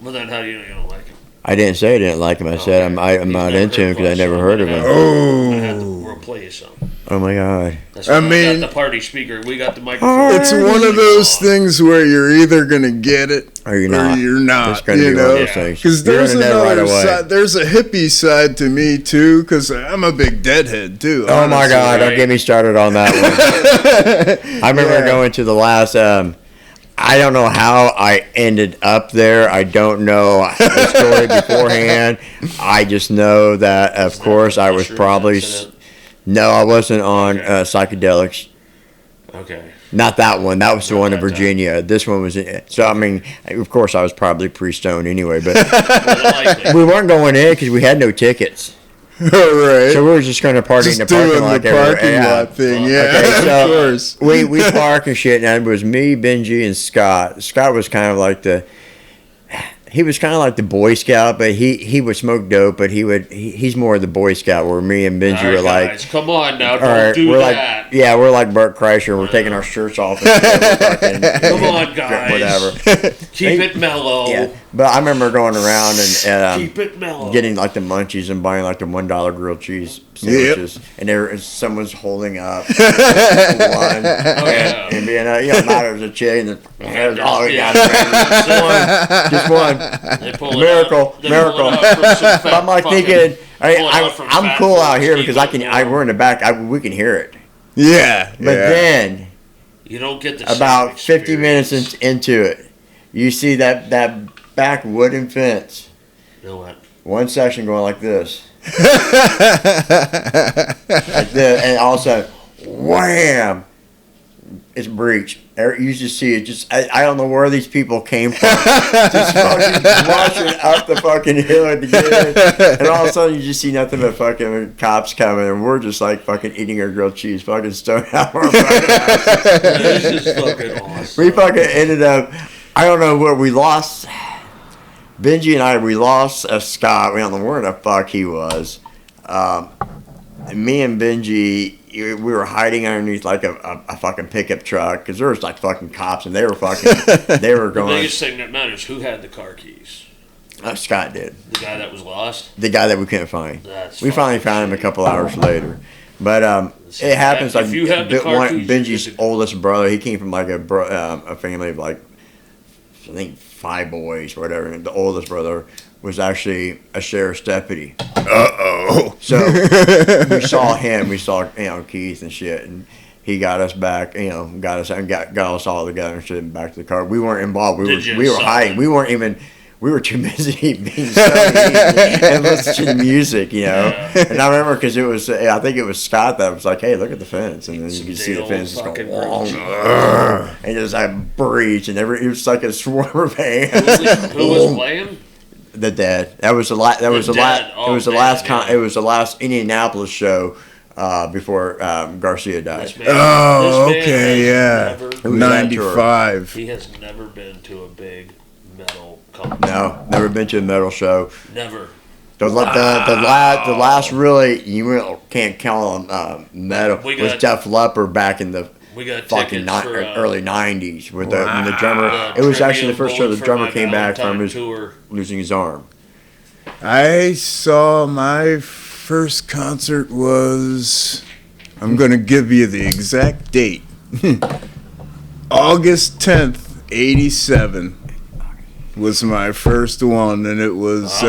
[SPEAKER 2] Well, then how do you know you don't like him?
[SPEAKER 1] I didn't say I didn't like him. I said I'm
[SPEAKER 2] You've
[SPEAKER 1] not
[SPEAKER 2] never
[SPEAKER 1] into him
[SPEAKER 2] heard
[SPEAKER 1] because I
[SPEAKER 2] Clutch,
[SPEAKER 1] never
[SPEAKER 2] so
[SPEAKER 1] heard of
[SPEAKER 2] I'm
[SPEAKER 1] him.
[SPEAKER 2] gonna
[SPEAKER 3] Oh.
[SPEAKER 2] have to, we'll play you some.
[SPEAKER 1] Oh my god.
[SPEAKER 2] That's
[SPEAKER 3] I
[SPEAKER 2] why we
[SPEAKER 3] mean-
[SPEAKER 2] got the party speaker. We got the microphone.
[SPEAKER 3] It's one of those things where you're either gonna get it
[SPEAKER 1] Or you're not.
[SPEAKER 3] Or you're not.
[SPEAKER 1] It's gonna
[SPEAKER 3] You
[SPEAKER 1] be one of
[SPEAKER 3] know,
[SPEAKER 1] those
[SPEAKER 2] Yeah.
[SPEAKER 1] things.
[SPEAKER 3] because
[SPEAKER 1] You're
[SPEAKER 3] there's
[SPEAKER 1] gonna know
[SPEAKER 3] another
[SPEAKER 1] right away.
[SPEAKER 3] side. There's a hippie side to me too. Because I'm a big Deadhead too.
[SPEAKER 1] Oh my
[SPEAKER 3] honestly.
[SPEAKER 1] god! Don't
[SPEAKER 2] right?
[SPEAKER 1] get me started on that one. I remember
[SPEAKER 3] Yeah.
[SPEAKER 1] going to the last. I don't know how I ended up there. I don't know the story beforehand. I just know that, of course, I was
[SPEAKER 2] Mushroom
[SPEAKER 1] probably.
[SPEAKER 2] incident?
[SPEAKER 1] No, I wasn't on
[SPEAKER 2] Okay.
[SPEAKER 1] Psychedelics.
[SPEAKER 2] Okay.
[SPEAKER 1] Not that one. That was the
[SPEAKER 2] Not
[SPEAKER 1] one in
[SPEAKER 2] that time.
[SPEAKER 1] Virginia. This one was. So I mean, of course, I was probably pre-stoned anyway. But
[SPEAKER 2] More than likely.
[SPEAKER 1] we weren't going in because we had no tickets.
[SPEAKER 3] All right.
[SPEAKER 1] So we were just going to party
[SPEAKER 3] Just
[SPEAKER 1] in the parking
[SPEAKER 3] doing
[SPEAKER 1] lot.
[SPEAKER 3] the
[SPEAKER 1] everywhere.
[SPEAKER 3] parking
[SPEAKER 1] Yeah.
[SPEAKER 3] lot thing. Yeah,
[SPEAKER 1] Okay, so
[SPEAKER 3] of course.
[SPEAKER 1] we park and shit, and it was me, Benji, and Scott. Scott was kind of like he was kind of like the Boy Scout, but he would smoke dope, but he's more of the Boy Scout, where me and Benji
[SPEAKER 2] All right,
[SPEAKER 1] were like,
[SPEAKER 2] guys, come on now,
[SPEAKER 1] all
[SPEAKER 2] don't
[SPEAKER 1] right,
[SPEAKER 2] do
[SPEAKER 1] we're
[SPEAKER 2] that.
[SPEAKER 1] like, yeah, we're like Burt Kreischer, we're taking our shirts off, and shit, we're fucking,
[SPEAKER 2] Come on, guys.
[SPEAKER 1] whatever.
[SPEAKER 2] Keep it mellow.
[SPEAKER 1] Yeah, but I remember going around and
[SPEAKER 2] Keep it mellow.
[SPEAKER 1] getting like the munchies and buying like the $1 grilled cheese sandwiches, and someone's holding up one,
[SPEAKER 2] yeah.
[SPEAKER 1] and being not as a chick, and there's all we
[SPEAKER 2] Yeah.
[SPEAKER 1] got, just one.
[SPEAKER 2] They pull it
[SPEAKER 1] Miracle,
[SPEAKER 2] out- they pull it
[SPEAKER 1] miracle.
[SPEAKER 2] out from some
[SPEAKER 1] But I'm like
[SPEAKER 2] fucking-
[SPEAKER 1] thinking,
[SPEAKER 2] pull it out from
[SPEAKER 1] I'm
[SPEAKER 2] fat
[SPEAKER 1] cool out
[SPEAKER 2] folks,
[SPEAKER 1] here
[SPEAKER 2] keep
[SPEAKER 1] because
[SPEAKER 2] it
[SPEAKER 1] we're in the back, we can hear it.
[SPEAKER 3] Yeah.
[SPEAKER 1] But
[SPEAKER 3] yeah.
[SPEAKER 1] then
[SPEAKER 2] You don't get the
[SPEAKER 1] about
[SPEAKER 2] same
[SPEAKER 1] 50 minutes
[SPEAKER 2] experience.
[SPEAKER 1] into it, you see that back wooden fence,
[SPEAKER 2] You know what?
[SPEAKER 1] one section going like this. Like this, and all of a sudden, wham! It's breached. You just see it. I don't know where these people came from. Just fucking rushing up the fucking hill to get in, and all of a sudden you just see nothing but fucking cops coming, and we're just like fucking eating our grilled cheese, fucking stoned out of our fucking asses.
[SPEAKER 2] This is fucking awesome.
[SPEAKER 1] We fucking ended up. I don't know where we lost. Benji and we lost Scott. We don't know where the fuck he was. Me and Benji, we were hiding underneath like a fucking pickup truck because there was like fucking cops and they were
[SPEAKER 2] The
[SPEAKER 1] going.
[SPEAKER 2] biggest thing that matters, who had the car keys?
[SPEAKER 1] Scott did.
[SPEAKER 2] The guy that was lost?
[SPEAKER 1] The guy that we couldn't find.
[SPEAKER 2] That's
[SPEAKER 1] We finally
[SPEAKER 2] fucking
[SPEAKER 1] found him a
[SPEAKER 2] shitty.
[SPEAKER 1] couple hours later. But it happens
[SPEAKER 2] If
[SPEAKER 1] like
[SPEAKER 2] you had the car keys,
[SPEAKER 1] Benji's
[SPEAKER 2] you could-
[SPEAKER 1] oldest brother. He came from like a family of like I think 5 boys, or whatever. And the oldest brother was actually a sheriff's deputy.
[SPEAKER 3] Uh-oh.
[SPEAKER 1] So we saw him. We saw Keith and shit, and he got us back. Got us and got us all together and shit back to the car. We weren't involved.
[SPEAKER 2] Did you
[SPEAKER 1] We were
[SPEAKER 2] suck
[SPEAKER 1] hiding.
[SPEAKER 2] it?
[SPEAKER 1] We weren't even. We were too busy being stoned and listening to the music,
[SPEAKER 2] Yeah.
[SPEAKER 1] And I remember because it was, I think it was Scott that was like, "Hey, look at the fence," and then you
[SPEAKER 2] Some
[SPEAKER 1] could see the
[SPEAKER 2] Dale
[SPEAKER 1] fence just
[SPEAKER 2] fucking
[SPEAKER 1] going,
[SPEAKER 2] grilled cheese.
[SPEAKER 1] and it was like breach, and it was like a swarm of
[SPEAKER 2] Who
[SPEAKER 1] ants.
[SPEAKER 2] was playing?
[SPEAKER 1] The Dead. That was the last. That was the
[SPEAKER 2] Dead.
[SPEAKER 1] last.
[SPEAKER 2] Oh,
[SPEAKER 1] It was the
[SPEAKER 2] Dead,
[SPEAKER 1] last.
[SPEAKER 2] yeah.
[SPEAKER 1] It was the last Indianapolis show before Garcia died.
[SPEAKER 2] This man-
[SPEAKER 3] Oh,
[SPEAKER 2] this man
[SPEAKER 3] okay,
[SPEAKER 2] has
[SPEAKER 3] yeah.
[SPEAKER 2] never-
[SPEAKER 1] It was
[SPEAKER 3] 95.
[SPEAKER 2] He has never been to a big metal come.
[SPEAKER 1] No, never been to a metal show.
[SPEAKER 2] Never.
[SPEAKER 1] The last really you can't count on metal was Def Leppard back in the
[SPEAKER 2] we got
[SPEAKER 1] fucking
[SPEAKER 2] for,
[SPEAKER 1] early '90s with when the drummer. It was actually the first show the drummer came back from his losing his arm.
[SPEAKER 3] I saw my first concert was. I'm gonna give you the exact date. August 10th, '87 was my first one, and it was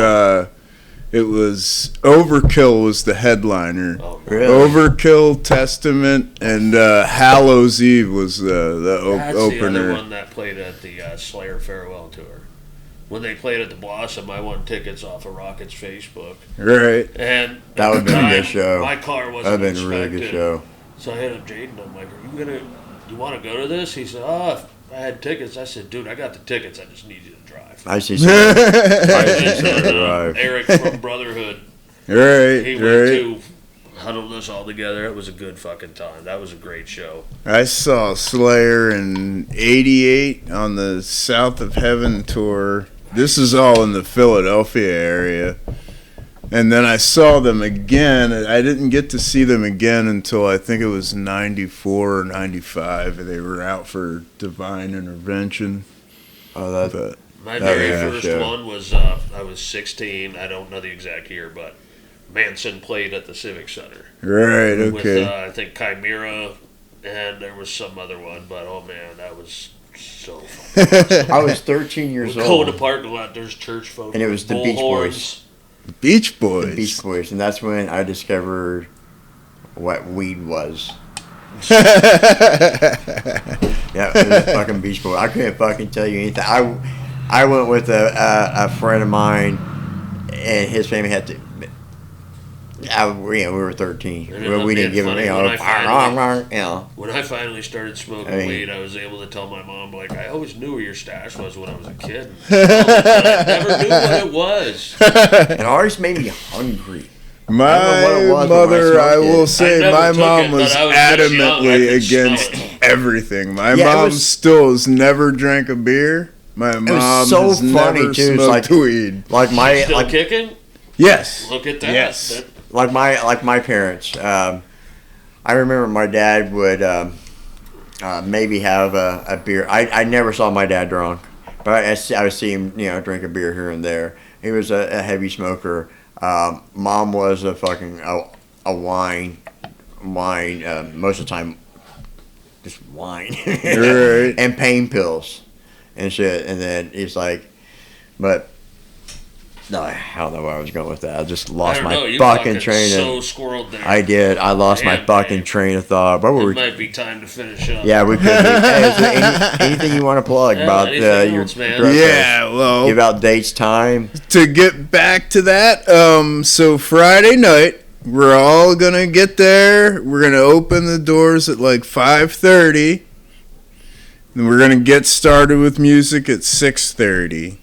[SPEAKER 3] Overkill was the headliner.
[SPEAKER 2] Oh,
[SPEAKER 1] really?
[SPEAKER 3] Overkill, Testament, and Hallows Eve was the
[SPEAKER 2] That's
[SPEAKER 3] opener.
[SPEAKER 2] the other one that played at the Slayer farewell tour. When they played at the Blossom, I won tickets off of Rocket's Facebook.
[SPEAKER 3] Right.
[SPEAKER 2] And
[SPEAKER 1] That would have been a good show.
[SPEAKER 2] My car
[SPEAKER 1] That would
[SPEAKER 2] wasn't
[SPEAKER 1] have been a really good
[SPEAKER 2] inspected.
[SPEAKER 1] show.
[SPEAKER 2] So I hit up Jaden. I'm like, you want to go to this? He said, if I had tickets. I said, dude, I got the tickets. I just need you to drive.
[SPEAKER 1] I see. Drive.
[SPEAKER 2] Eric from Brotherhood.
[SPEAKER 3] Right,
[SPEAKER 2] He went to huddled us all together. It was a good fucking time. That was a great show.
[SPEAKER 3] I saw Slayer in '88 on the South of Heaven tour. This is all in the Philadelphia area. And then I saw them again. I didn't get to see them again until I think it was '94 or '95. They were out for Divine Intervention.
[SPEAKER 1] Oh,
[SPEAKER 3] But
[SPEAKER 2] My very
[SPEAKER 1] yeah,
[SPEAKER 2] first
[SPEAKER 1] sure.
[SPEAKER 2] one was I was 16. I don't know the exact year, but Manson played at the Civic Center
[SPEAKER 3] right,
[SPEAKER 2] with
[SPEAKER 3] okay.
[SPEAKER 2] I think Chimera, and there was some other one. But oh man, that was so fun.
[SPEAKER 1] I was 13 years
[SPEAKER 2] We go in the
[SPEAKER 1] old.
[SPEAKER 2] parking lot. There's church folk,
[SPEAKER 1] And it was the
[SPEAKER 2] bull
[SPEAKER 1] Beach
[SPEAKER 2] horns.
[SPEAKER 3] Beach
[SPEAKER 1] The
[SPEAKER 3] Boys.
[SPEAKER 1] Beach Boys, and that's when I discovered what weed was. Yeah, it was fucking Beach Boys. I couldn't fucking tell you anything. I went with a friend of mine, and his family had to. We were 13.
[SPEAKER 2] And it
[SPEAKER 1] We didn't give him,
[SPEAKER 2] funny,
[SPEAKER 1] you
[SPEAKER 2] when I
[SPEAKER 1] know.
[SPEAKER 2] When I finally started smoking
[SPEAKER 1] I mean-
[SPEAKER 2] weed, I was able to tell my mom, like, I always knew where your stash was when I was a kid. I never knew what it was.
[SPEAKER 1] It always made me hungry.
[SPEAKER 3] My
[SPEAKER 1] I don't know what it was, but when I
[SPEAKER 3] mother, I
[SPEAKER 1] smoked it-
[SPEAKER 3] will
[SPEAKER 2] I
[SPEAKER 3] say,
[SPEAKER 2] never
[SPEAKER 3] my
[SPEAKER 2] took
[SPEAKER 3] mom
[SPEAKER 2] it,
[SPEAKER 3] was
[SPEAKER 2] but I was just young, I
[SPEAKER 3] adamantly
[SPEAKER 2] could smell
[SPEAKER 3] against
[SPEAKER 2] it.
[SPEAKER 3] everything. My
[SPEAKER 1] Yeah, it
[SPEAKER 3] mom
[SPEAKER 1] was-
[SPEAKER 3] still has never drank a beer. My mom
[SPEAKER 1] so
[SPEAKER 3] has
[SPEAKER 1] funny,
[SPEAKER 3] never
[SPEAKER 1] too. It's
[SPEAKER 3] smoked
[SPEAKER 1] like-
[SPEAKER 3] weed.
[SPEAKER 1] Like
[SPEAKER 2] She's still
[SPEAKER 1] my
[SPEAKER 2] kicking?
[SPEAKER 3] Yes.
[SPEAKER 2] Look at that.
[SPEAKER 3] Yes.
[SPEAKER 1] like my parents. I remember my dad would maybe have a beer. I never saw my dad drunk, but I would see him drink a beer here and there. He was a heavy smoker. Mom was a fucking a wine most of the time, just wine
[SPEAKER 3] Right.
[SPEAKER 1] and pain pills and shit. And then he's like, but. No, I don't know where I was going with that. I just
[SPEAKER 2] I
[SPEAKER 1] lost
[SPEAKER 2] don't
[SPEAKER 1] my
[SPEAKER 2] know. You
[SPEAKER 1] fucking train.
[SPEAKER 2] so
[SPEAKER 1] of,
[SPEAKER 2] squirreled there.
[SPEAKER 1] I did. I lost my
[SPEAKER 2] Damn,
[SPEAKER 1] fucking
[SPEAKER 2] man.
[SPEAKER 1] train of thought. What were
[SPEAKER 2] It
[SPEAKER 1] we?
[SPEAKER 2] might be time to finish up.
[SPEAKER 1] Yeah, we could. Hey, is there anything you want to plug
[SPEAKER 2] Yeah,
[SPEAKER 1] about
[SPEAKER 2] anything
[SPEAKER 1] your
[SPEAKER 2] else, man?
[SPEAKER 1] drug test?
[SPEAKER 3] Yeah, well,
[SPEAKER 1] Give out dates, time.
[SPEAKER 3] to get back to that, so Friday night, we're all gonna get there. We're gonna open the doors at like 5:30, and we're gonna get started with music at 6:30.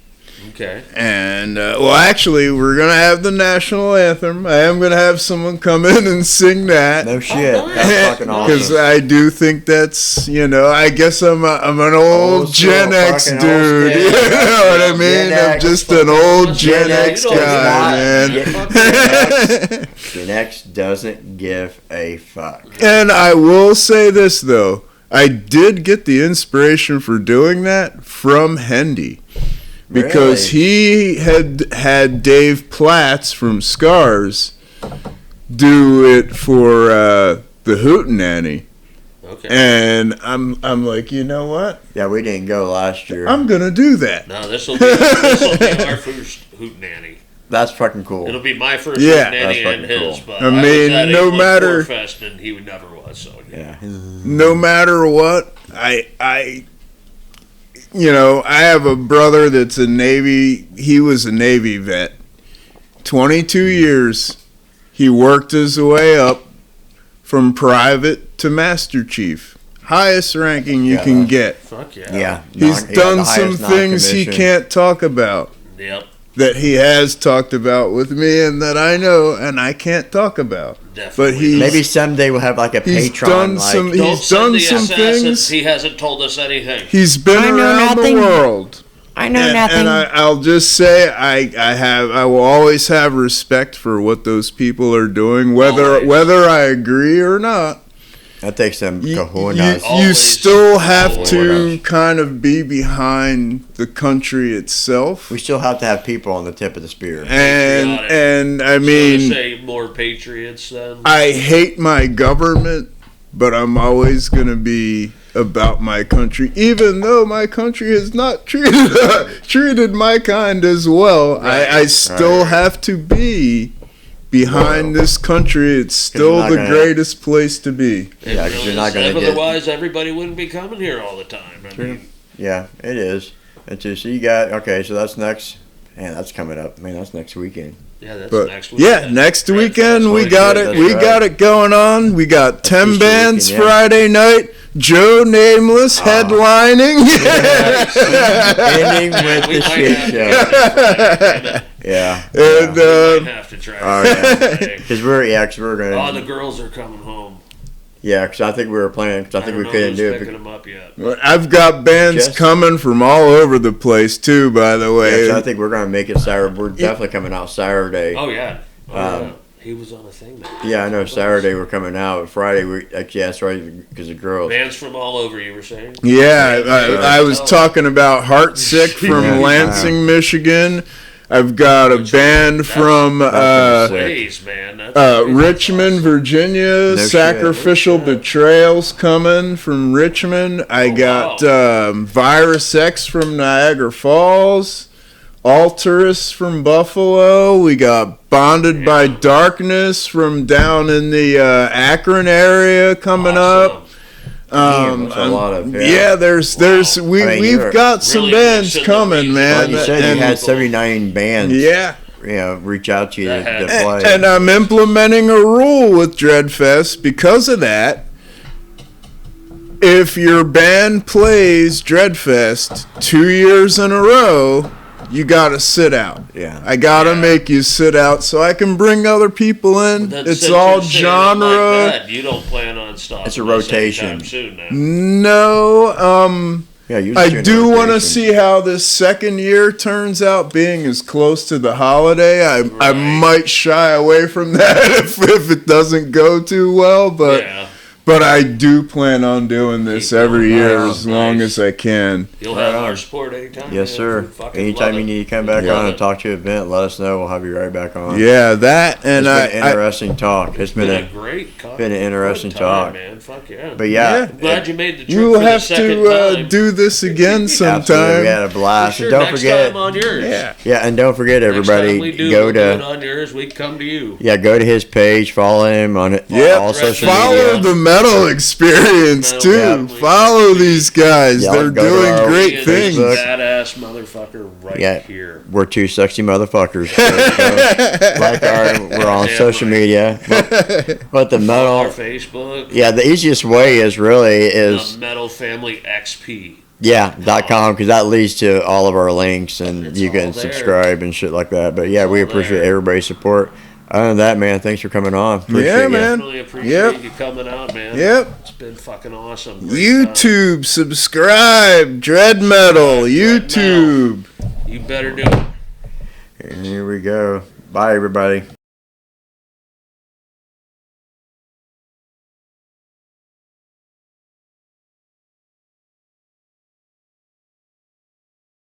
[SPEAKER 2] Okay.
[SPEAKER 3] And well, actually, we're gonna have the national anthem. I am gonna have someone come in and sing that.
[SPEAKER 1] No shit.
[SPEAKER 2] nice.
[SPEAKER 1] That's fucking
[SPEAKER 3] Because
[SPEAKER 1] awesome.
[SPEAKER 3] I do think that's, I guess I'm an old
[SPEAKER 1] school,
[SPEAKER 3] Gen X
[SPEAKER 1] fucking
[SPEAKER 3] dude.
[SPEAKER 1] old-
[SPEAKER 3] You
[SPEAKER 1] yeah.
[SPEAKER 3] know what I mean?
[SPEAKER 1] Gen
[SPEAKER 3] I'm
[SPEAKER 1] X,
[SPEAKER 3] just
[SPEAKER 1] fucking
[SPEAKER 3] an old
[SPEAKER 2] old
[SPEAKER 3] Gen
[SPEAKER 2] Gen
[SPEAKER 3] X
[SPEAKER 2] X,
[SPEAKER 3] guy,
[SPEAKER 1] Gen
[SPEAKER 3] man.
[SPEAKER 1] Gen X doesn't give a fuck.
[SPEAKER 3] And I will say this, though. I did get the inspiration for doing that from Hendy. Because he had Dave Platts from Scars do it for the Hootenanny.
[SPEAKER 2] Okay.
[SPEAKER 3] And I'm like, you know what?
[SPEAKER 1] Yeah, we didn't go last year.
[SPEAKER 3] I'm going to do that.
[SPEAKER 2] No, this will be our first hootenanny.
[SPEAKER 1] That's fucking cool.
[SPEAKER 2] It'll be my first
[SPEAKER 3] Yeah.
[SPEAKER 2] hootenanny
[SPEAKER 1] That's
[SPEAKER 2] and
[SPEAKER 1] fucking
[SPEAKER 2] his.
[SPEAKER 1] cool.
[SPEAKER 2] But
[SPEAKER 3] I
[SPEAKER 2] was
[SPEAKER 3] mean,
[SPEAKER 2] at
[SPEAKER 3] no
[SPEAKER 2] 814
[SPEAKER 3] matter-
[SPEAKER 2] Fest and he never was. So
[SPEAKER 1] Yeah.
[SPEAKER 3] No matter what, I have a brother that's a Navy. He was a Navy vet. 22 years. He worked his way up from private to Master Chief. Highest ranking you
[SPEAKER 1] Yeah.
[SPEAKER 3] can get.
[SPEAKER 2] Fuck yeah.
[SPEAKER 1] Yeah.
[SPEAKER 3] He's done some things he can't talk about
[SPEAKER 2] Yep.
[SPEAKER 3] that he has talked about with me and that I know and I can't talk about.
[SPEAKER 2] Definitely.
[SPEAKER 3] But he's
[SPEAKER 1] Maybe someday we'll have like a
[SPEAKER 3] he's
[SPEAKER 1] Patreon.
[SPEAKER 3] done
[SPEAKER 1] like,
[SPEAKER 3] some-
[SPEAKER 2] Don't
[SPEAKER 3] he's
[SPEAKER 2] send
[SPEAKER 3] done
[SPEAKER 2] the
[SPEAKER 3] some
[SPEAKER 2] assassins.
[SPEAKER 3] things.
[SPEAKER 2] He hasn't told us anything.
[SPEAKER 3] He's been
[SPEAKER 1] I know
[SPEAKER 3] around the
[SPEAKER 1] nothing.
[SPEAKER 3] world.
[SPEAKER 1] I know nothing.
[SPEAKER 3] And I'll just say I will always have respect for what those people are doing, whether I agree or not.
[SPEAKER 1] That takes them
[SPEAKER 3] You
[SPEAKER 1] kahunas.
[SPEAKER 3] still have to
[SPEAKER 1] Always.
[SPEAKER 3] kind of be behind the country itself.
[SPEAKER 1] We still have to have people on the tip of the spear.
[SPEAKER 3] And I
[SPEAKER 2] So to
[SPEAKER 3] mean,
[SPEAKER 2] say more patriots then.
[SPEAKER 3] I hate my government, but I'm always going to be about my country, even though my country has not treated my kind as well.
[SPEAKER 2] Right.
[SPEAKER 3] I still have to be behind this country. It's still the greatest place to be.
[SPEAKER 1] Yeah, 'cause you're not gonna get-
[SPEAKER 2] Otherwise, everybody wouldn't be coming here all the time. I mean,
[SPEAKER 1] Yeah, it is. And so you got, okay, so that's next. Man, that's coming up. Man, that's next weekend.
[SPEAKER 2] yeah, that's
[SPEAKER 3] But
[SPEAKER 2] next weekend.
[SPEAKER 3] next
[SPEAKER 2] Red
[SPEAKER 3] weekend
[SPEAKER 2] Fest
[SPEAKER 3] we
[SPEAKER 2] weekend.
[SPEAKER 3] got it.
[SPEAKER 1] That's
[SPEAKER 3] We
[SPEAKER 1] right.
[SPEAKER 3] got it going on. We got 10
[SPEAKER 1] Easter
[SPEAKER 3] bands
[SPEAKER 1] weekend, yeah.
[SPEAKER 3] Friday night. Joe Nameless headlining.
[SPEAKER 1] Ending with
[SPEAKER 2] We
[SPEAKER 1] the
[SPEAKER 2] might
[SPEAKER 1] shit
[SPEAKER 2] have to
[SPEAKER 1] show.
[SPEAKER 2] go this Friday,
[SPEAKER 1] Yeah.
[SPEAKER 3] And
[SPEAKER 2] we might have to try.
[SPEAKER 1] Oh,
[SPEAKER 2] this
[SPEAKER 1] yeah.
[SPEAKER 2] Friday.
[SPEAKER 1] Because we're
[SPEAKER 2] Oh,
[SPEAKER 1] going
[SPEAKER 2] the
[SPEAKER 1] to.
[SPEAKER 2] girls are coming home.
[SPEAKER 1] Yeah, because I think we were planning, because I think
[SPEAKER 2] don't
[SPEAKER 1] we
[SPEAKER 2] know
[SPEAKER 1] couldn't
[SPEAKER 2] who's
[SPEAKER 1] do
[SPEAKER 2] picking
[SPEAKER 1] it.
[SPEAKER 2] them up yet.
[SPEAKER 3] I've got bands
[SPEAKER 1] Just-
[SPEAKER 3] coming from all over the place too, by the
[SPEAKER 1] Yeah,
[SPEAKER 3] way.
[SPEAKER 1] 'cause I think we're going to make it Saturday. We're definitely coming out Saturday.
[SPEAKER 2] Oh yeah. Oh,
[SPEAKER 1] Um,
[SPEAKER 2] yeah. He was on a thing. Man.
[SPEAKER 1] Yeah, I know Saturday we're coming out, but Friday we actually that's right because the girls.
[SPEAKER 2] Bands from all over. You were saying.
[SPEAKER 3] Yeah, I was talking about Heartsick from
[SPEAKER 1] Yeah.
[SPEAKER 3] Lansing, Michigan. I've got a band from
[SPEAKER 1] That's
[SPEAKER 2] Ways, man. That's
[SPEAKER 3] Richmond, Virginia.
[SPEAKER 1] shit.
[SPEAKER 3] Sacrificial Betrayals coming from Richmond. I got Virus X from Niagara Falls. Alterus from Buffalo. We got Bonded by Darkness from down in the Akron area coming up.
[SPEAKER 1] Damn, that's a lot of
[SPEAKER 3] There's
[SPEAKER 1] I mean,
[SPEAKER 3] we've
[SPEAKER 1] you're
[SPEAKER 3] got some
[SPEAKER 2] really
[SPEAKER 3] bands
[SPEAKER 2] mixing the
[SPEAKER 3] coming,
[SPEAKER 2] music.
[SPEAKER 3] man.
[SPEAKER 1] Like you said,
[SPEAKER 3] and,
[SPEAKER 1] you had 79 bands.
[SPEAKER 3] yeah,
[SPEAKER 1] Reach out to you to
[SPEAKER 2] That
[SPEAKER 1] play.
[SPEAKER 3] and I'm implementing a rule with Dreadfest because of that. If your band plays Dreadfest 2 years in a row, you gotta sit out.
[SPEAKER 1] Yeah.
[SPEAKER 3] I gotta make you sit out so I can bring other people in.
[SPEAKER 2] Then
[SPEAKER 3] It's
[SPEAKER 2] since
[SPEAKER 3] all
[SPEAKER 2] you're saying it
[SPEAKER 3] genre.
[SPEAKER 2] like that, you don't plan on stopping.
[SPEAKER 1] It's a
[SPEAKER 2] this
[SPEAKER 1] rotation.
[SPEAKER 2] anytime soon now.
[SPEAKER 3] No,
[SPEAKER 1] Yeah, usually
[SPEAKER 3] I
[SPEAKER 1] during
[SPEAKER 3] do
[SPEAKER 1] the
[SPEAKER 3] want to
[SPEAKER 1] rotation.
[SPEAKER 3] see how this second year turns out, being as close to the holiday. I
[SPEAKER 2] Right.
[SPEAKER 3] might shy away from that if it doesn't go too well, but
[SPEAKER 2] Yeah,
[SPEAKER 3] I do plan on doing this
[SPEAKER 2] Keep
[SPEAKER 3] every
[SPEAKER 2] going.
[SPEAKER 3] year
[SPEAKER 1] Wow,
[SPEAKER 3] as long as I can.
[SPEAKER 2] you'll
[SPEAKER 1] Right
[SPEAKER 2] have
[SPEAKER 1] on.
[SPEAKER 2] our support anytime.
[SPEAKER 1] Yes,
[SPEAKER 2] man.
[SPEAKER 1] sir.
[SPEAKER 2] We fucking
[SPEAKER 1] Anytime
[SPEAKER 2] love
[SPEAKER 1] you
[SPEAKER 2] it.
[SPEAKER 1] need to come back
[SPEAKER 2] Love
[SPEAKER 1] on
[SPEAKER 2] it.
[SPEAKER 1] and talk to an event, let us know. We'll have you right back on.
[SPEAKER 3] Yeah, that
[SPEAKER 1] It's
[SPEAKER 3] and
[SPEAKER 1] been
[SPEAKER 3] I,
[SPEAKER 1] an interesting talk. It's been
[SPEAKER 2] Been
[SPEAKER 1] a
[SPEAKER 2] a great,
[SPEAKER 1] been an interesting
[SPEAKER 2] good time,
[SPEAKER 1] talk.
[SPEAKER 2] man. Fuck yeah.
[SPEAKER 1] but yeah.
[SPEAKER 3] Yeah.
[SPEAKER 2] Glad you made the trip
[SPEAKER 3] you'll
[SPEAKER 2] for the
[SPEAKER 3] have
[SPEAKER 2] second
[SPEAKER 3] to
[SPEAKER 2] time.
[SPEAKER 3] do this again
[SPEAKER 1] Absolutely,
[SPEAKER 3] sometime.
[SPEAKER 1] we had a blast.
[SPEAKER 2] Sure,
[SPEAKER 1] And don't
[SPEAKER 2] next
[SPEAKER 1] forget,
[SPEAKER 2] time on yours.
[SPEAKER 3] Yeah.
[SPEAKER 1] yeah, and don't forget,
[SPEAKER 2] Next
[SPEAKER 1] everybody,
[SPEAKER 2] time we do,
[SPEAKER 1] go
[SPEAKER 2] we'll do it
[SPEAKER 1] to
[SPEAKER 2] on yours. We come to you.
[SPEAKER 1] go to his page, follow him on
[SPEAKER 3] Yeah,
[SPEAKER 1] all social
[SPEAKER 3] follow
[SPEAKER 1] media.
[SPEAKER 3] the metal experience
[SPEAKER 2] Metal,
[SPEAKER 3] too.
[SPEAKER 2] yeah.
[SPEAKER 3] Follow these guys;
[SPEAKER 1] Yeah,
[SPEAKER 3] they're
[SPEAKER 1] go to
[SPEAKER 3] doing
[SPEAKER 1] our
[SPEAKER 3] great
[SPEAKER 2] He is
[SPEAKER 3] things.
[SPEAKER 2] a badass motherfucker right
[SPEAKER 1] Yeah.
[SPEAKER 2] here.
[SPEAKER 1] We're two sexy motherfuckers. We're on
[SPEAKER 2] Damn
[SPEAKER 1] social
[SPEAKER 2] right.
[SPEAKER 1] media. But the
[SPEAKER 2] Our
[SPEAKER 1] metal,
[SPEAKER 2] Facebook.
[SPEAKER 1] yeah, the easiest way is really
[SPEAKER 2] The Metal Family XP.
[SPEAKER 1] .com because that leads to all of our links and
[SPEAKER 2] It's
[SPEAKER 1] you can
[SPEAKER 2] all there.
[SPEAKER 1] subscribe and shit like that. But yeah, we
[SPEAKER 2] all
[SPEAKER 1] appreciate
[SPEAKER 2] there.
[SPEAKER 1] everybody's support. Other than that, man, thanks for coming on. Appreciate
[SPEAKER 3] Yeah,
[SPEAKER 1] you.
[SPEAKER 3] man.
[SPEAKER 2] Definitely appreciate
[SPEAKER 3] Yep.
[SPEAKER 2] you coming out, man.
[SPEAKER 3] Yep.
[SPEAKER 2] It's been fucking awesome. Great
[SPEAKER 3] YouTube, subscribe, Dread Metal, YouTube.
[SPEAKER 2] time. You better do it.
[SPEAKER 1] And here we go. Bye, everybody.